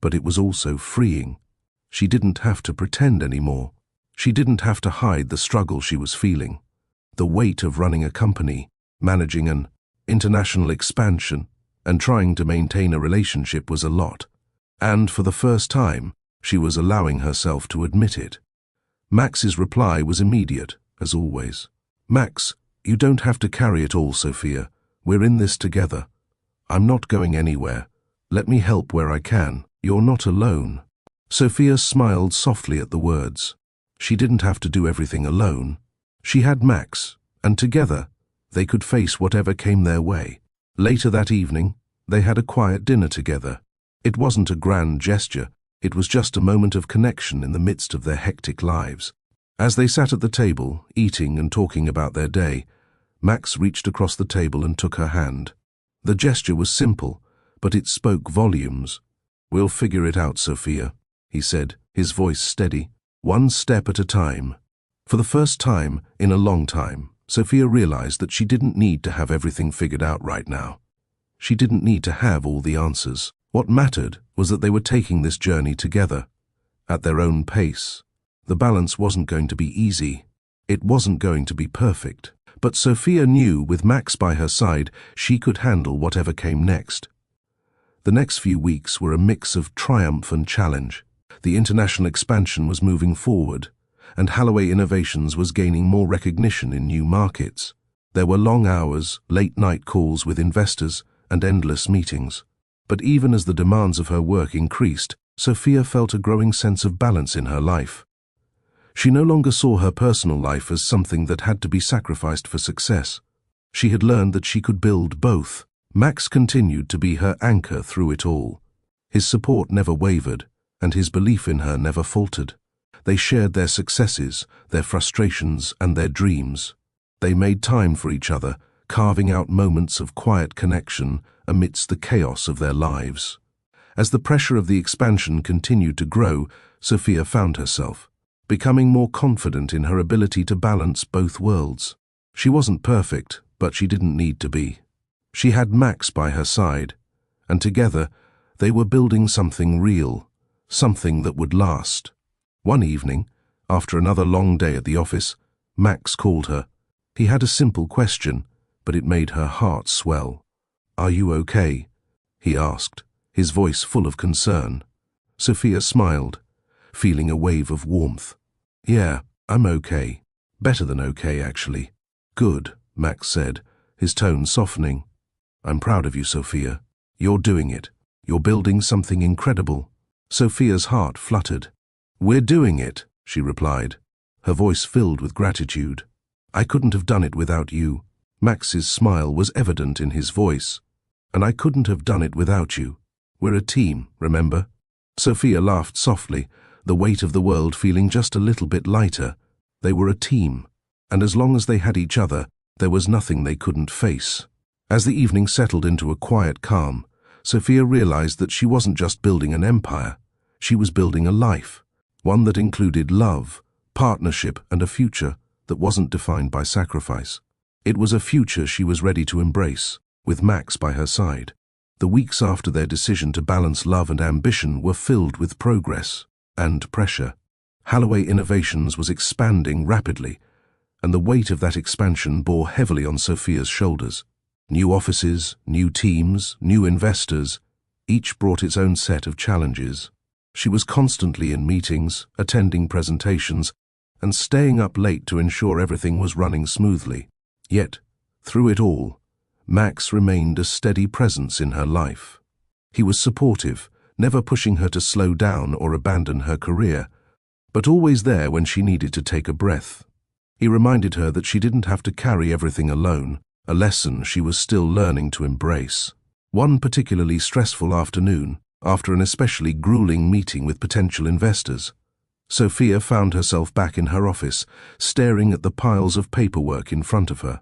but it was also freeing. She didn't have to pretend anymore. She didn't have to hide the struggle she was feeling. The weight of running a company, managing an international expansion, and trying to maintain a relationship was a lot. And for the first time, she was allowing herself to admit it. Max's reply was immediate, as always. "Max, you don't have to carry it all, Sophia. We're in this together. I'm not going anywhere. Let me help where I can. You're not alone." Sophia smiled softly at the words. She didn't have to do everything alone. She had Max, and together, they could face whatever came their way. Later that evening, they had a quiet dinner together. It wasn't a grand gesture, it was just a moment of connection in the midst of their hectic lives. As they sat at the table, eating and talking about their day, Max reached across the table and took her hand. The gesture was simple, but it spoke volumes. "We'll figure it out, Sophia," he said, his voice steady, "one step at a time." For the first time in a long time, Sophia realized that she didn't need to have everything figured out right now. She didn't need to have all the answers. What mattered was that they were taking this journey together, at their own pace. The balance wasn't going to be easy. It wasn't going to be perfect. But Sophia knew with Max by her side, she could handle whatever came next. The next few weeks were a mix of triumph and challenge. The international expansion was moving forward, and Holloway Innovations was gaining more recognition in new markets. There were long hours, late-night calls with investors, and endless meetings. But even as the demands of her work increased, Sophia felt a growing sense of balance in her life. She no longer saw her personal life as something that had to be sacrificed for success. She had learned that she could build both. Max continued to be her anchor through it all. His support never wavered, and his belief in her never faltered. They shared their successes, their frustrations, and their dreams. They made time for each other, carving out moments of quiet connection amidst the chaos of their lives. As the pressure of the expansion continued to grow, Sophia found herself becoming more confident in her ability to balance both worlds. She wasn't perfect, but she didn't need to be. She had Max by her side, and together they were building something real, something that would last. One evening, after another long day at the office, Max called her. He had a simple question, but it made her heart swell. "Are you okay?" he asked, his voice full of concern. Sophia smiled, feeling a wave of warmth. "Yeah, I'm okay. Better than okay, actually." "Good," Max said, his tone softening. "I'm proud of you, Sophia. You're doing it. You're building something incredible." Sophia's heart fluttered. "We're doing it," she replied, her voice filled with gratitude. "I couldn't have done it without you." Max's smile was evident in his voice. "And I couldn't have done it without you. We're a team, remember?" Sophia laughed softly, the weight of the world feeling just a little bit lighter. They were a team, and as long as they had each other, there was nothing they couldn't face. As the evening settled into a quiet calm, Sophia realized that she wasn't just building an empire, she was building a life, one that included love, partnership, and a future that wasn't defined by sacrifice. It was a future she was ready to embrace, with Max by her side. The weeks after their decision to balance love and ambition were filled with progress and pressure. Halloway Innovations was expanding rapidly, and the weight of that expansion bore heavily on Sophia's shoulders. New offices, new teams, new investors, each brought its own set of challenges. She was constantly in meetings, attending presentations, and staying up late to ensure everything was running smoothly. Yet, through it all, Max remained a steady presence in her life. He was supportive, never pushing her to slow down or abandon her career, but always there when she needed to take a breath. He reminded her that she didn't have to carry everything alone, a lesson she was still learning to embrace. One particularly stressful afternoon, after an especially grueling meeting with potential investors, Sophia found herself back in her office, staring at the piles of paperwork in front of her.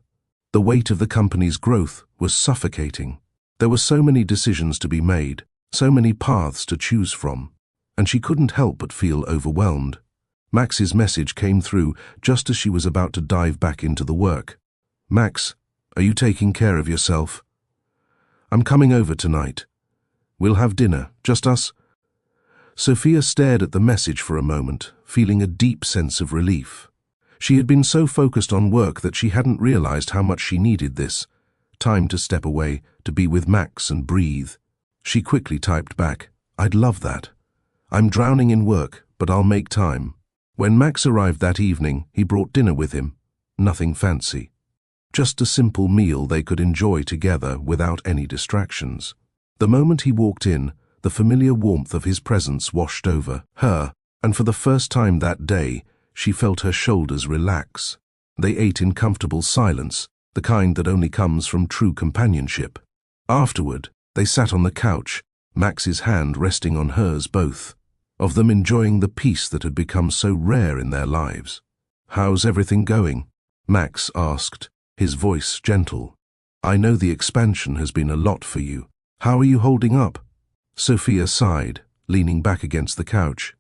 The weight of the company's growth was suffocating. There were so many decisions to be made, so many paths to choose from, and she couldn't help but feel overwhelmed. Max's message came through just as she was about to dive back into the work. "Max, are you taking care of yourself? I'm coming over tonight. We'll have dinner, just us." Sophia stared at the message for a moment, feeling a deep sense of relief. She had been so focused on work that she hadn't realized how much she needed this time to step away, to be with Max and breathe. She quickly typed back, "I'd love that. I'm drowning in work, but I'll make time." When Max arrived that evening, he brought dinner with him. Nothing fancy. Just a simple meal they could enjoy together without any distractions. The moment he walked in, the familiar warmth of his presence washed over her, and for the first time that day, she felt her shoulders relax. They ate in comfortable silence, the kind that only comes from true companionship. Afterward, they sat on the couch, Max's hand resting on hers both, of them enjoying the peace that had become so rare in their lives. "How's everything going?" Max asked, his voice gentle. "I know the expansion has been a lot for you. How are you holding up?" Sophia sighed, leaning back against the couch.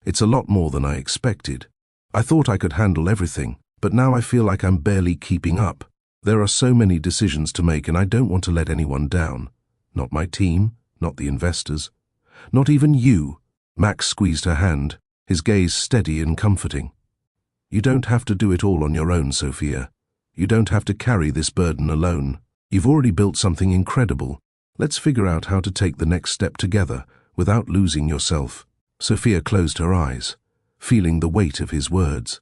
"It's a lot more than I expected. I thought I could handle everything, but now I feel like I'm barely keeping up. There are so many decisions to make and I don't want to let anyone down. Not my team, not the investors, not even you." Max squeezed her hand, his gaze steady and comforting. "You don't have to do it all on your own, Sophia. You don't have to carry this burden alone. You've already built something incredible. Let's figure out how to take the next step together without losing yourself." Sophia closed her eyes, feeling the weight of his words.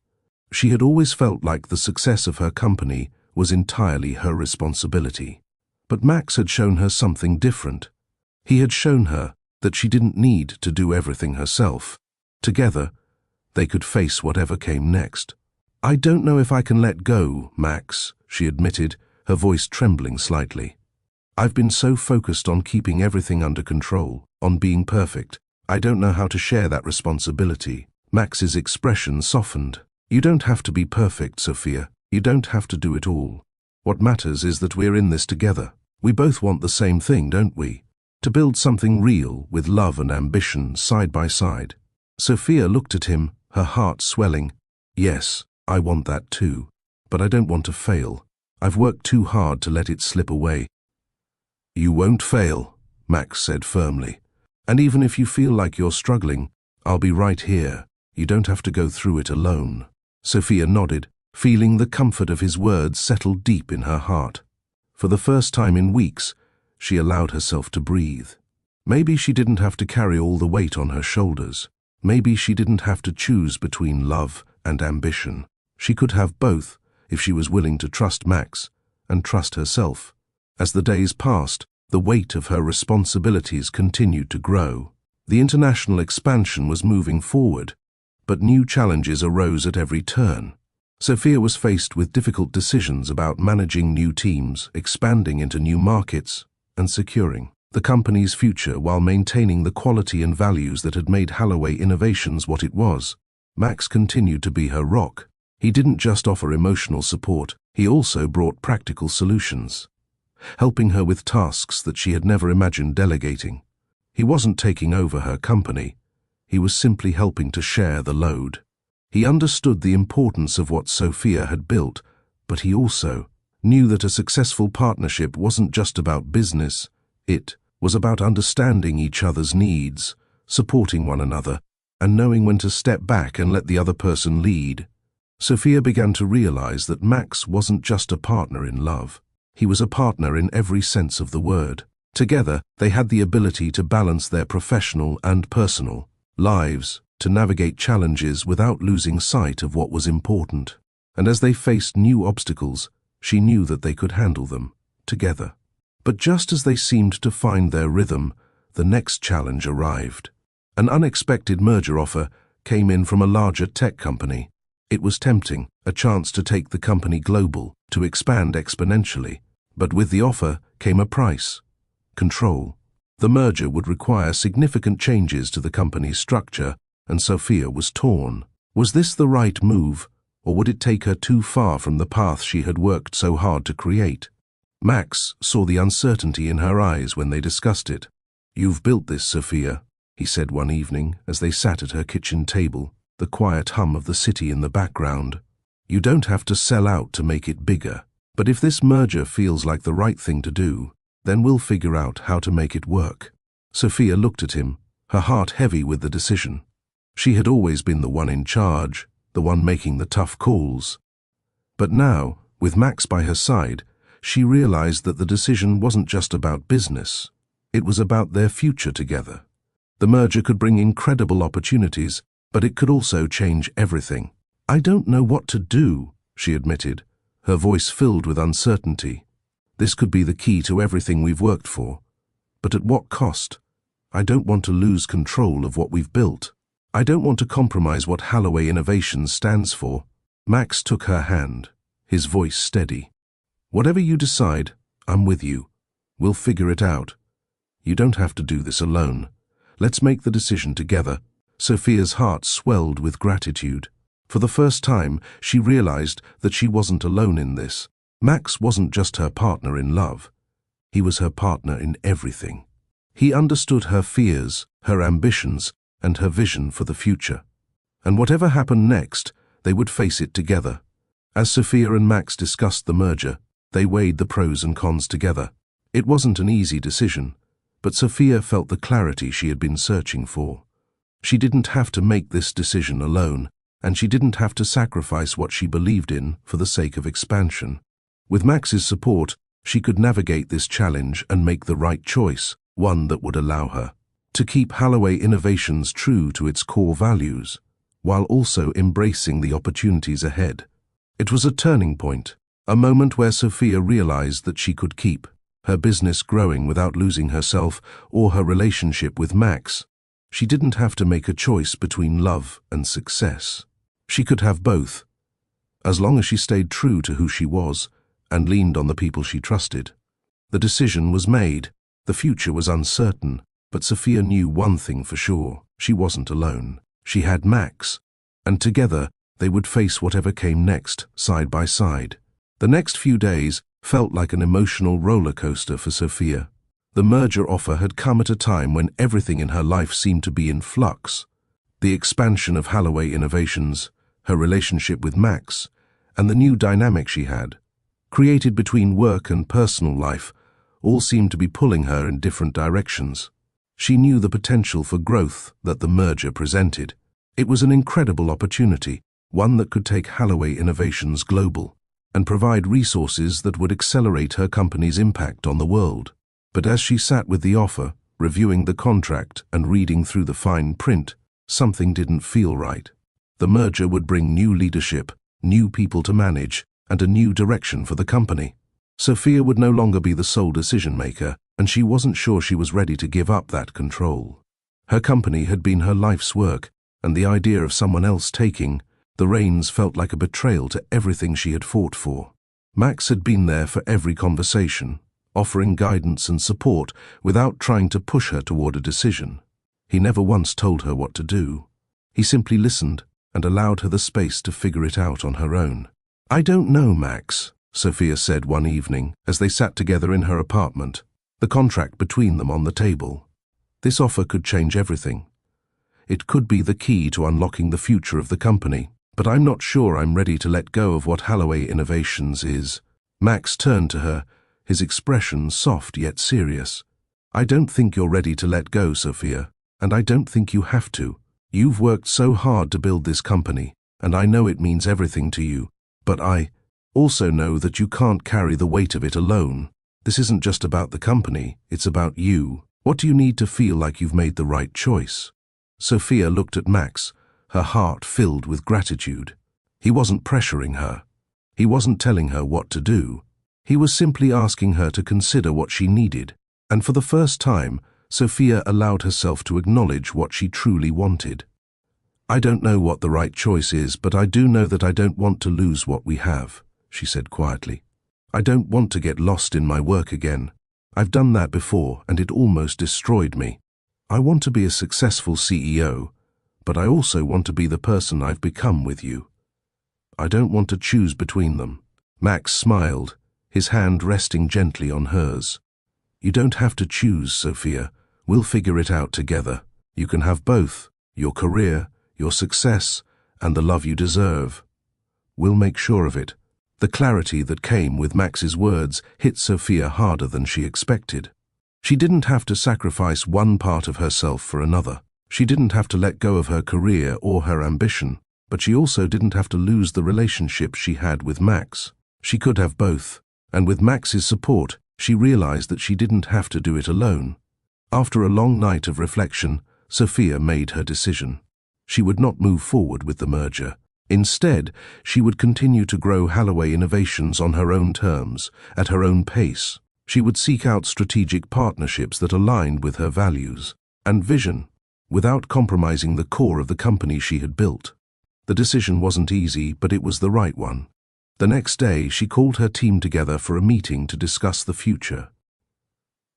She had always felt like the success of her company was entirely her responsibility. But Max had shown her something different. He had shown her that she didn't need to do everything herself. Together, they could face whatever came next. "I don't know if I can let go, Max," she admitted, her voice trembling slightly. "I've been so focused on keeping everything under control, on being perfect. I don't know how to share that responsibility." Max's expression softened. "You don't have to be perfect, Sophia. You don't have to do it all. What matters is that we're in this together. We both want the same thing, don't we? To build something real with love and ambition side by side." Sophia looked at him, her heart swelling. "Yes, I want that too. But I don't want to fail. I've worked too hard to let it slip away." "You won't fail," Max said firmly. "And even if you feel like you're struggling, I'll be right here. You don't have to go through it alone." Sophia nodded, feeling the comfort of his words settle deep in her heart. For the first time in weeks, she allowed herself to breathe. Maybe she didn't have to carry all the weight on her shoulders. Maybe she didn't have to choose between love and ambition. She could have both if she was willing to trust Max and trust herself. As the days passed, The weight of her responsibilities continued to grow. The international expansion was moving forward, but new challenges arose at every turn. Sophia was faced with difficult decisions about managing new teams, expanding into new markets, and securing the company's future while maintaining the quality and values that had made Holloway Innovations what it was. Max continued to be her rock. He didn't just offer emotional support, he also brought practical solutions, helping her with tasks that she had never imagined delegating. He wasn't taking over her company, he was simply helping to share the load. He understood the importance of what Sophia had built, but he also knew that a successful partnership wasn't just about business, it was about understanding each other's needs, supporting one another, and knowing when to step back and let the other person lead. Sophia began to realize that Max wasn't just a partner in love. He was a partner in every sense of the word. Together, they had the ability to balance their professional and personal lives, to navigate challenges without losing sight of what was important. And as they faced new obstacles, she knew that they could handle them together. But just as they seemed to find their rhythm, the next challenge arrived. An unexpected merger offer came in from a larger tech company. It was tempting, a chance to take the company global, to expand exponentially. But with the offer came a price: control. The merger would require significant changes to the company's structure, and Sophia was torn. Was this the right move, or would it take her too far from the path she had worked so hard to create? Max saw the uncertainty in her eyes when they discussed it. "You've built this, Sophia," he said one evening as they sat at her kitchen table, the quiet hum of the city in the background. "You don't have to sell out to make it bigger. But if this merger feels like the right thing to do, then we'll figure out how to make it work." Sophia looked at him, her heart heavy with the decision. She had always been the one in charge, the one making the tough calls. But now, with Max by her side, she realized that the decision wasn't just about business. It was about their future together. The merger could bring incredible opportunities, but it could also change everything. "I don't know what to do," she admitted, her voice filled with uncertainty. "This could be the key to everything we've worked for. But at what cost? I don't want to lose control of what we've built. I don't want to compromise what Holloway Innovations stands for." Max took her hand, his voice steady. "Whatever you decide, I'm with you. We'll figure it out. You don't have to do this alone. Let's make the decision together." Sophia's heart swelled with gratitude. For the first time, she realized that she wasn't alone in this. Max wasn't just her partner in love. He was her partner in everything. He understood her fears, her ambitions, and her vision for the future. And whatever happened next, they would face it together. As Sophia and Max discussed the merger, they weighed the pros and cons together. It wasn't an easy decision, but Sophia felt the clarity she had been searching for. She didn't have to make this decision alone, and she didn't have to sacrifice what she believed in for the sake of expansion. With Max's support, she could navigate this challenge and make the right choice, one that would allow her to keep Holloway Innovations true to its core values, while also embracing the opportunities ahead. It was a turning point, a moment where Sophia realized that she could keep her business growing without losing herself or her relationship with Max. She didn't have to make a choice between love and success. She could have both, as long as she stayed true to who she was and leaned on the people she trusted. The decision was made. The future was uncertain, but Sophia knew one thing for sure: she wasn't alone. She had Max, and together they would face whatever came next, side by side. The next few days felt like an emotional roller coaster for Sophia. The merger offer had come at a time when everything in her life seemed to be in flux. The expansion of Holloway Innovations, her relationship with Max, and the new dynamic she had created between work and personal life all seemed to be pulling her in different directions. She knew the potential for growth that the merger presented. It was an incredible opportunity, one that could take Holloway Innovations global and provide resources that would accelerate her company's impact on the world. But as she sat with the offer, reviewing the contract and reading through the fine print, something didn't feel right. The merger would bring new leadership, new people to manage, and a new direction for the company. Sophia would no longer be the sole decision-maker, and she wasn't sure she was ready to give up that control. Her company had been her life's work, and the idea of someone else taking the reins felt like a betrayal to everything she had fought for. Max had been there for every conversation, offering guidance and support without trying to push her toward a decision. He never once told her what to do. He simply listened and allowed her the space to figure it out on her own. "I don't know, Max," Sophia said one evening as they sat together in her apartment, the contract between them on the table. This offer could change everything. It could be the key to unlocking the future of the company, but I'm not sure I'm ready to let go of what Holloway Innovations is. Max turned to her, his expression soft yet serious. "I don't think you're ready to let go, Sophia, and I don't think you have to. You've worked so hard to build this company, and I know it means everything to you, but I also know that you can't carry the weight of it alone. This isn't just about the company, it's about you. What do you need to feel like you've made the right choice?" Sophia looked at Max, her heart filled with gratitude. He wasn't pressuring her. He wasn't telling her what to do. He was simply asking her to consider what she needed, and for the first time, Sophia allowed herself to acknowledge what she truly wanted. "I don't know what the right choice is, but I do know that I don't want to lose what we have," she said quietly. "I don't want to get lost in my work again. I've done that before, and it almost destroyed me. I want to be a successful CEO, but I also want to be the person I've become with you. I don't want to choose between them." Max smiled, his hand resting gently on hers. "You don't have to choose, Sophia. We'll figure it out together. You can have both, your career, your success, and the love you deserve. We'll make sure of it." The clarity that came with Max's words hit Sophia harder than she expected. She didn't have to sacrifice one part of herself for another. She didn't have to let go of her career or her ambition, but she also didn't have to lose the relationship she had with Max. She could have both, and with Max's support, she realized that she didn't have to do it alone. After a long night of reflection, Sophia made her decision. She would not move forward with the merger. Instead, she would continue to grow Holloway Innovations on her own terms, at her own pace. She would seek out strategic partnerships that aligned with her values and vision, without compromising the core of the company she had built. The decision wasn't easy, but it was the right one. The next day, she called her team together for a meeting to discuss the future.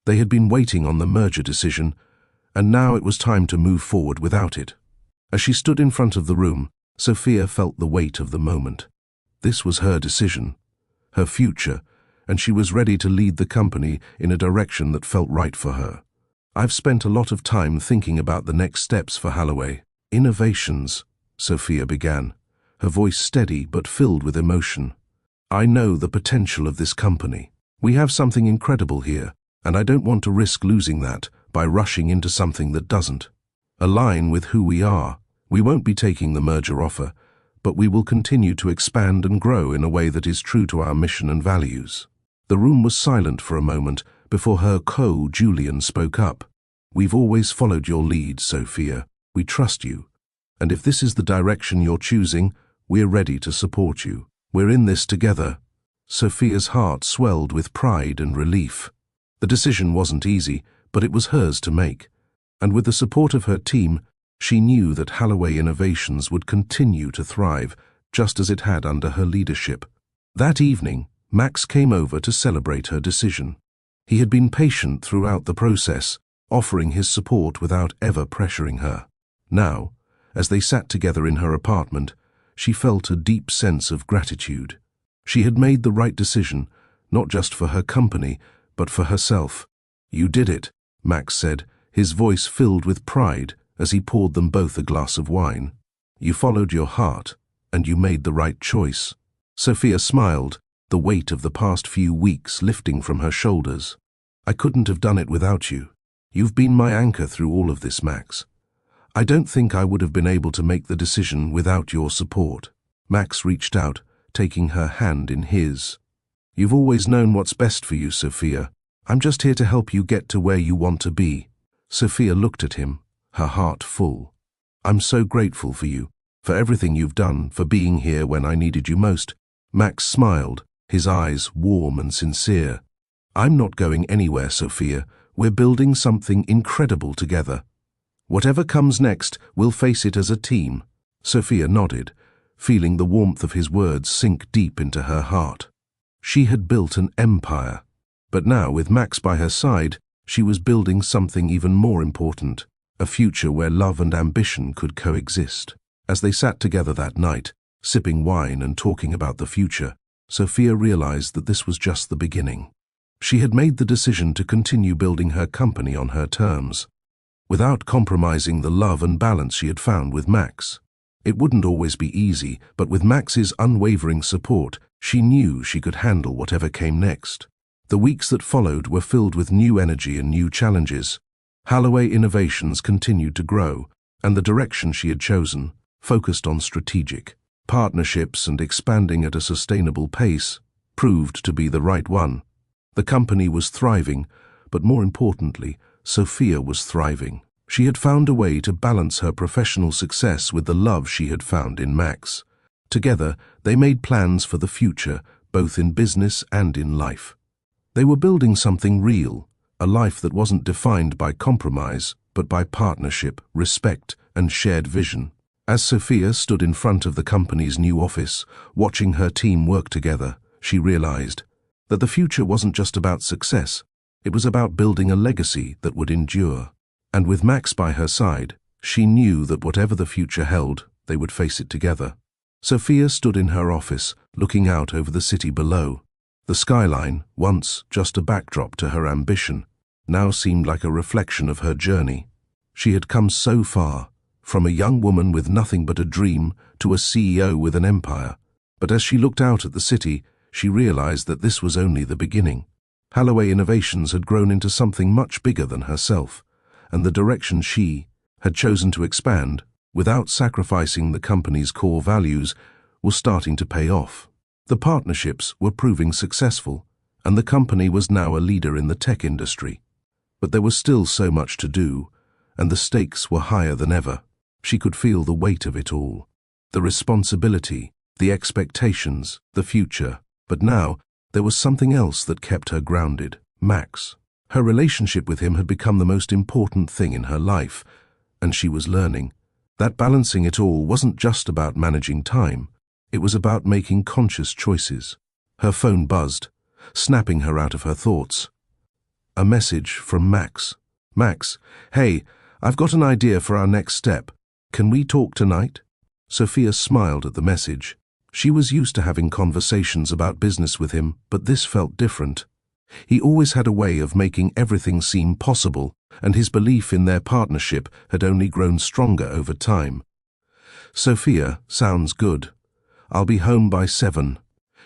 They had been waiting on the merger decision, and now it was time to move forward without it. As she stood in front of the room, Sophia felt the weight of the moment. This was her decision, her future, and she was ready to lead the company in a direction that felt right for her. "I've spent a lot of time thinking about the next steps for Holloway Innovations," Sophia began, her voice steady but filled with emotion. "I know the potential of this company. We have something incredible here, and I don't want to risk losing that by rushing into something that doesn't align with who we are. We won't be taking the merger offer, but we will continue to expand and grow in a way that is true to our mission and values." The room was silent for a moment before her Julian spoke up. "We've always followed your lead, Sophia. We trust you. And if this is the direction you're choosing, we're ready to support you. We're in this together." Sophia's heart swelled with pride and relief. The decision wasn't easy, but it was hers to make. And with the support of her team, she knew that Holloway Innovations would continue to thrive, just as it had under her leadership. That evening, Max came over to celebrate her decision. He had been patient throughout the process, offering his support without ever pressuring her. Now, as they sat together in her apartment, she felt a deep sense of gratitude. She had made the right decision, not just for her company, but for herself. "You did it," Max said, his voice filled with pride as he poured them both a glass of wine. "You followed your heart, and you made the right choice." Sophia smiled, the weight of the past few weeks lifting from her shoulders. "I couldn't have done it without you. You've been my anchor through all of this, Max. I don't think I would have been able to make the decision without your support." Max reached out, taking her hand in his. "You've always known what's best for you, Sophia. I'm just here to help you get to where you want to be." Sophia looked at him, her heart full. "I'm so grateful for you, for everything you've done, for being here when I needed you most." Max smiled, his eyes warm and sincere. "I'm not going anywhere, Sophia. We're building something incredible together. Whatever comes next, we'll face it as a team." Sophia nodded, feeling the warmth of his words sink deep into her heart. She had built an empire, but now, with Max by her side, she was building something even more important, a future where love and ambition could coexist. As they sat together that night, sipping wine and talking about the future, Sophia realized that this was just the beginning. She had made the decision to continue building her company on her terms, without compromising the love and balance she had found with Max. It wouldn't always be easy, but with Max's unwavering support, she knew she could handle whatever came next. The weeks that followed were filled with new energy and new challenges. Halloway Innovations continued to grow, and the direction she had chosen, focused on strategic partnerships and expanding at a sustainable pace, proved to be the right one. The company was thriving, but more importantly, Sophia was thriving. She had found a way to balance her professional success with the love she had found in Max. Together, they made plans for the future, both in business and in life. They were building something real, a life that wasn't defined by compromise, but by partnership, respect, and shared vision. As Sophia stood in front of the company's new office, watching her team work together, she realized that the future wasn't just about success, it was about building a legacy that would endure. And with Max by her side, she knew that whatever the future held, they would face it together. Sophia stood in her office, looking out over the city below. The skyline, once just a backdrop to her ambition, now seemed like a reflection of her journey. She had come so far, from a young woman with nothing but a dream to a CEO with an empire. But as she looked out at the city, she realized that this was only the beginning. Halloway Innovations had grown into something much bigger than herself, and the direction she had chosen to expand, without sacrificing the company's core values, was starting to pay off. The partnerships were proving successful, and the company was now a leader in the tech industry. But there was still so much to do, and the stakes were higher than ever. She could feel the weight of it all, the responsibility, the expectations, the future. But now, there was something else that kept her grounded: Max. Her relationship with him had become the most important thing in her life, and she was learning that balancing it all wasn't just about managing time, it was about making conscious choices. Her phone buzzed, snapping her out of her thoughts. A message from Max. "Max, hey, I've got an idea for our next step. Can we talk tonight?" Sophia smiled at the message. She was used to having conversations about business with him, but this felt different. He always had a way of making everything seem possible, and his belief in their partnership had only grown stronger over time. "Sophia, sounds good. I'll be home by 7.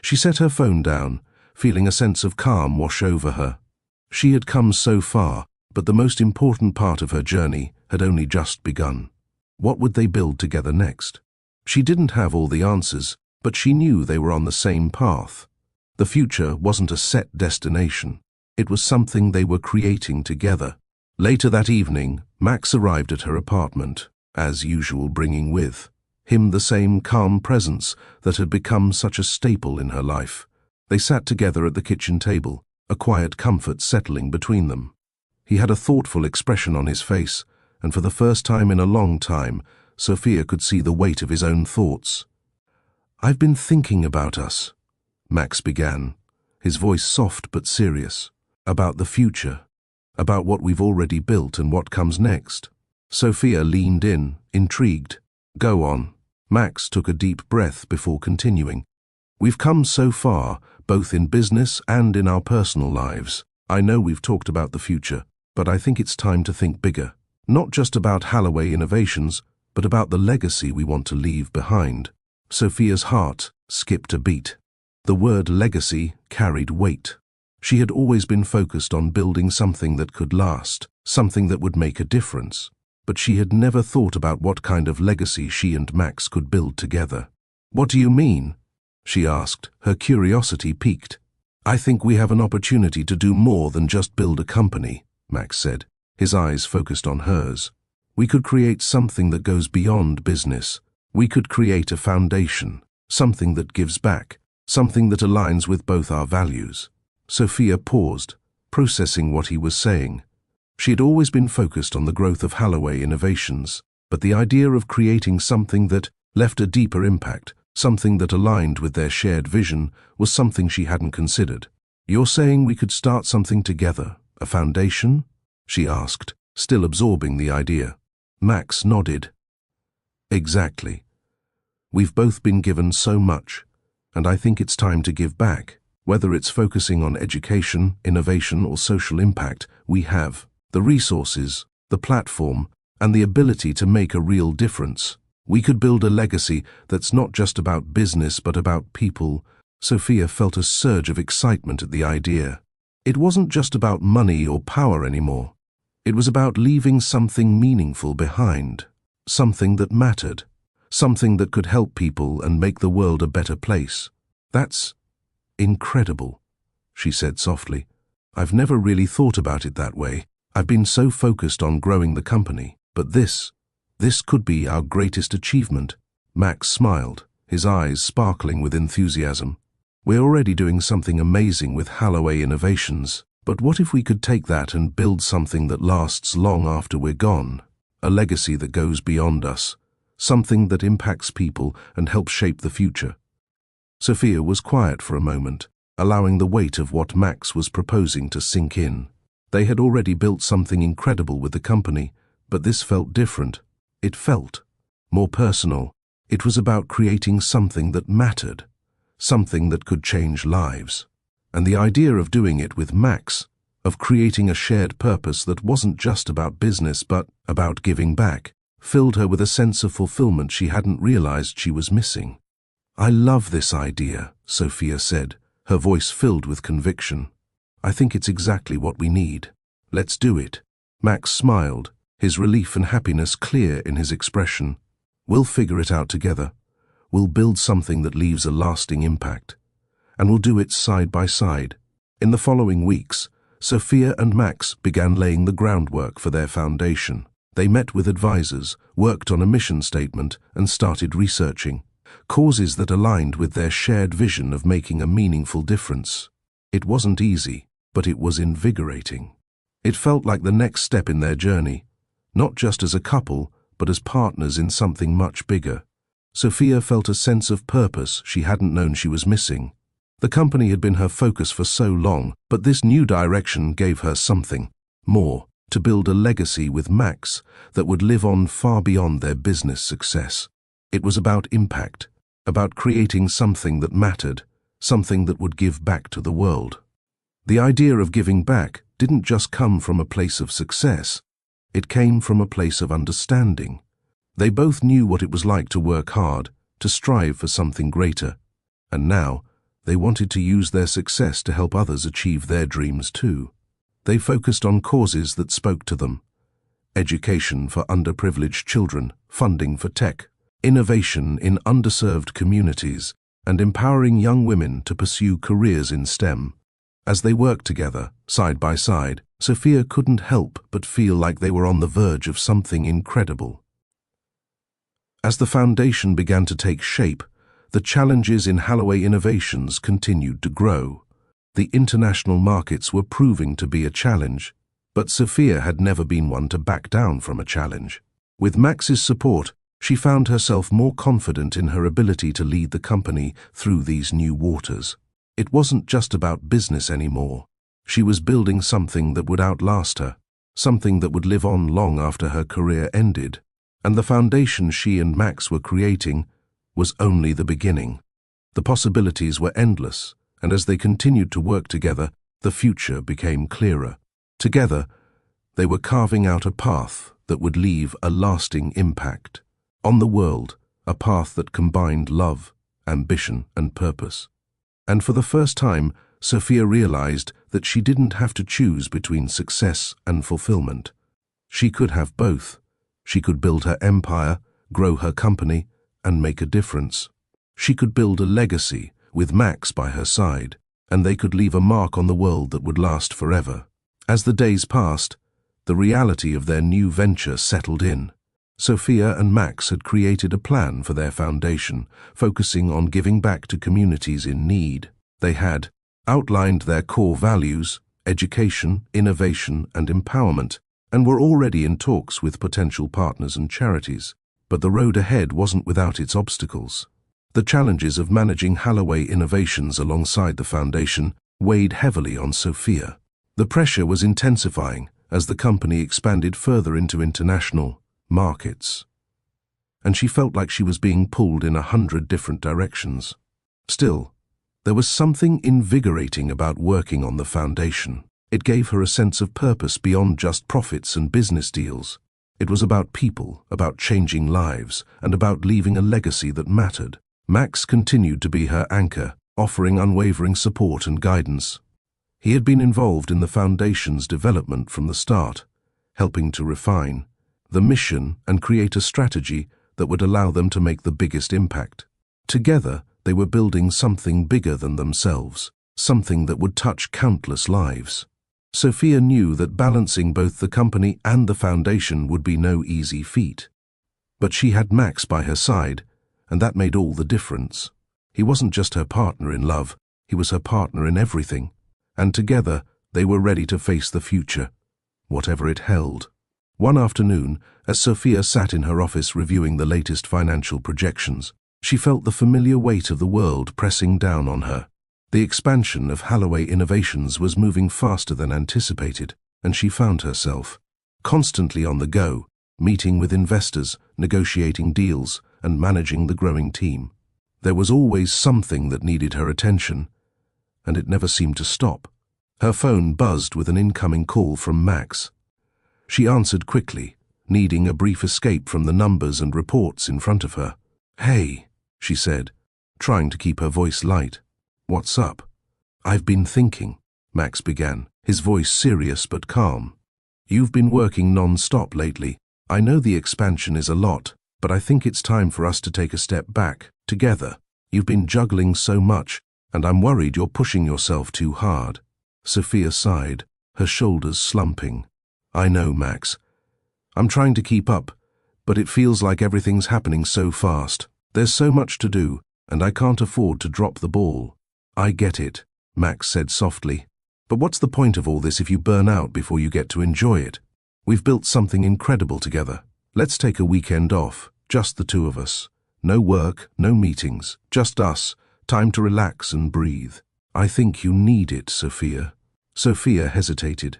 She set her phone down, feeling a sense of calm wash over her. She had come so far, but the most important part of her journey had only just begun. What would they build together next? She didn't have all the answers, but she knew they were on the same path. The future wasn't a set destination. It was something they were creating together. Later that evening, Max arrived at her apartment, as usual, bringing with him the same calm presence that had become such a staple in her life. They sat together at the kitchen table, a quiet comfort settling between them. He had a thoughtful expression on his face, and for the first time in a long time, Sophia could see the weight of his own thoughts. "I've been thinking about us," Max began, his voice soft but serious. "About the future, about what we've already built and what comes next." Sophia leaned in, intrigued. "Go on." Max took a deep breath before continuing. "We've come so far, both in business and in our personal lives. I know we've talked about the future, but I think it's time to think bigger. Not just about Halloway Innovations, but about the legacy we want to leave behind." Sophia's heart skipped a beat. The word legacy carried weight. She had always been focused on building something that could last, something that would make a difference. But she had never thought about what kind of legacy she and Max could build together. "What do you mean?" she asked, her curiosity piqued. "I think we have an opportunity to do more than just build a company," Max said, his eyes focused on hers. "We could create something that goes beyond business. We could create a foundation, something that gives back, something that aligns with both our values. Sophia paused, processing what he was saying. She had always been focused on the growth of Holloway Innovations, but the idea of creating something that left a deeper impact, something that aligned with their shared vision, was something she hadn't considered. "You're saying we could start something together, a foundation?" she asked, still absorbing the idea. Max nodded. "Exactly. We've both been given so much, and I think it's time to give back. Whether it's focusing on education, innovation, or social impact, we have the resources, the platform, and the ability to make a real difference. We could build a legacy that's not just about business but about people." Sophia felt a surge of excitement at the idea. It wasn't just about money or power anymore. It was about leaving something meaningful behind, something that mattered, something that could help people and make the world a better place. "That's incredible," she said softly. "I've never really thought about it that way. I've been so focused on growing the company, but this could be our greatest achievement." Max smiled, his eyes sparkling with enthusiasm. "We're already doing something amazing with Holloway Innovations, but what if we could take that and build something that lasts long after we're gone? A legacy that goes beyond us, something that impacts people and helps shape the future." Sophia was quiet for a moment, allowing the weight of what Max was proposing to sink in. They had already built something incredible with the company, but this felt different. It felt more personal. It was about creating something that mattered, something that could change lives. And the idea of doing it with Max, of creating a shared purpose that wasn't just about business but about giving back, filled her with a sense of fulfillment she hadn't realized she was missing. "I love this idea," Sophia said, her voice filled with conviction. "I think it's exactly what we need. Let's do it." Max smiled, his relief and happiness clear in his expression. "We'll figure it out together. We'll build something that leaves a lasting impact. And we'll do it side by side." In the following weeks, Sophia and Max began laying the groundwork for their foundation. They met with advisors, worked on a mission statement, and started researching causes that aligned with their shared vision of making a meaningful difference. It wasn't easy, but it was invigorating. It felt like the next step in their journey, not just as a couple, but as partners in something much bigger. Sophia felt a sense of purpose she hadn't known she was missing. The company had been her focus for so long, but this new direction gave her something more, to build a legacy with Max that would live on far beyond their business success. It was about impact, about creating something that mattered, something that would give back to the world. The idea of giving back didn't just come from a place of success. It came from a place of understanding. They both knew what it was like to work hard, to strive for something greater. And now, they wanted to use their success to help others achieve their dreams too. They focused on causes that spoke to them: education for underprivileged children, funding for tech, innovation in underserved communities, and empowering young women to pursue careers in STEM. As they worked together, side by side, Sophia couldn't help but feel like they were on the verge of something incredible. As the foundation began to take shape, the challenges in Holloway Innovations continued to grow. The international markets were proving to be a challenge, but Sophia had never been one to back down from a challenge. With Max's support, she found herself more confident in her ability to lead the company through these new waters. It wasn't just about business anymore. She was building something that would outlast her, something that would live on long after her career ended. And the foundation she and Max were creating was only the beginning. The possibilities were endless, and as they continued to work together, the future became clearer. Together, they were carving out a path that would leave a lasting impact on the world, a path that combined love, ambition, and purpose. And for the first time, Sophia realized that she didn't have to choose between success and fulfillment. She could have both. She could build her empire, grow her company, and make a difference. She could build a legacy with Max by her side, and they could leave a mark on the world that would last forever. As the days passed, the reality of their new venture settled in. Sophia and Max had created a plan for their foundation, focusing on giving back to communities in need. They had outlined their core values, education, innovation, and empowerment, and were already in talks with potential partners and charities. But the road ahead wasn't without its obstacles. The challenges of managing Halloway Innovations alongside the foundation weighed heavily on Sophia. The pressure was intensifying as the company expanded further into international markets, and she felt like she was being pulled in 100 different directions. Still, there was something invigorating about working on the foundation. It gave her a sense of purpose beyond just profits and business deals. It was about people, about changing lives, and about leaving a legacy that mattered. Max continued to be her anchor, offering unwavering support and guidance. He had been involved in the foundation's development from the start, helping to refine the mission and create a strategy that would allow them to make the biggest impact. Together, they were building something bigger than themselves, something that would touch countless lives. Sophia knew that balancing both the company and the foundation would be no easy feat. But she had Max by her side, and that made all the difference. He wasn't just her partner in love, he was her partner in everything. And together, they were ready to face the future, whatever it held. One afternoon, as Sophia sat in her office reviewing the latest financial projections, she felt the familiar weight of the world pressing down on her. The expansion of Halloway Innovations was moving faster than anticipated, and she found herself constantly on the go, meeting with investors, negotiating deals, and managing the growing team. There was always something that needed her attention, and it never seemed to stop. Her phone buzzed with an incoming call from Max. She answered quickly, needing a brief escape from the numbers and reports in front of her. "Hey," she said, trying to keep her voice light. "What's up?" "I've been thinking," Max began, his voice serious but calm. "You've been working non-stop lately. I know the expansion is a lot, but I think it's time for us to take a step back, together. You've been juggling so much, and I'm worried you're pushing yourself too hard." Sophia sighed, her shoulders slumping. "I know, Max. I'm trying to keep up, but it feels like everything's happening so fast. There's so much to do, and I can't afford to drop the ball." "I get it," Max said softly. "But what's the point of all this if you burn out before you get to enjoy it? We've built something incredible together. Let's take a weekend off, just the two of us. No work, no meetings, just us, time to relax and breathe." "I think you need it, Sophia." Sophia hesitated.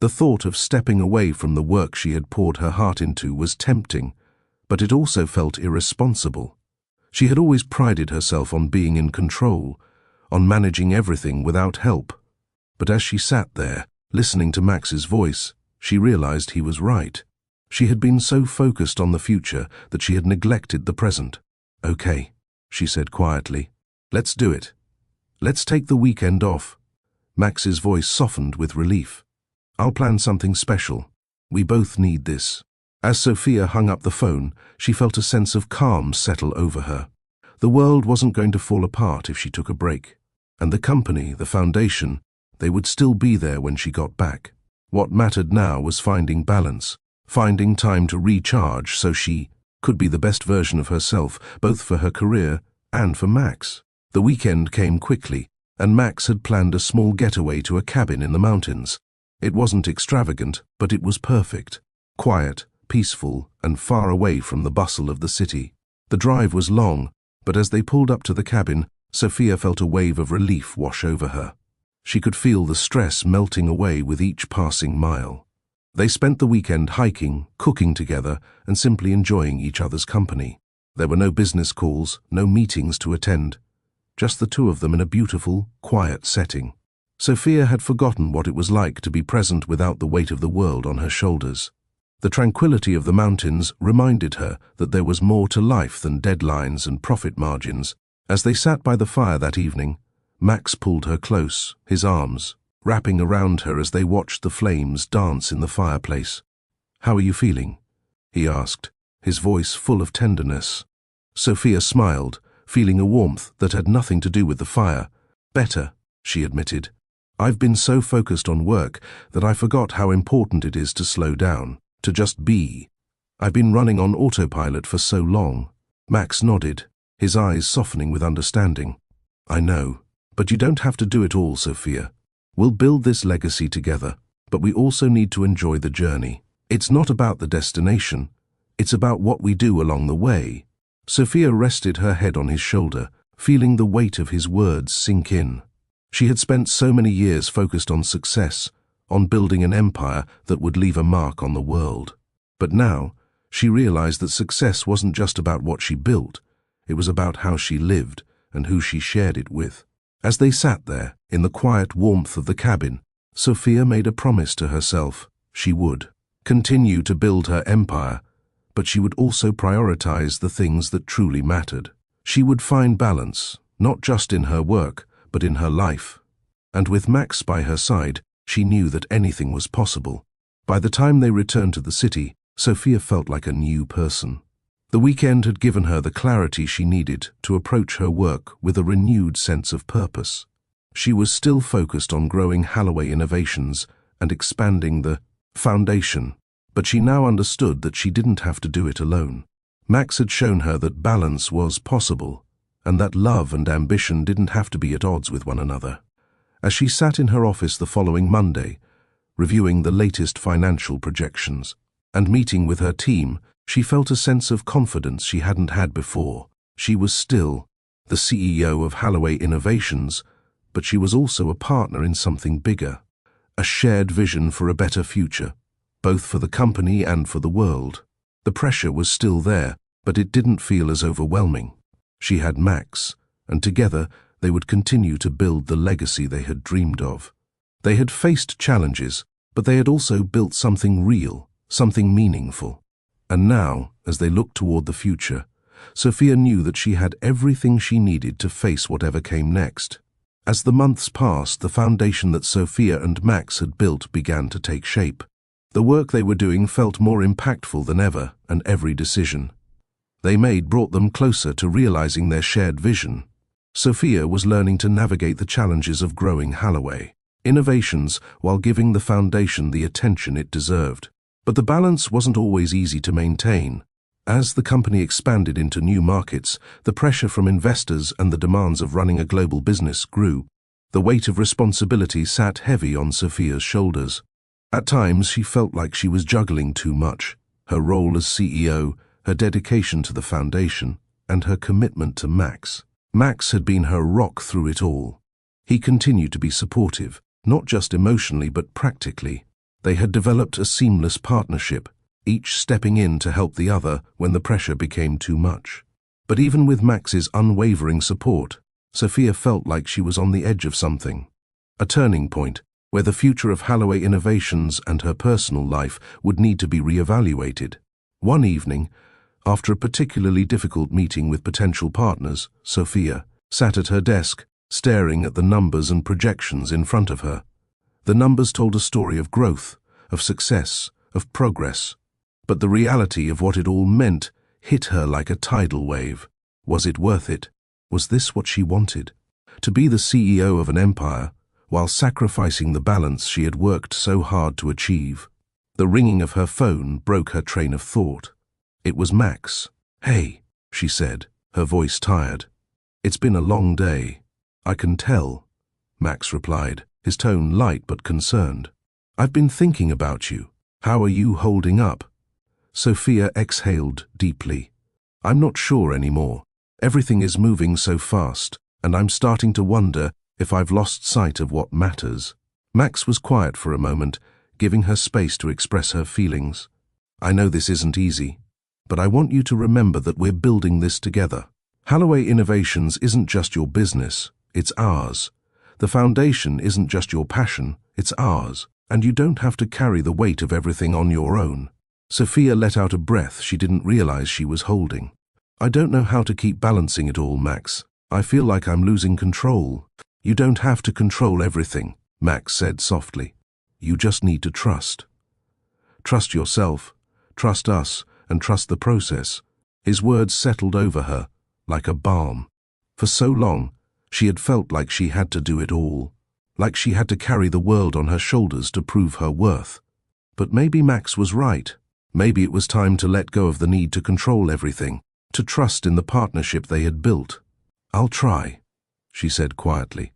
The thought of stepping away from the work she had poured her heart into was tempting, but it also felt irresponsible. She had always prided herself on being in control, on managing everything without help. But as she sat there, listening to Max's voice, she realized he was right. She had been so focused on the future that she had neglected the present. "Okay," she said quietly. "Let's do it. Let's take the weekend off." Max's voice softened with relief. "I'll plan something special. We both need this." As Sophia hung up the phone, she felt a sense of calm settle over her. The world wasn't going to fall apart if she took a break. And the company, the foundation, they would still be there when she got back. What mattered now was finding balance, finding time to recharge so she could be the best version of herself, both for her career and for Max. The weekend came quickly, and Max had planned a small getaway to a cabin in the mountains. It wasn't extravagant, but it was perfect. Quiet, peaceful, and far away from the bustle of the city. The drive was long, but as they pulled up to the cabin, Sophia felt a wave of relief wash over her. She could feel the stress melting away with each passing mile. They spent the weekend hiking, cooking together, and simply enjoying each other's company. There were no business calls, no meetings to attend, just the two of them in a beautiful, quiet setting. Sophia had forgotten what it was like to be present without the weight of the world on her shoulders. The tranquility of the mountains reminded her that there was more to life than deadlines and profit margins. As they sat by the fire that evening, Max pulled her close, his arms wrapping around her as they watched the flames dance in the fireplace. "How are you feeling?" he asked, his voice full of tenderness. Sophia smiled, feeling a warmth that had nothing to do with the fire. "Better," she admitted. "I've been so focused on work that I forgot how important it is to slow down, to just be." I've been running on autopilot for so long. Max nodded, his eyes softening with understanding. I know, but you don't have to do it all, Sophia. We'll build this legacy together, but we also need to enjoy the journey. It's not about the destination, it's about what we do along the way. Sophia rested her head on his shoulder, feeling the weight of his words sink in. She had spent so many years focused on success, on building an empire that would leave a mark on the world. But now, she realized that success wasn't just about what she built, it was about how she lived and who she shared it with. As they sat there, in the quiet warmth of the cabin, Sophia made a promise to herself. She would continue to build her empire, but she would also prioritize the things that truly mattered. She would find balance, not just in her work, but in her life. And with Max by her side, she knew that anything was possible. By the time they returned to the city, Sophia felt like a new person. The weekend had given her the clarity she needed to approach her work with a renewed sense of purpose. She was still focused on growing Halloway Innovations and expanding the foundation, but she now understood that she didn't have to do it alone. Max had shown her that balance was possible, and that love and ambition didn't have to be at odds with one another. As she sat in her office the following Monday, reviewing the latest financial projections and meeting with her team, she felt a sense of confidence she hadn't had before. She was still the CEO of Halloway Innovations, but she was also a partner in something bigger, a shared vision for a better future, both for the company and for the world. The pressure was still there, but it didn't feel as overwhelming. She had Max, and together they would continue to build the legacy they had dreamed of. They had faced challenges, but they had also built something real, something meaningful. And now, as they looked toward the future, Sophia knew that she had everything she needed to face whatever came next. As the months passed, the foundation that Sophia and Max had built began to take shape. The work they were doing felt more impactful than ever, and every decision they made brought them closer to realizing their shared vision. Sophia was learning to navigate the challenges of growing Halloway Innovations while giving the foundation the attention it deserved. But the balance wasn't always easy to maintain. As the company expanded into new markets, the pressure from investors and the demands of running a global business grew. The weight of responsibility sat heavy on Sophia's shoulders. At times, she felt like she was juggling too much. Her role as CEO, her dedication to the foundation, and her commitment to Max. Max had been her rock through it all. He continued to be supportive, not just emotionally but practically. They had developed a seamless partnership, each stepping in to help the other when the pressure became too much. But even with Max's unwavering support, Sophia felt like she was on the edge of something. A turning point, where the future of Halloway Innovations and her personal life would need to be re-evaluated. One evening, after a particularly difficult meeting with potential partners, Sophia sat at her desk, staring at the numbers and projections in front of her. The numbers told a story of growth, of success, of progress. But the reality of what it all meant hit her like a tidal wave. Was it worth it? Was this what she wanted? To be the CEO of an empire, while sacrificing the balance she had worked so hard to achieve. The ringing of her phone broke her train of thought. It was Max. "Hey," she said, her voice tired. "It's been a long day." "I can tell," Max replied, his tone light but concerned. "I've been thinking about you. How are you holding up?" Sophia exhaled deeply. "I'm not sure anymore. Everything is moving so fast, and I'm starting to wonder if I've lost sight of what matters." Max was quiet for a moment, giving her space to express her feelings. "I know this isn't easy, but I want you to remember that we're building this together. Halloway Innovations isn't just your business, it's ours. The foundation isn't just your passion, it's ours, and you don't have to carry the weight of everything on your own." Sophia let out a breath she didn't realize she was holding. "I don't know how to keep balancing it all, Max. I feel like I'm losing control." "You don't have to control everything," Max said softly. "You just need to trust. Trust yourself, trust us, and trust the process." His words settled over her like a balm. For so long, she had felt like she had to do it all, like she had to carry the world on her shoulders to prove her worth. But maybe Max was right. Maybe it was time to let go of the need to control everything, to trust in the partnership they had built. "I'll try," she said quietly.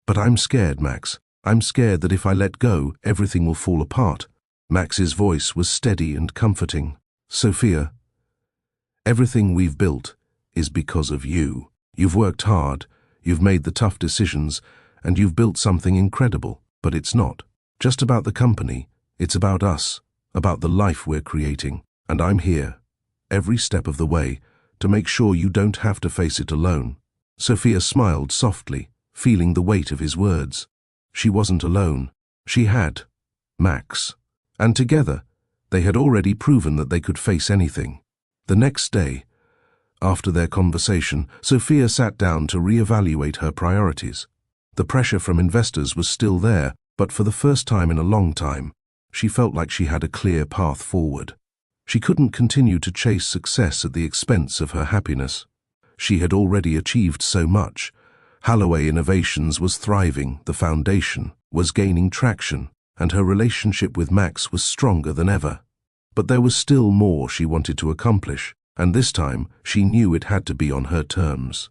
"But I'm scared, Max. I'm scared that if I let go, everything will fall apart." Max's voice was steady and comforting. "Sophia, everything we've built is because of you. You've worked hard, you've made the tough decisions, and you've built something incredible. But it's not just about the company. It's about us, about the life we're creating. And I'm here, every step of the way, to make sure you don't have to face it alone." Sophia smiled softly, feeling the weight of his words. She wasn't alone. She had Max. And together, they had already proven that they could face anything. The next day, after their conversation, Sophia sat down to reevaluate her priorities. The pressure from investors was still there, but for the first time in a long time, she felt like she had a clear path forward. She couldn't continue to chase success at the expense of her happiness. She had already achieved so much. Holloway Innovations was thriving, the foundation was gaining traction, and her relationship with Max was stronger than ever. But there was still more she wanted to accomplish, and this time she knew it had to be on her terms.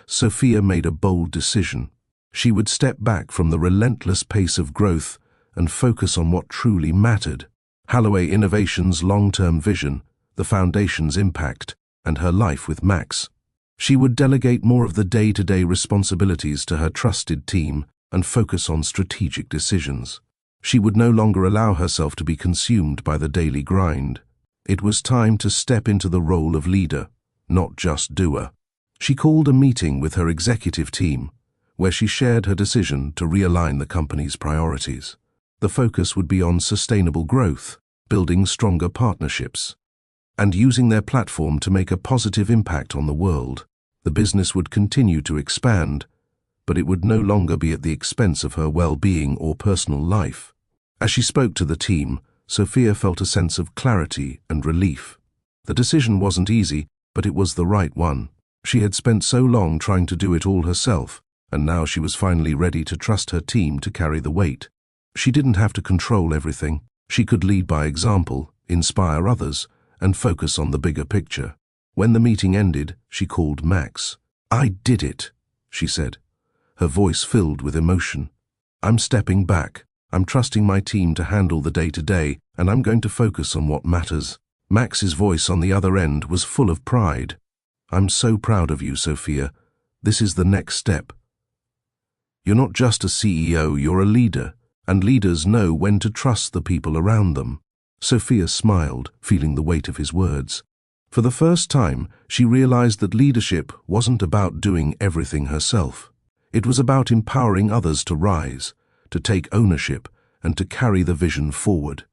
Sophia made a bold decision. She would step back from the relentless pace of growth and focus on what truly mattered: Holloway Innovations' long-term vision, the foundation's impact, and her life with Max. She would delegate more of the day-to-day responsibilities to her trusted team and focus on strategic decisions. She would no longer allow herself to be consumed by the daily grind. It was time to step into the role of leader, not just doer. She called a meeting with her executive team, where she shared her decision to realign the company's priorities. The focus would be on sustainable growth, building stronger partnerships, and using their platform to make a positive impact on the world. The business would continue to expand, but it would no longer be at the expense of her well-being or personal life. As she spoke to the team, Sophia felt a sense of clarity and relief. The decision wasn't easy, but it was the right one. She had spent so long trying to do it all herself, and now she was finally ready to trust her team to carry the weight. She didn't have to control everything. She could lead by example, inspire others, and focus on the bigger picture. When the meeting ended, she called Max. "I did it," she said, her voice filled with emotion. "I'm stepping back. I'm trusting my team to handle the day-to-day, and I'm going to focus on what matters." Max's voice on the other end was full of pride. "I'm so proud of you, Sophia. This is the next step. You're not just a CEO, you're a leader, and leaders know when to trust the people around them." Sophia smiled, feeling the weight of his words. For the first time, she realized that leadership wasn't about doing everything herself. It was about empowering others to rise, to take ownership, and to carry the vision forward.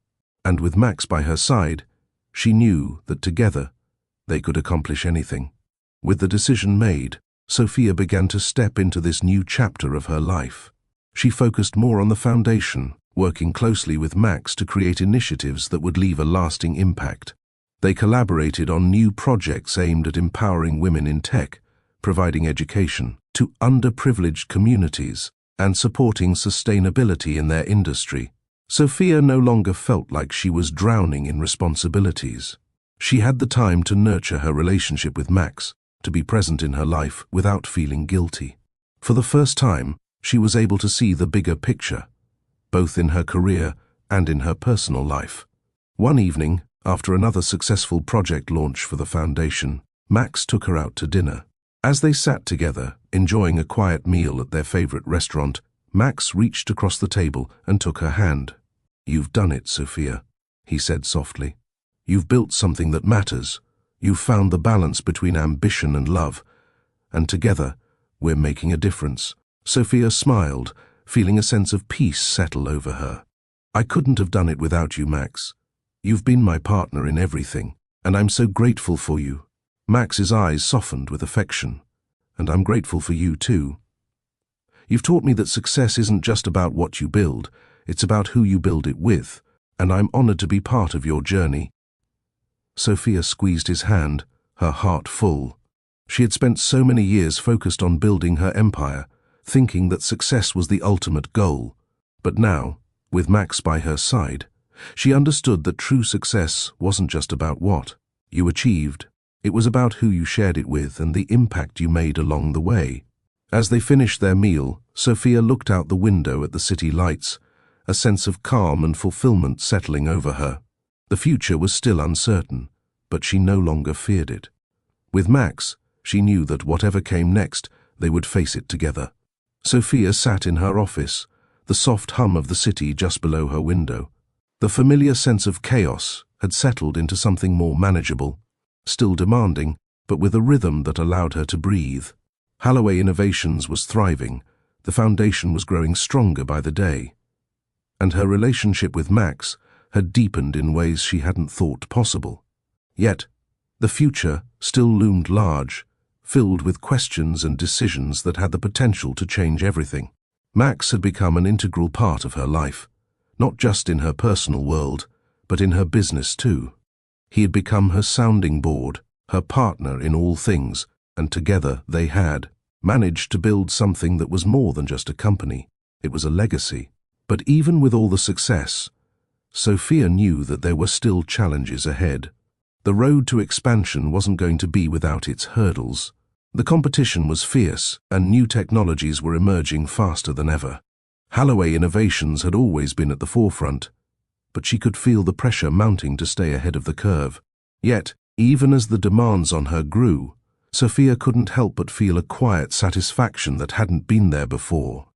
And with Max by her side, she knew that together they could accomplish anything. With the decision made, Sophia began to step into this new chapter of her life. She focused more on the foundation, working closely with Max to create initiatives that would leave a lasting impact. They collaborated on new projects aimed at empowering women in tech, providing education to underprivileged communities, and supporting sustainability in their industry. Sophia no longer felt like she was drowning in responsibilities. She had the time to nurture her relationship with Max, to be present in her life without feeling guilty. For the first time, she was able to see the bigger picture, both in her career and in her personal life. One evening, after another successful project launch for the foundation, Max took her out to dinner. As they sat together, enjoying a quiet meal at their favorite restaurant, Max reached across the table and took her hand. "You've done it, Sophia," he said softly. "You've built something that matters. You've found the balance between ambition and love, and together, we're making a difference." Sophia smiled, feeling a sense of peace settle over her. "I couldn't have done it without you, Max. You've been my partner in everything, and I'm so grateful for you." Max's eyes softened with affection. "And I'm grateful for you too. You've taught me that success isn't just about what you build, it's about who you build it with, and I'm honored to be part of your journey." Sophia squeezed his hand, her heart full. She had spent so many years focused on building her empire, thinking that success was the ultimate goal. But now, with Max by her side, She understood that true success wasn't just about what you achieved. It was about who you shared it with and the impact you made along the way. As they finished their meal, Sophia looked out the window at the city lights, a sense of calm and fulfillment settling over her. The future was still uncertain, but she no longer feared it. With Max, she knew that whatever came next, they would face it together. Sophia sat in her office, the soft hum of the city just below her window. The familiar sense of chaos had settled into something more manageable, still demanding, but with a rhythm that allowed her to breathe. Holloway Innovations was thriving, the foundation was growing stronger by the day, and her relationship with Max had deepened in ways she hadn't thought possible. Yet, the future still loomed large, filled with questions and decisions that had the potential to change everything. Max had become an integral part of her life, not just in her personal world, but in her business too. He had become her sounding board, her partner in all things, and together they had managed to build something that was more than just a company. It was a legacy. But even with all the success, Sophia knew that there were still challenges ahead. The road to expansion wasn't going to be without its hurdles. The competition was fierce, and new technologies were emerging faster than ever. Holloway Innovations had always been at the forefront, but she could feel the pressure mounting to stay ahead of the curve. Yet, even as the demands on her grew, Sophia couldn't help but feel a quiet satisfaction that hadn't been there before.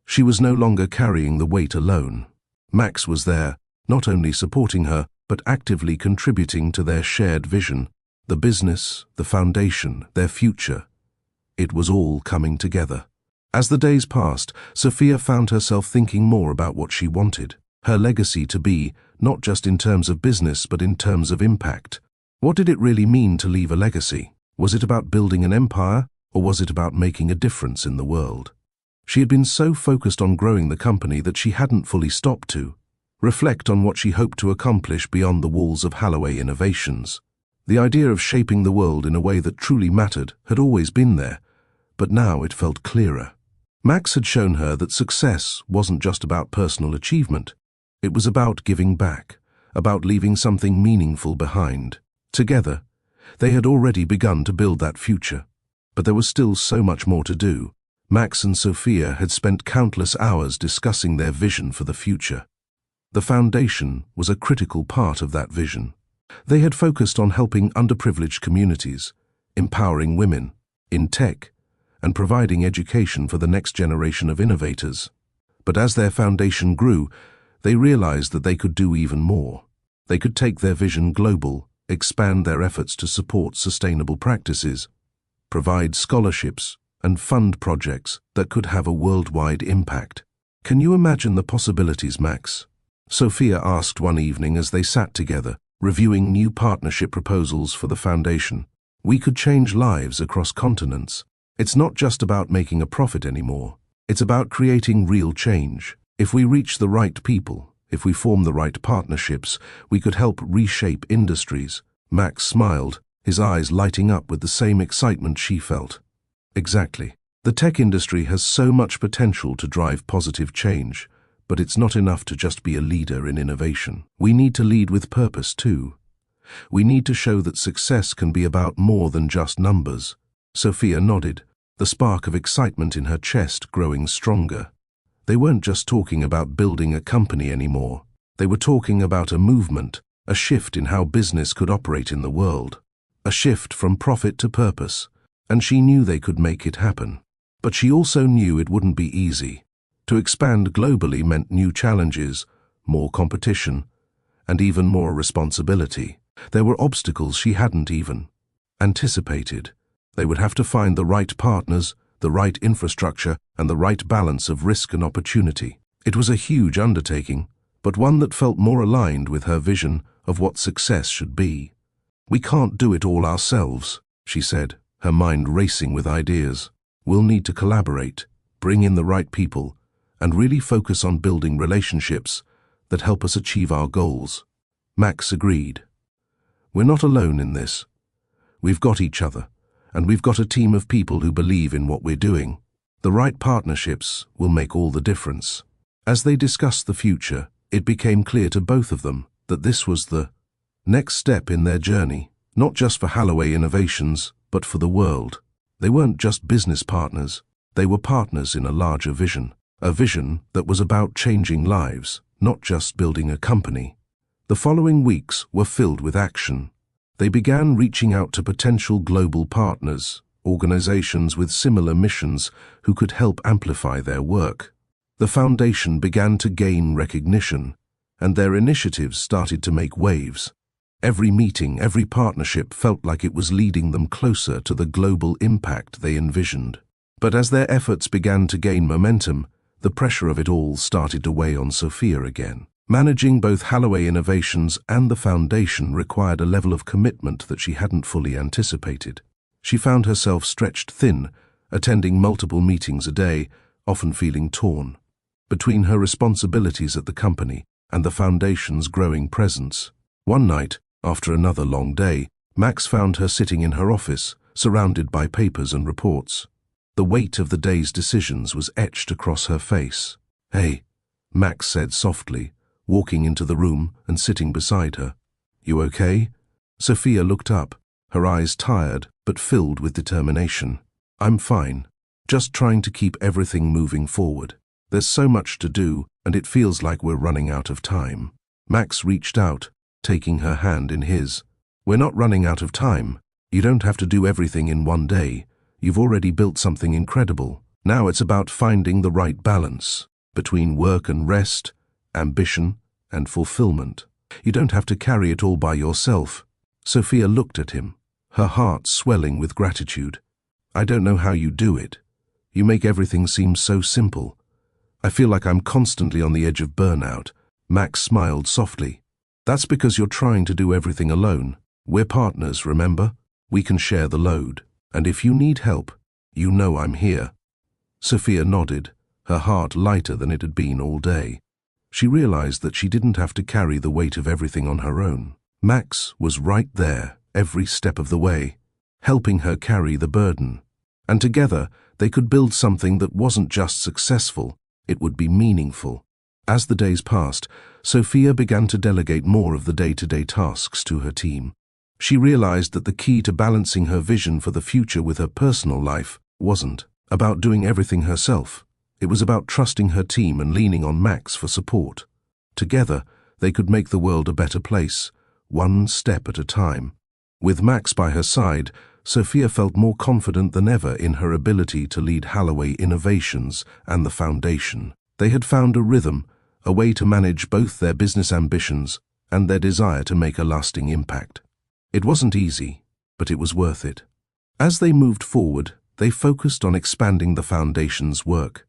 She was no longer carrying the weight alone. Max was there, not only supporting her, but actively contributing to their shared vision, the business, the foundation, their future. It was all coming together. As the days passed, Sophia found herself thinking more about what she wanted, her legacy to be, not just in terms of business, but in terms of impact. What did it really mean to leave a legacy? Was it about building an empire, or was it about making a difference in the world? She had been so focused on growing the company that she hadn't fully stopped to reflect on what she hoped to accomplish beyond the walls of Holloway Innovations. The idea of shaping the world in a way that truly mattered had always been there, but now it felt clearer. Max had shown her that success wasn't just about personal achievement. It was about giving back, about leaving something meaningful behind. Together, they had already begun to build that future, but there was still so much more to do. Max and Sophia had spent countless hours discussing their vision for the future. The foundation was a critical part of that vision. They had focused on helping underprivileged communities, empowering women in tech, and providing education for the next generation of innovators. But as their foundation grew, they realized that they could do even more. They could take their vision global, expand their efforts to support sustainable practices, provide scholarships, and fund projects that could have a worldwide impact. "Can you imagine the possibilities, Max?" Sophia asked one evening as they sat together, reviewing new partnership proposals for the foundation. "We could change lives across continents. It's not just about making a profit anymore. It's about creating real change. If we reach the right people, if we form the right partnerships, we could help reshape industries." Max smiled, his eyes lighting up with the same excitement she felt. "Exactly. The tech industry has so much potential to drive positive change, but it's not enough to just be a leader in innovation. We need to lead with purpose too. We need to show that success can be about more than just numbers." Sophia nodded, the spark of excitement in her chest growing stronger. They weren't just talking about building a company anymore. They were talking about a movement, a shift in how business could operate in the world, a shift from profit to purpose, and she knew they could make it happen. But she also knew it wouldn't be easy. To expand globally meant new challenges, more competition, and even more responsibility. There were obstacles she hadn't even anticipated. They would have to find the right partners, the right infrastructure, and the right balance of risk and opportunity. It was a huge undertaking, but one that felt more aligned with her vision of what success should be. "We can't do it all ourselves," she said, her mind racing with ideas. "We'll need to collaborate, bring in the right people, and really focus on building relationships that help us achieve our goals." Max agreed. "We're not alone in this. We've got each other, and we've got a team of people who believe in what we're doing. The right partnerships will make all the difference." As they discussed the future, It became clear to both of them that this was the next step in their journey, not just for Halloway Innovations, but for the world. They weren't just business partners, they were partners in a larger vision, a vision that was about changing lives, not just building a company. The following weeks were filled with action. They began reaching out to potential global partners, organizations with similar missions who could help amplify their work. The foundation began to gain recognition, and their initiatives started to make waves. Every meeting, every partnership felt like it was leading them closer to the global impact they envisioned. But as their efforts began to gain momentum, the pressure of it all started to weigh on Sophia again. Managing both Halloway Innovations and the foundation required a level of commitment that she hadn't fully anticipated. She found herself stretched thin, attending multiple meetings a day, often feeling torn between her responsibilities at the company and the foundation's growing presence. One night, after another long day, Max found her sitting in her office, surrounded by papers and reports. The weight of the day's decisions was etched across her face. "Hey," Max said softly, walking into the room and sitting beside her. "You okay?" Sophia looked up, her eyes tired but filled with determination. "I'm fine, just trying to keep everything moving forward. There's so much to do, and it feels like we're running out of time." Max reached out, taking her hand in his. "We're not running out of time. You don't have to do everything in one day. You've already built something incredible. Now it's about finding the right balance between work and rest, ambition and fulfillment. You don't have to carry it all by yourself." Sophia looked at him, her heart swelling with gratitude. "I don't know how you do it. You make everything seem so simple. I feel like I'm constantly on the edge of burnout." Max smiled softly. "That's because you're trying to do everything alone. We're partners, remember? We can share the load. And if you need help, you know I'm here." Sophia nodded, her heart lighter than it had been all day. She realized that she didn't have to carry the weight of everything on her own. Max was right there, every step of the way, helping her carry the burden. And together, they could build something that wasn't just successful, it would be meaningful. As the days passed, Sophia began to delegate more of the day-to-day tasks to her team. She realized that the key to balancing her vision for the future with her personal life wasn't about doing everything herself. It was about trusting her team and leaning on Max for support. Together, they could make the world a better place, one step at a time. With Max by her side, Sophia felt more confident than ever in her ability to lead Halloway Innovations and the foundation. They had found a rhythm, a way to manage both their business ambitions and their desire to make a lasting impact. It wasn't easy, but it was worth it. As they moved forward, they focused on expanding the foundation's work,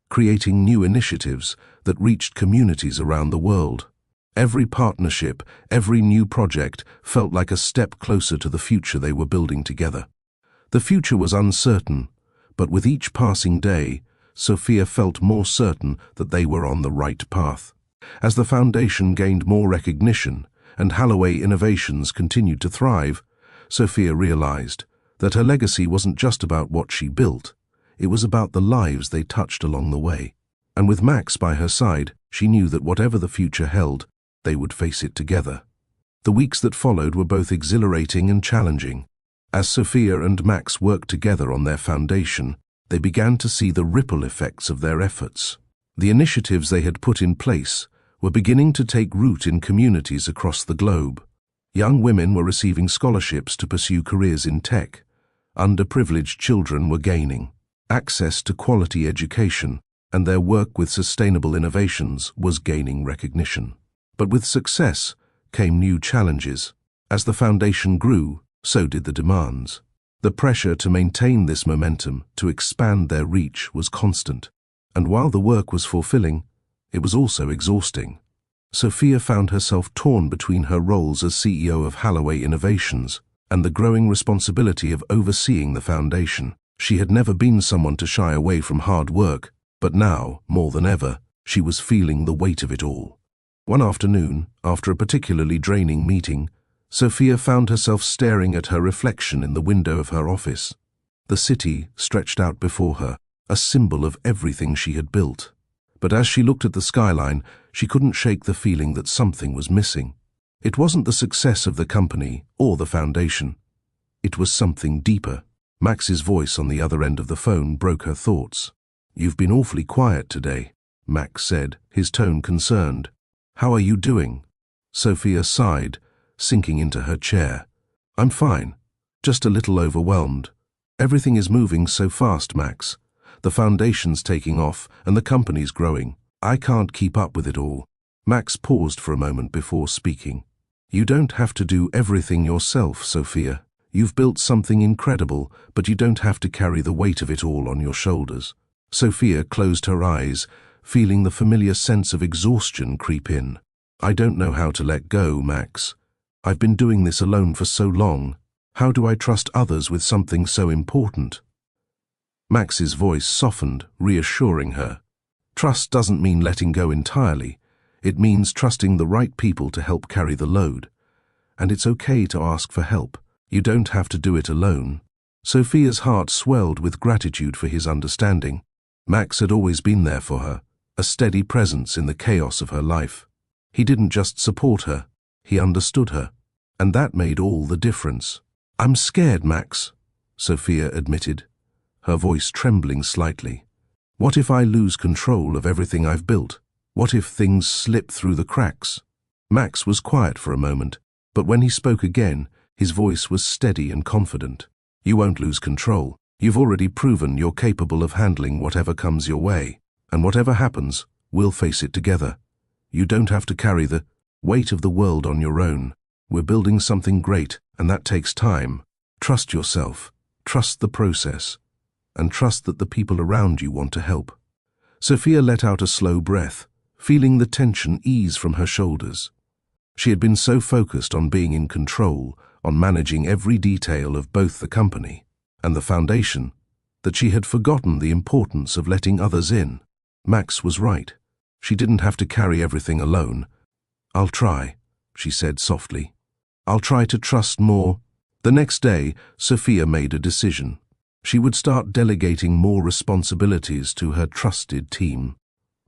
creating new initiatives that reached communities around the world. Every partnership, every new project felt like a step closer to the future they were building together. The future was uncertain, but with each passing day, Sophia felt more certain that they were on the right path. As the foundation gained more recognition and Halloway Innovations continued to thrive, Sophia realized that her legacy wasn't just about what she built, it was about the lives they touched along the way. And with Max by her side, she knew that whatever the future held, they would face it together. The weeks that followed were both exhilarating and challenging. As Sophia and Max worked together on their foundation, they began to see the ripple effects of their efforts. The initiatives they had put in place were beginning to take root in communities across the globe. Young women were receiving scholarships to pursue careers in tech. Underprivileged children were gaining access to quality education, and their work with sustainable innovations was gaining recognition. But with success came new challenges. As the foundation grew, so did the demands. The pressure to maintain this momentum, to expand their reach, was constant. And while the work was fulfilling, it was also exhausting. Sophia found herself torn between her roles as CEO of Halloway Innovations and the growing responsibility of overseeing the foundation. She had never been someone to shy away from hard work, but now, more than ever, she was feeling the weight of it all. One afternoon, after a particularly draining meeting, Sophia found herself staring at her reflection in the window of her office. The city stretched out before her, a symbol of everything she had built. But as she looked at the skyline, she couldn't shake the feeling that something was missing. It wasn't the success of the company or the foundation. It was something deeper. Max's voice on the other end of the phone broke her thoughts. "You've been awfully quiet today," Max said, his tone concerned. "How are you doing?" Sophia sighed, sinking into her chair. "I'm fine, just a little overwhelmed. Everything is moving so fast, Max. The foundation's taking off and the company's growing. I can't keep up with it all." Max paused for a moment before speaking. "You don't have to do everything yourself, Sophia. You've built something incredible, but you don't have to carry the weight of it all on your shoulders." Sophia closed her eyes, feeling the familiar sense of exhaustion creep in. "I don't know how to let go, Max. I've been doing this alone for so long. How do I trust others with something so important?" Max's voice softened, reassuring her. "Trust doesn't mean letting go entirely. It means trusting the right people to help carry the load. And it's okay to ask for help. You don't have to do it alone." Sophia's heart swelled with gratitude for his understanding. Max had always been there for her, a steady presence in the chaos of her life. He didn't just support her, he understood her. And that made all the difference. "I'm scared, Max," Sophia admitted, her voice trembling slightly. "What if I lose control of everything I've built? What if things slip through the cracks?" Max was quiet for a moment, but when he spoke again, his voice was steady and confident. "You won't lose control. You've already proven you're capable of handling whatever comes your way. And whatever happens, we'll face it together. You don't have to carry the weight of the world on your own. We're building something great, and that takes time. Trust yourself, trust the process, and trust that the people around you want to help." Sophia let out a slow breath, feeling the tension ease from her shoulders. She had been so focused on being in control, on managing every detail of both the company and the foundation, that she had forgotten the importance of letting others in. Max was right. She didn't have to carry everything alone. "I'll try," she said softly. "I'll try to trust more." The next day, Sophia made a decision. She would start delegating more responsibilities to her trusted team.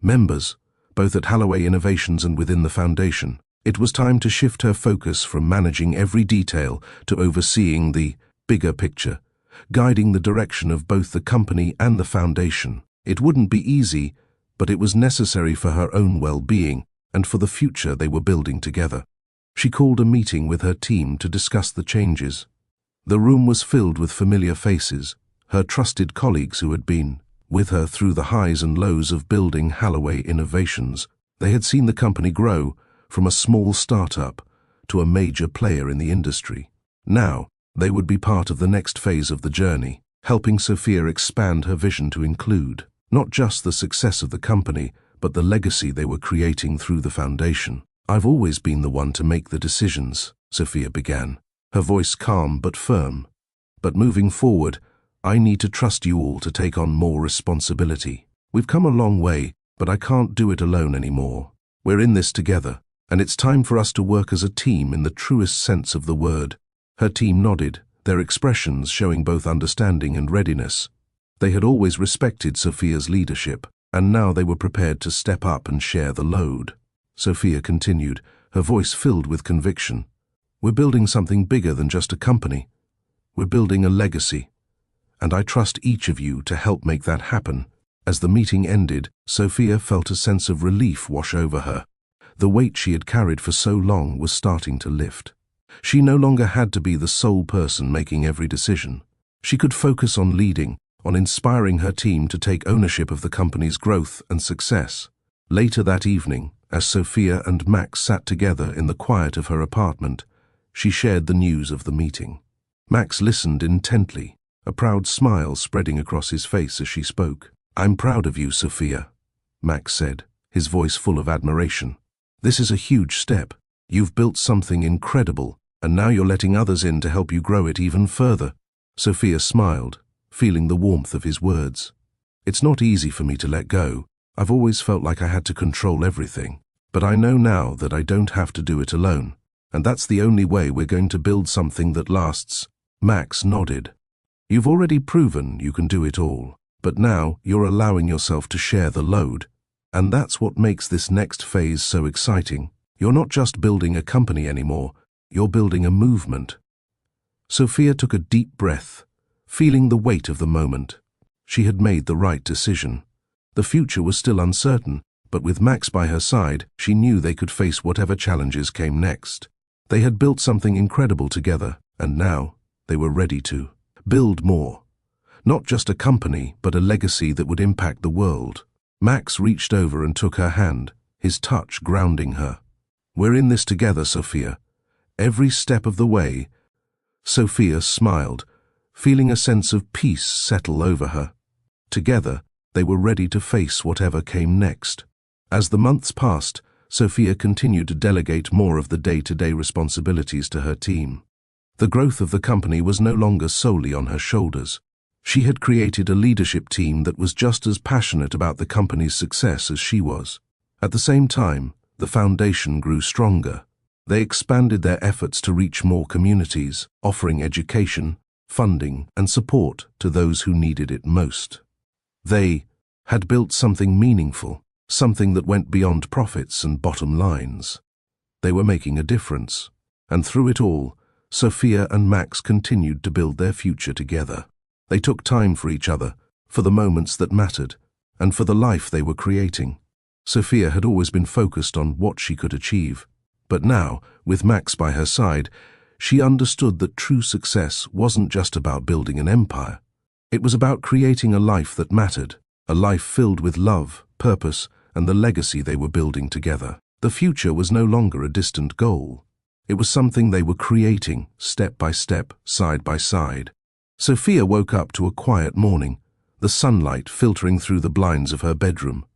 Members, both at Holloway Innovations and within the foundation. It was time to shift her focus from managing every detail to overseeing the bigger picture, guiding the direction of both the company and the foundation. It wouldn't be easy, but it was necessary for her own well-being and for the future they were building together. She called a meeting with her team to discuss the changes. The room was filled with familiar faces, her trusted colleagues who had been with her through the highs and lows of building Holloway Innovations. They had seen the company grow from a small startup to a major player in the industry. Now, they would be part of the next phase of the journey, helping Sophia expand her vision to include not just the success of the company, but the legacy they were creating through the foundation. "I've always been the one to make the decisions," Sophia began, her voice calm but firm. "But moving forward, I need to trust you all to take on more responsibility. We've come a long way, but I can't do it alone anymore. We're in this together, and it's time for us to work as a team in the truest sense of the word." Her team nodded, their expressions showing both understanding and readiness. They had always respected Sophia's leadership, and now they were prepared to step up and share the load. Sophia continued, her voice filled with conviction. "We're building something bigger than just a company. We're building a legacy, and I trust each of you to help make that happen." As the meeting ended, Sophia felt a sense of relief wash over her. The weight she had carried for so long was starting to lift. She no longer had to be the sole person making every decision. She could focus on leading, on inspiring her team to take ownership of the company's growth and success. Later that evening, as Sophia and Max sat together in the quiet of her apartment, she shared the news of the meeting. Max listened intently, a proud smile spreading across his face as she spoke. "I'm proud of you, Sophia," Max said, his voice full of admiration. "This is a huge step. You've built something incredible, and now you're letting others in to help you grow it even further." Sophia smiled, feeling the warmth of his words. "It's not easy for me to let go. I've always felt like I had to control everything. But I know now that I don't have to do it alone, and that's the only way we're going to build something that lasts." Max nodded. "You've already proven you can do it all, but now you're allowing yourself to share the load, And that's what makes this next phase so exciting. You're not just building a company anymore, you're building a movement. Sophia took a deep breath, feeling the weight of the moment. She had made the right decision. The future was still uncertain, but with Max by her side, she knew they could face whatever challenges came next. They had built something incredible together, and now they were ready to build more. Not just a company, but a legacy that would impact the world. Max reached over and took her hand, his touch grounding her. "We're in this together, Sophia. Every step of the way." Sophia smiled, feeling a sense of peace settle over her. Together, they were ready to face whatever came next. As the months passed, Sophia continued to delegate more of the day-to-day responsibilities to her team. The growth of the company was no longer solely on her shoulders. She had created a leadership team that was just as passionate about the company's success as she was. At the same time, the foundation grew stronger. They expanded their efforts to reach more communities, offering education, funding, and support to those who needed it most. They had built something meaningful, something that went beyond profits and bottom lines. They were making a difference, and through it all, Sophia and Max continued to build their future together. They took time for each other, for the moments that mattered, and for the life they were creating. Sophia had always been focused on what she could achieve, but now, with Max by her side, she understood that true success wasn't just about building an empire. It was about creating a life that mattered, a life filled with love, purpose, and the legacy they were building together. The future was no longer a distant goal. It was something they were creating, step by step, side by side. Sophia woke up to a quiet morning, the sunlight filtering through the blinds of her bedroom.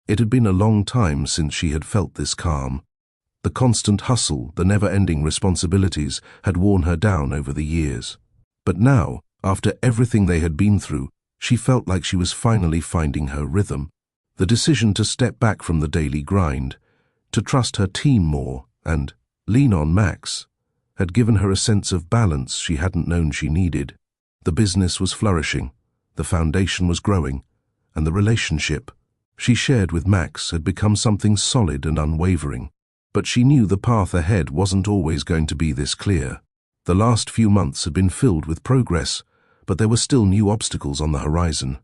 It had been a long time since she had felt this calm. The constant hustle, the never-ending responsibilities had worn her down over the years. But now, after everything they had been through, she felt like she was finally finding her rhythm. The decision to step back from the daily grind, to trust her team more, and lean on Max, had given her a sense of balance she hadn't known she needed. The business was flourishing, the foundation was growing, and the relationship she shared with Max had become something solid and unwavering. But she knew the path ahead wasn't always going to be this clear. The last few months had been filled with progress, but there were still new obstacles on the horizon.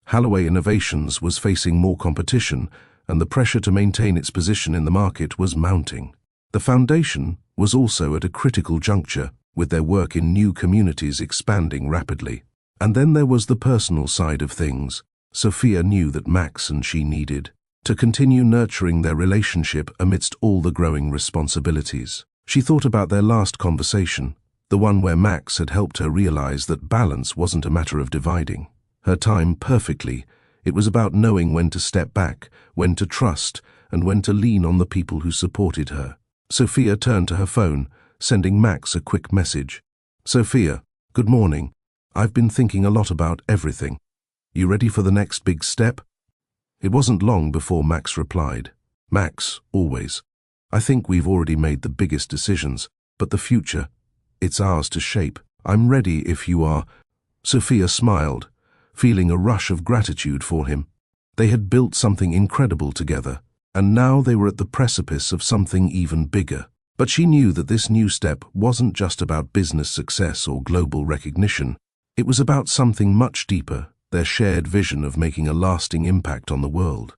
Holloway Innovations was facing more competition, and the pressure to maintain its position in the market was mounting. The foundation was also at a critical juncture, with their work in new communities expanding rapidly. And then there was the personal side of things. Sophia knew that Max and she needed to continue nurturing their relationship amidst all the growing responsibilities. She thought about their last conversation, the one where Max had helped her realize that balance wasn't a matter of dividing her time perfectly. It was about knowing when to step back, when to trust, and when to lean on the people who supported her. Sophia turned to her phone, sending Max a quick message. "Sophia, good morning. I've been thinking a lot about everything. You ready for the next big step?" It wasn't long before Max replied. "Max, always. I think we've already made the biggest decisions, but the future, it's ours to shape. I'm ready if you are." Sophia smiled, feeling a rush of gratitude for him. They had built something incredible together, and now they were at the precipice of something even bigger. But she knew that this new step wasn't just about business success or global recognition. It was about something much deeper, their shared vision of making a lasting impact on the world.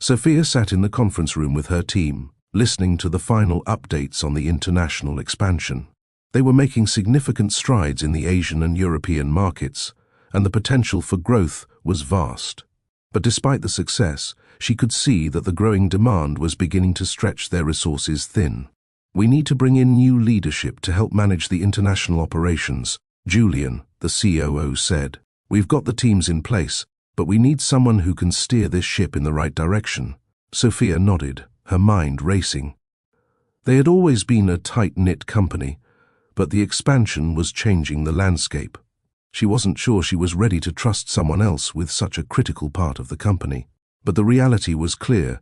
Sophia sat in the conference room with her team, listening to the final updates on the international expansion. They were making significant strides in the Asian and European markets, and the potential for growth was vast. But despite the success, she could see that the growing demand was beginning to stretch their resources thin. "We need to bring in new leadership to help manage the international operations," Julian, the COO, said. "We've got the teams in place, but we need someone who can steer this ship in the right direction." Sophia nodded, her mind racing. They had always been a tight-knit company, but the expansion was changing the landscape. She wasn't sure she was ready to trust someone else with such a critical part of the company. But the reality was clear.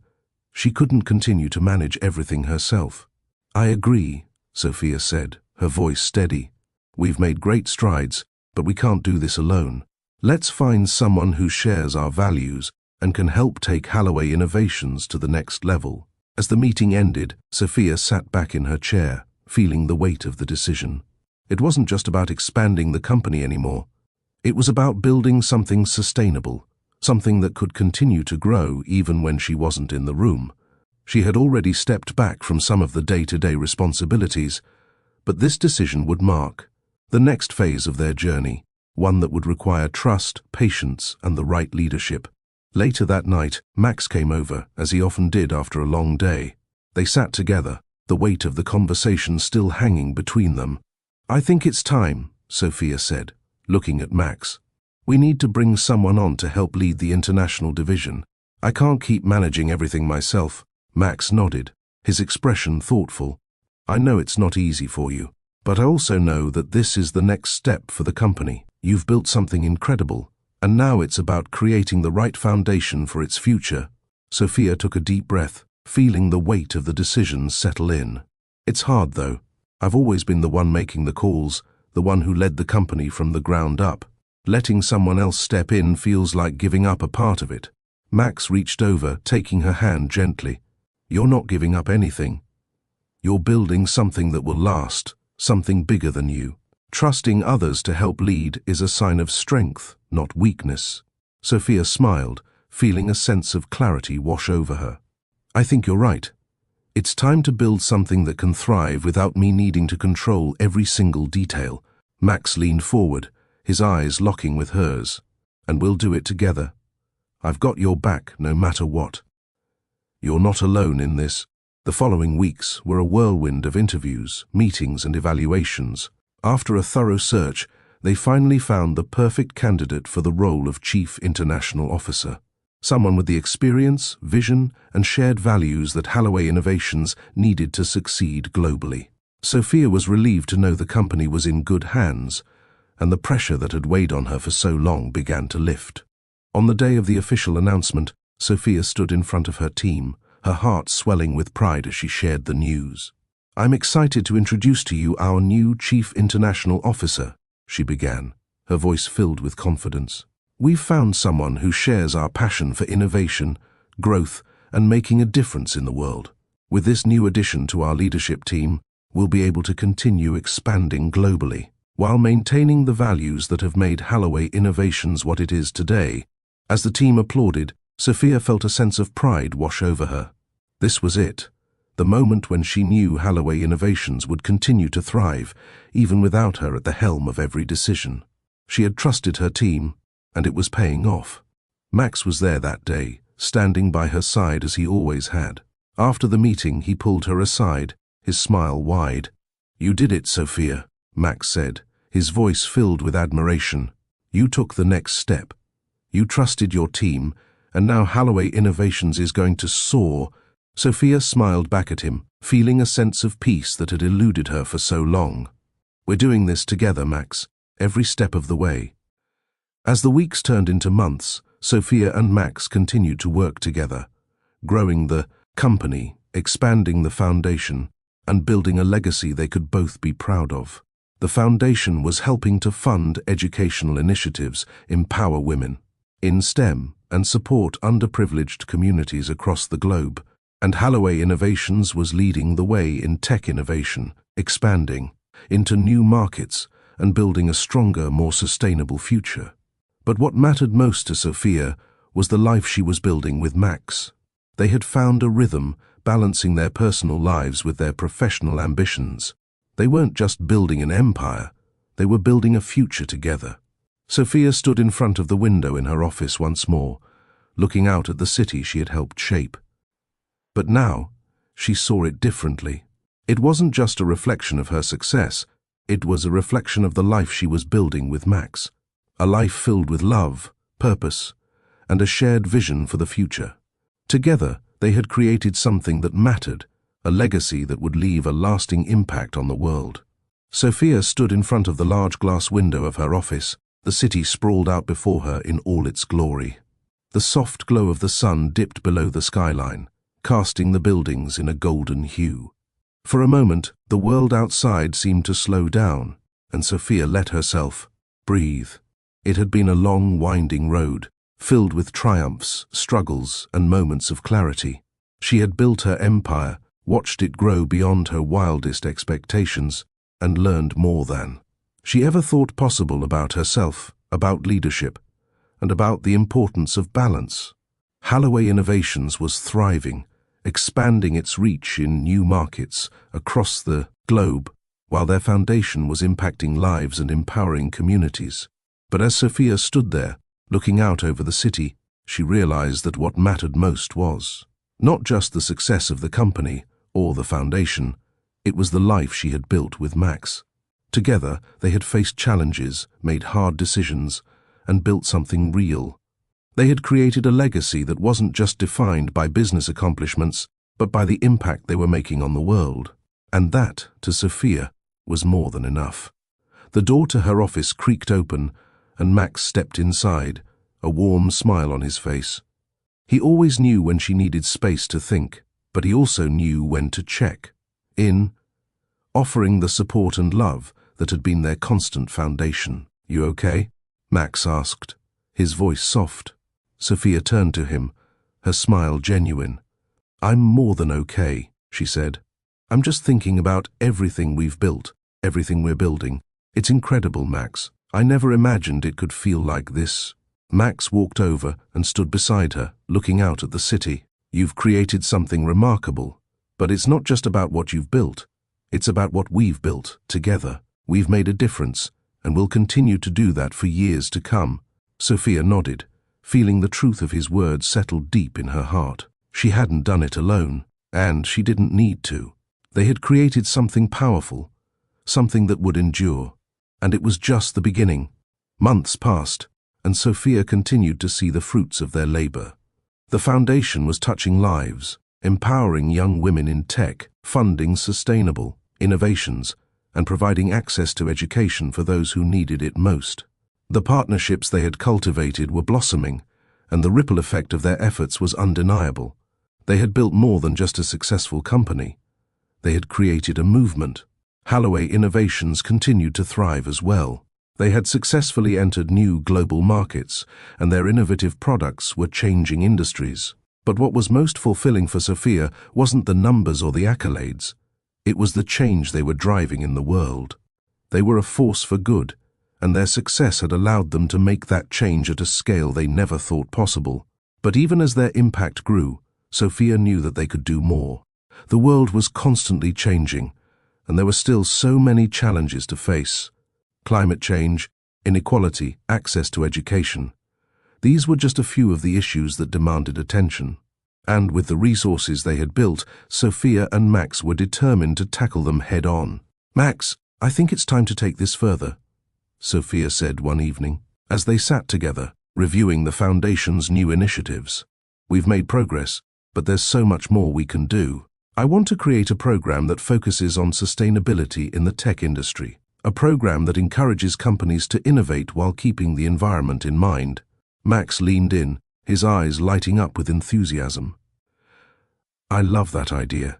She couldn't continue to manage everything herself. "I agree," Sophia said, her voice steady. "We've made great strides, but we can't do this alone. Let's find someone who shares our values and can help take Halloway Innovations to the next level. As the meeting ended, Sophia sat back in her chair, feeling the weight of the decision. It wasn't just about expanding the company anymore. It was about building something sustainable, something that could continue to grow even when she wasn't in the room. She had already stepped back from some of the day-to-day responsibilities, but this decision would mark the next phase of their journey, one that would require trust, patience, and the right leadership. Later that night, Max came over, as he often did after a long day. They sat together, the weight of the conversation still hanging between them. "I think it's time," Sophia said, looking at Max. "We need to bring someone on to help lead the international division. I can't keep managing everything myself." Max nodded, his expression thoughtful. "I know it's not easy for you, but I also know that this is the next step for the company. You've built something incredible, and now it's about creating the right foundation for its future." Sophia took a deep breath, feeling the weight of the decisions settle in. "It's hard, though. I've always been the one making the calls, the one who led the company from the ground up. Letting someone else step in feels like giving up a part of it." Max reached over, taking her hand gently. "You're not giving up anything. You're building something that will last, something bigger than you. Trusting others to help lead is a sign of strength, not weakness." Sophia smiled, feeling a sense of clarity wash over her. "I think you're right. It's time to build something that can thrive without me needing to control every single detail." Max leaned forward, his eyes locking with hers. "And we'll do it together. I've got your back no matter what. You're not alone in this." The following weeks were a whirlwind of interviews, meetings, and evaluations. After a thorough search, they finally found the perfect candidate for the role of Chief International Officer. Someone with the experience, vision, and shared values that Halloway Innovations needed to succeed globally. Sophia was relieved to know the company was in good hands, and the pressure that had weighed on her for so long began to lift. On the day of the official announcement, Sophia stood in front of her team, her heart swelling with pride as she shared the news. "I'm excited to introduce to you our new Chief International Officer," she began, her voice filled with confidence. "We've found someone who shares our passion for innovation, growth, and making a difference in the world. With this new addition to our leadership team, we'll be able to continue expanding globally, while maintaining the values that have made Halloway Innovations what it is today." As the team applauded, Sophia felt a sense of pride wash over her. This was it, the moment when she knew Halloway Innovations would continue to thrive, even without her at the helm of every decision. She had trusted her team, and it was paying off. Max was there that day, standing by her side as he always had. After the meeting, he pulled her aside, his smile wide. "You did it, Sophia," Max said, his voice filled with admiration. "You took the next step. You trusted your team, and now Halloway Innovations is going to soar." Sophia smiled back at him, feeling a sense of peace that had eluded her for so long. "We're doing this together, Max, every step of the way." As the weeks turned into months, Sophia and Max continued to work together, growing the company, expanding the foundation, and building a legacy they could both be proud of. The foundation was helping to fund educational initiatives, empower women in STEM, and support underprivileged communities across the globe. And Halloway Innovations was leading the way in tech innovation, expanding into new markets and building a stronger, more sustainable future. But what mattered most to Sophia was the life she was building with Max. They had found a rhythm, balancing their personal lives with their professional ambitions. They weren't just building an empire, they were building a future together. Sophia stood in front of the window in her office once more, looking out at the city she had helped shape. But now, she saw it differently. It wasn't just a reflection of her success, it was a reflection of the life she was building with Max. A life filled with love, purpose, and a shared vision for the future. Together, they had created something that mattered, a legacy that would leave a lasting impact on the world. Sophia stood in front of the large glass window of her office, the city sprawled out before her in all its glory. The soft glow of the sun dipped below the skyline, casting the buildings in a golden hue. For a moment, the world outside seemed to slow down, and Sophia let herself breathe. It had been a long, winding road, filled with triumphs, struggles, and moments of clarity. She had built her empire, watched it grow beyond her wildest expectations, and learned more than she ever thought possible about herself, about leadership, and about the importance of balance. Halloway Innovations was thriving, expanding its reach in new markets across the globe, while their foundation was impacting lives and empowering communities. But as Sophia stood there, looking out over the city, she realized that what mattered most was not just the success of the company or the foundation, it was the life she had built with Max. Together, they had faced challenges, made hard decisions, and built something real. They had created a legacy that wasn't just defined by business accomplishments, but by the impact they were making on the world. And that, to Sophia, was more than enough. The door to her office creaked open, and Max stepped inside, a warm smile on his face. He always knew when she needed space to think, but he also knew when to check in, offering the support and love that had been their constant foundation. "You okay?" Max asked, his voice soft. Sophia turned to him, her smile genuine. "I'm more than okay," she said. "I'm just thinking about everything we've built, everything we're building. It's incredible, Max. I never imagined it could feel like this." Max walked over and stood beside her, looking out at the city. "You've created something remarkable, but it's not just about what you've built. It's about what we've built together. We've made a difference, and we'll continue to do that for years to come." Sophia nodded, feeling the truth of his words settle deep in her heart. She hadn't done it alone, and she didn't need to. They had created something powerful, something that would endure. And it was just the beginning. Months passed, and Sophia continued to see the fruits of their labor. The foundation was touching lives, empowering young women in tech, funding sustainable innovations, and providing access to education for those who needed it most. The partnerships they had cultivated were blossoming, and the ripple effect of their efforts was undeniable. They had built more than just a successful company. They had created a movement. Halloway Innovations continued to thrive as well. They had successfully entered new global markets, and their innovative products were changing industries. But what was most fulfilling for Sophia wasn't the numbers or the accolades. It was the change they were driving in the world. They were a force for good, and their success had allowed them to make that change at a scale they never thought possible. But even as their impact grew, Sophia knew that they could do more. The world was constantly changing, and there were still so many challenges to face. Climate change, inequality, access to education. These were just a few of the issues that demanded attention. And with the resources they had built, Sophia and Max were determined to tackle them head-on. "Max, I think it's time to take this further," Sophia said one evening, as they sat together, reviewing the Foundation's new initiatives. "We've made progress, but there's so much more we can do. I want to create a program that focuses on sustainability in the tech industry, a program that encourages companies to innovate while keeping the environment in mind." Max leaned in, his eyes lighting up with enthusiasm. "I love that idea.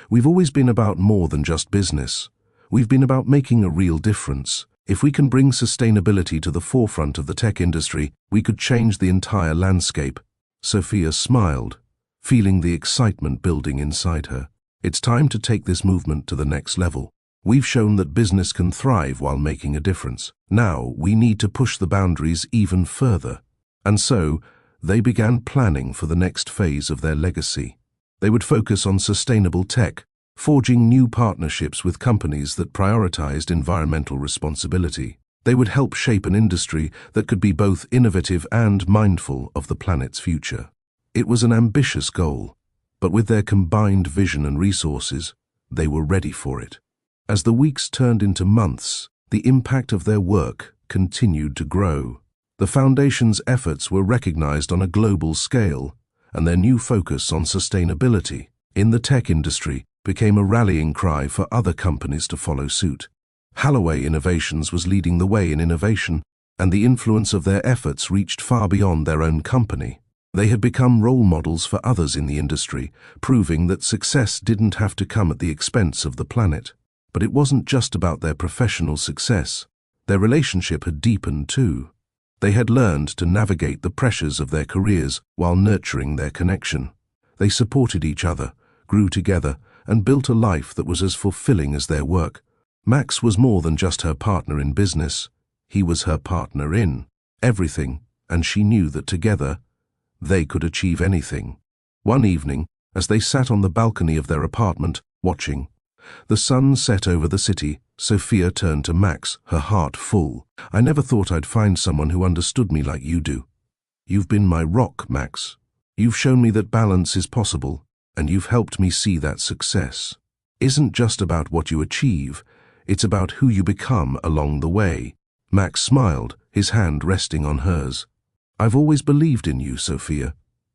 We've always been about more than just business. We've been about making a real difference. If we can bring sustainability to the forefront of the tech industry, we could change the entire landscape." Sophia smiled, feeling the excitement building inside her. "It's time to take this movement to the next level. We've shown that business can thrive while making a difference. Now we need to push the boundaries even further." And so, they began planning for the next phase of their legacy. They would focus on sustainable tech, forging new partnerships with companies that prioritized environmental responsibility. They would help shape an industry that could be both innovative and mindful of the planet's future. It was an ambitious goal, but with their combined vision and resources, they were ready for it. As the weeks turned into months, the impact of their work continued to grow. The Foundation's efforts were recognized on a global scale, and their new focus on sustainability in the tech industry became a rallying cry for other companies to follow suit. Halloway Innovations was leading the way in innovation, and the influence of their efforts reached far beyond their own company. They had become role models for others in the industry, proving that success didn't have to come at the expense of the planet. But it wasn't just about their professional success. Their relationship had deepened too. They had learned to navigate the pressures of their careers while nurturing their connection. They supported each other, grew together, and built a life that was as fulfilling as their work. Max was more than just her partner in business. He was her partner in everything, and she knew that together they could achieve anything. One evening, as they sat on the balcony of their apartment, watching the sun set over the city, Sophia turned to Max, her heart full. "I never thought I'd find someone who understood me like you do. You've been my rock, Max. You've shown me that balance is possible, and you've helped me see that success isn't just about what you achieve, it's about who you become along the way." Max smiled, his hand resting on hers. "I've always believed in you, Sophia,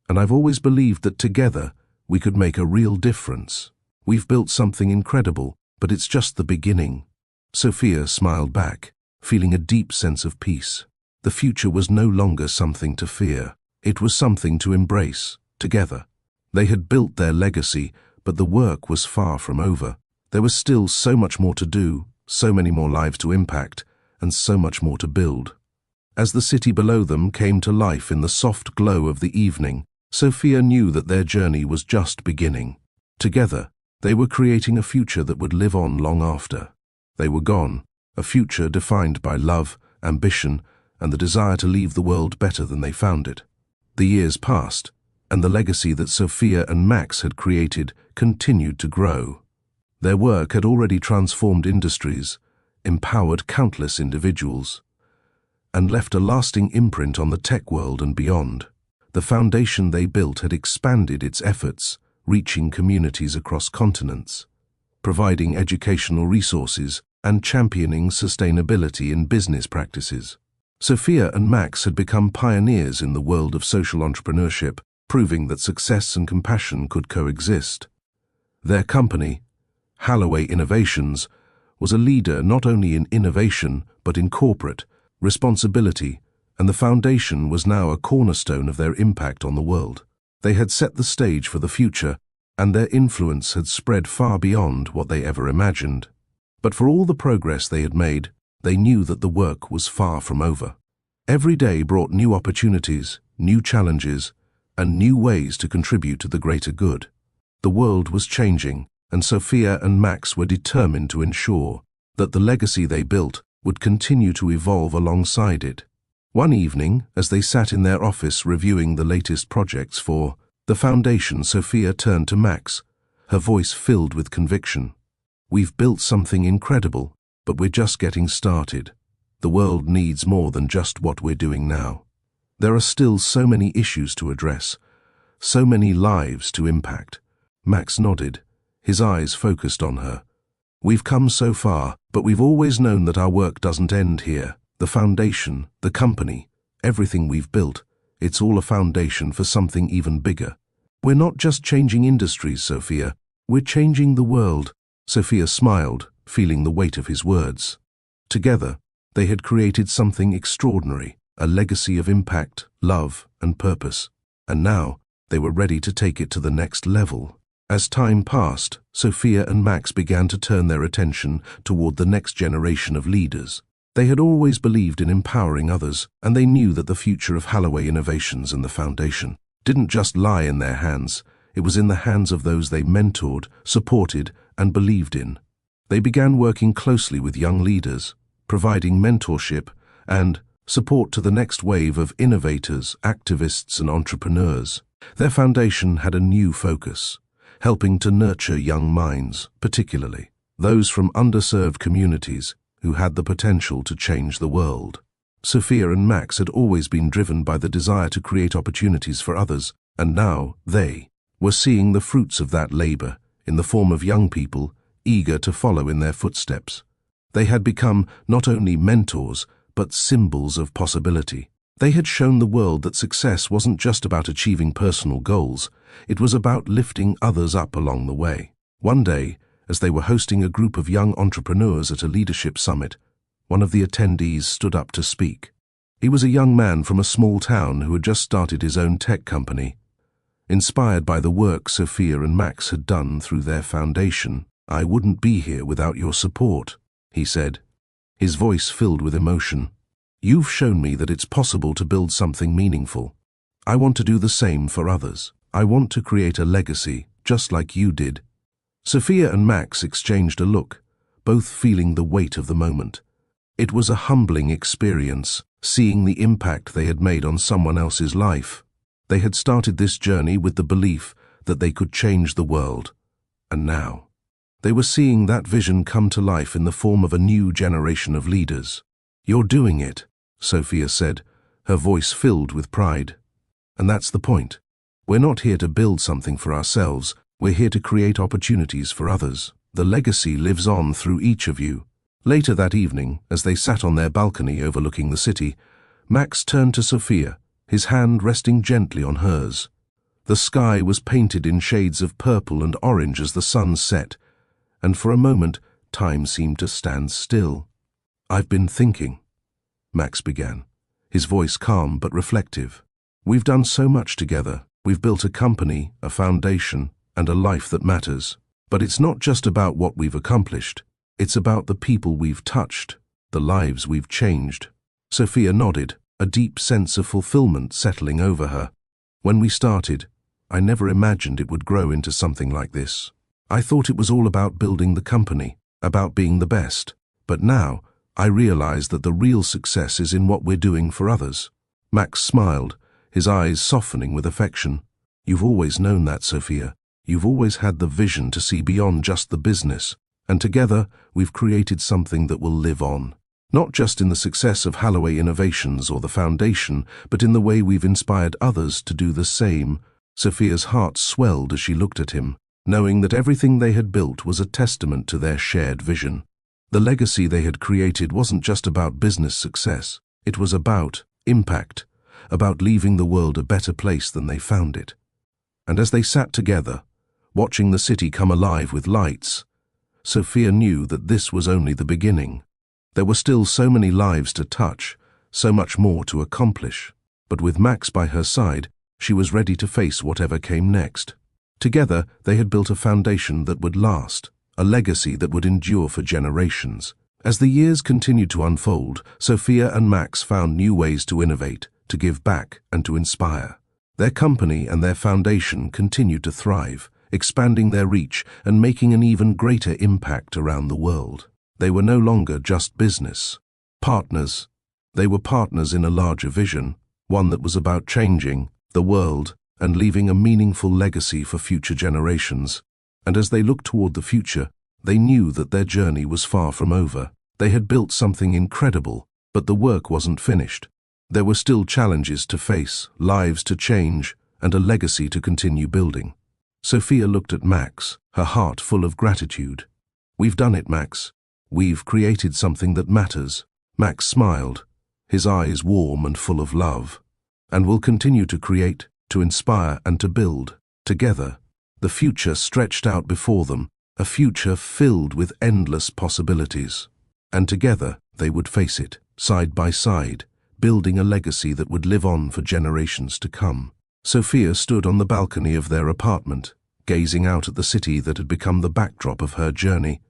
and I've always believed that together we could make a real difference. We've built something incredible, but it's just the beginning." Sophia smiled back, feeling a deep sense of peace. The future was no longer something to fear. It was something to embrace, together. They had built their legacy, but the work was far from over. There was still so much more to do, so many more lives to impact, and so much more to build. As the city below them came to life in the soft glow of the evening, Sophia knew that their journey was just beginning. Together, they were creating a future that would live on long after they were gone, a future defined by love, ambition, and the desire to leave the world better than they found it. The years passed, and the legacy that Sophia and Max had created continued to grow. Their work had already transformed industries, empowered countless individuals, and left a lasting imprint on the tech world and beyond. The foundation they built had expanded its efforts, reaching communities across continents, providing educational resources, and championing sustainability in business practices. Sophia and Max had become pioneers in the world of social entrepreneurship, proving that success and compassion could coexist. Their company, Halloway Innovations, was a leader not only in innovation but in corporate responsibility, and the foundation was now a cornerstone of their impact on the world. They had set the stage for the future, and their influence had spread far beyond what they ever imagined. But for all the progress they had made, they knew that the work was far from over. Every day brought new opportunities, new challenges, and new ways to contribute to the greater good. The world was changing, and Sophia and Max were determined to ensure that the legacy they built would continue to evolve alongside it. One evening, as they sat in their office reviewing the latest projects for the foundation, Sophia turned to Max, her voice filled with conviction. "We've built something incredible, but we're just getting started. The world needs more than just what we're doing now. There are still so many issues to address, so many lives to impact." Max nodded, his eyes focused on her. "We've come so far, but we've always known that our work doesn't end here. The foundation, the company, everything we've built, it's all a foundation for something even bigger. We're not just changing industries, Sophia. We're changing the world." Sophia smiled, feeling the weight of his words. Together, they had created something extraordinary, a legacy of impact, love, and purpose. And now, they were ready to take it to the next level. As time passed, Sophia and Max began to turn their attention toward the next generation of leaders. They had always believed in empowering others, and they knew that the future of Halloway Innovations and the foundation didn't just lie in their hands, it was in the hands of those they mentored, supported, and believed in. They began working closely with young leaders, providing mentorship and support to the next wave of innovators, activists, and entrepreneurs. Their foundation had a new focus, helping to nurture young minds, particularly those from underserved communities who had the potential to change the world. Sophia and Max had always been driven by the desire to create opportunities for others, and now they were seeing the fruits of that labor in the form of young people eager to follow in their footsteps. They had become not only mentors, but symbols of possibility. They had shown the world that success wasn't just about achieving personal goals, it was about lifting others up along the way. One day, as they were hosting a group of young entrepreneurs at a leadership summit, one of the attendees stood up to speak. He was a young man from a small town who had just started his own tech company. Inspired by the work Sophia and Max had done through their foundation, "I wouldn't be here without your support," he said, his voice filled with emotion. You've shown me that it's possible to build something meaningful. I want to do the same for others. I want to create a legacy, just like you did." Sophia and Max exchanged a look, both feeling the weight of the moment. It was a humbling experience, seeing the impact they had made on someone else's life. They had started this journey with the belief that they could change the world. And now, they were seeing that vision come to life in the form of a new generation of leaders. "You're doing it," Sophia said, her voice filled with pride. "And that's the point. We're not here to build something for ourselves, we're here to create opportunities for others. The legacy lives on through each of you." Later that evening, as they sat on their balcony overlooking the city, Max turned to Sophia, his hand resting gently on hers. The sky was painted in shades of purple and orange as the sun set, and for a moment time seemed to stand still. "I've been thinking," Max began, his voice calm but reflective. "We've done so much together. We've built a company, a foundation, and a life that matters. But it's not just about what we've accomplished. It's about the people we've touched, the lives we've changed." Sophia nodded, a deep sense of fulfillment settling over her. "When we started, I never imagined it would grow into something like this. I thought it was all about building the company, about being the best. But now, I realize that the real success is in what we're doing for others." Max smiled, his eyes softening with affection. "You've always known that, Sophia. You've always had the vision to see beyond just the business. And together, we've created something that will live on. Not just in the success of Holloway Innovations or the foundation, but in the way we've inspired others to do the same." Sophia's heart swelled as she looked at him, knowing that everything they had built was a testament to their shared vision. The legacy they had created wasn't just about business success. It was about impact, about leaving the world a better place than they found it. And as they sat together, watching the city come alive with lights, Sophia knew that this was only the beginning. There were still so many lives to touch, so much more to accomplish. But with Max by her side, she was ready to face whatever came next. Together, they had built a foundation that would last, a legacy that would endure for generations. As the years continued to unfold, Sophia and Max found new ways to innovate, to give back, and to inspire. Their company and their foundation continued to thrive, expanding their reach and making an even greater impact around the world. They were no longer just business partners. They were partners in a larger vision, one that was about changing the world and leaving a meaningful legacy for future generations. And as they looked toward the future, they knew that their journey was far from over. They had built something incredible, but the work wasn't finished. There were still challenges to face, lives to change, and a legacy to continue building. Sophia looked at Max, her heart full of gratitude. "We've done it, Max. We've created something that matters." Max smiled, his eyes warm and full of love. "And we'll continue to create, to inspire, and to build. Together." The future stretched out before them, a future filled with endless possibilities. And together they would face it, side by side, building a legacy that would live on for generations to come. Sophia stood on the balcony of their apartment, gazing out at the city that had become the backdrop of her journey.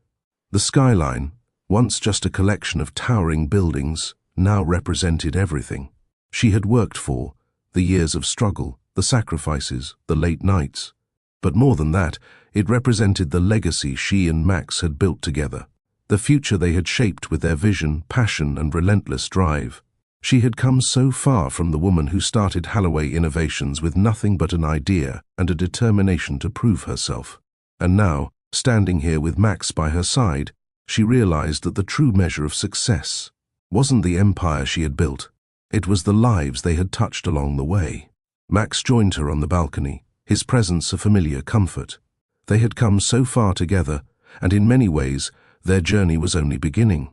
The skyline, once just a collection of towering buildings, now represented everything she had worked for, the years of struggle, the sacrifices, the late nights. But more than that, it represented the legacy she and Max had built together, the future they had shaped with their vision, passion, and relentless drive. She had come so far from the woman who started Holloway Innovations with nothing but an idea and a determination to prove herself. And now, standing here with Max by her side, she realized that the true measure of success wasn't the empire she had built. It was the lives they had touched along the way. Max joined her on the balcony, his presence a familiar comfort. They had come so far together, and in many ways, their journey was only beginning.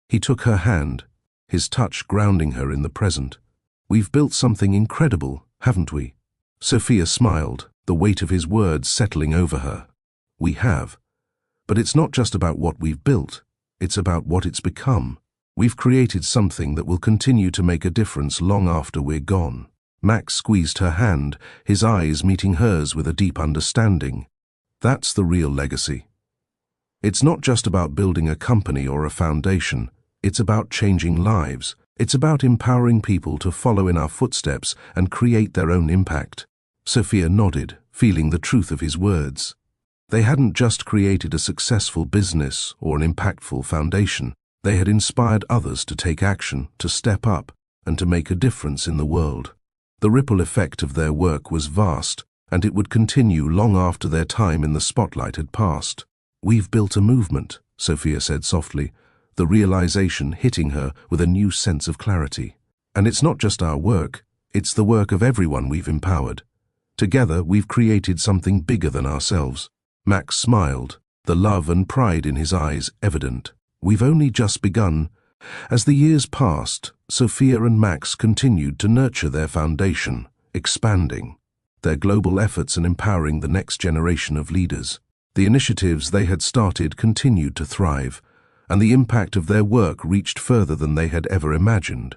He took her hand, his touch grounding her in the present. "We've built something incredible, haven't we?" Sophia smiled, the weight of his words settling over her. "We have. But it's not just about what we've built, it's about what it's become. We've created something that will continue to make a difference long after we're gone." Max squeezed her hand, his eyes meeting hers with a deep understanding. "That's the real legacy. It's not just about building a company or a foundation. It's about changing lives, It's about empowering people to follow in our footsteps and create their own impact. Sophia nodded, feeling the truth of his words. They hadn't just created a successful business or an impactful foundation. They had inspired others to take action, to step up, and to make a difference in the world. The ripple effect of their work was vast, and it would continue long after their time in the spotlight had passed. "We've built a movement," Sophia said softly, the realization hitting her with a new sense of clarity. "And it's not just our work, it's the work of everyone we've empowered. Together, we've created something bigger than ourselves." Max smiled, the love and pride in his eyes evident. "We've only just begun." As the years passed, Sophia and Max continued to nurture their foundation, expanding their global efforts and empowering the next generation of leaders. The initiatives they had started continued to thrive, and the impact of their work reached further than they had ever imagined.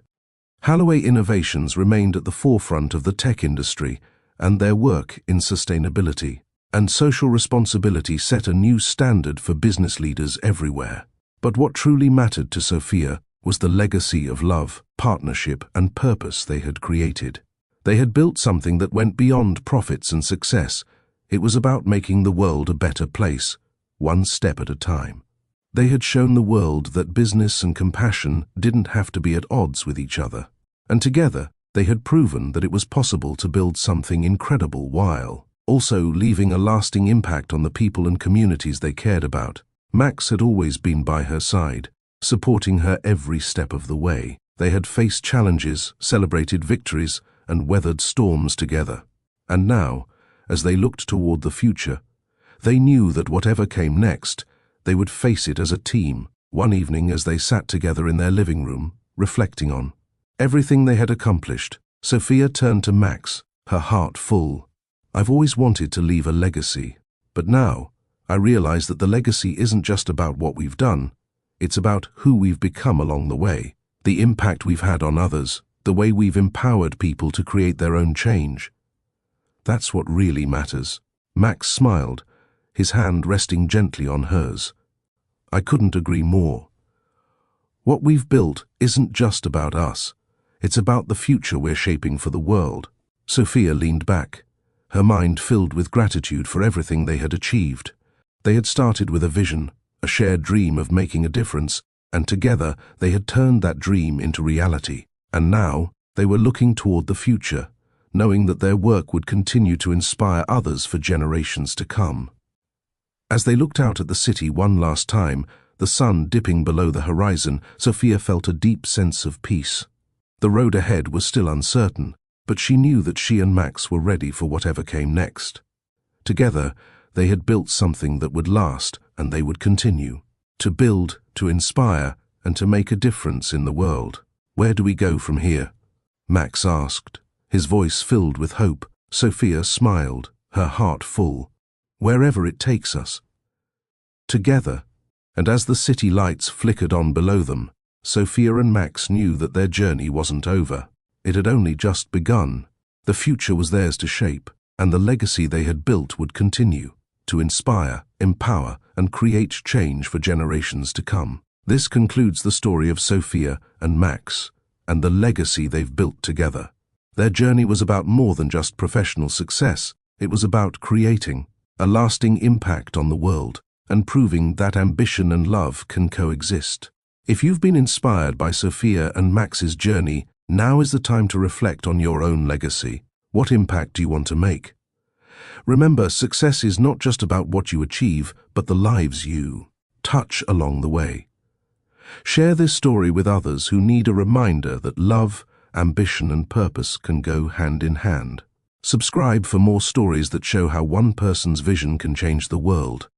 Halloway Innovations remained at the forefront of the tech industry, and their work in sustainability and social responsibility set a new standard for business leaders everywhere. But what truly mattered to Sophia was the legacy of love, partnership, and purpose they had created. They had built something that went beyond profits and success. It was about making the world a better place, one step at a time. They had shown the world that business and compassion didn't have to be at odds with each other. And together, they had proven that it was possible to build something incredible while also leaving a lasting impact on the people and communities they cared about. Max had always been by her side, supporting her every step of the way. They had faced challenges, celebrated victories, and weathered storms together. And now, as they looked toward the future, they knew that whatever came next, they would face it as a team. One evening, as they sat together in their living room, reflecting on everything they had accomplished, Sophia turned to Max, her heart full. "I've always wanted to leave a legacy, but now I realize that the legacy isn't just about what we've done, it's about who we've become along the way, the impact we've had on others, the way we've empowered people to create their own change. That's what really matters." Max smiled, his hand resting gently on hers. "I couldn't agree more. What we've built isn't just about us, it's about the future we're shaping for the world." Sophia leaned back, her mind filled with gratitude for everything they had achieved. They had started with a vision, a shared dream of making a difference, and together they had turned that dream into reality. And now they were looking toward the future, knowing that their work would continue to inspire others for generations to come. As they looked out at the city one last time, the sun dipping below the horizon, Sophia felt a deep sense of peace. The road ahead was still uncertain, but she knew that she and Max were ready for whatever came next. Together, they had built something that would last, and they would continue to build, to inspire, and to make a difference in the world. "Where do we go from here?" Max asked, his voice filled with hope. Sophia smiled, her heart full. "Wherever it takes us." Together, and as the city lights flickered on below them, Sophia and Max knew that their journey wasn't over. It had only just begun. The future was theirs to shape, and the legacy they had built would continue to inspire, empower, and create change for generations to come. This concludes the story of Sophia and Max, and the legacy they've built together. Their journey was about more than just professional success. It was about creating a lasting impact on the world and proving that ambition and love can coexist. If you've been inspired by Sophia and Max's journey, now is the time to reflect on your own legacy. What impact do you want to make? Remember, success is not just about what you achieve, but the lives you touch along the way. Share this story with others who need a reminder that love, ambition, and purpose can go hand in hand. Subscribe for more stories that show how one person's vision can change the world.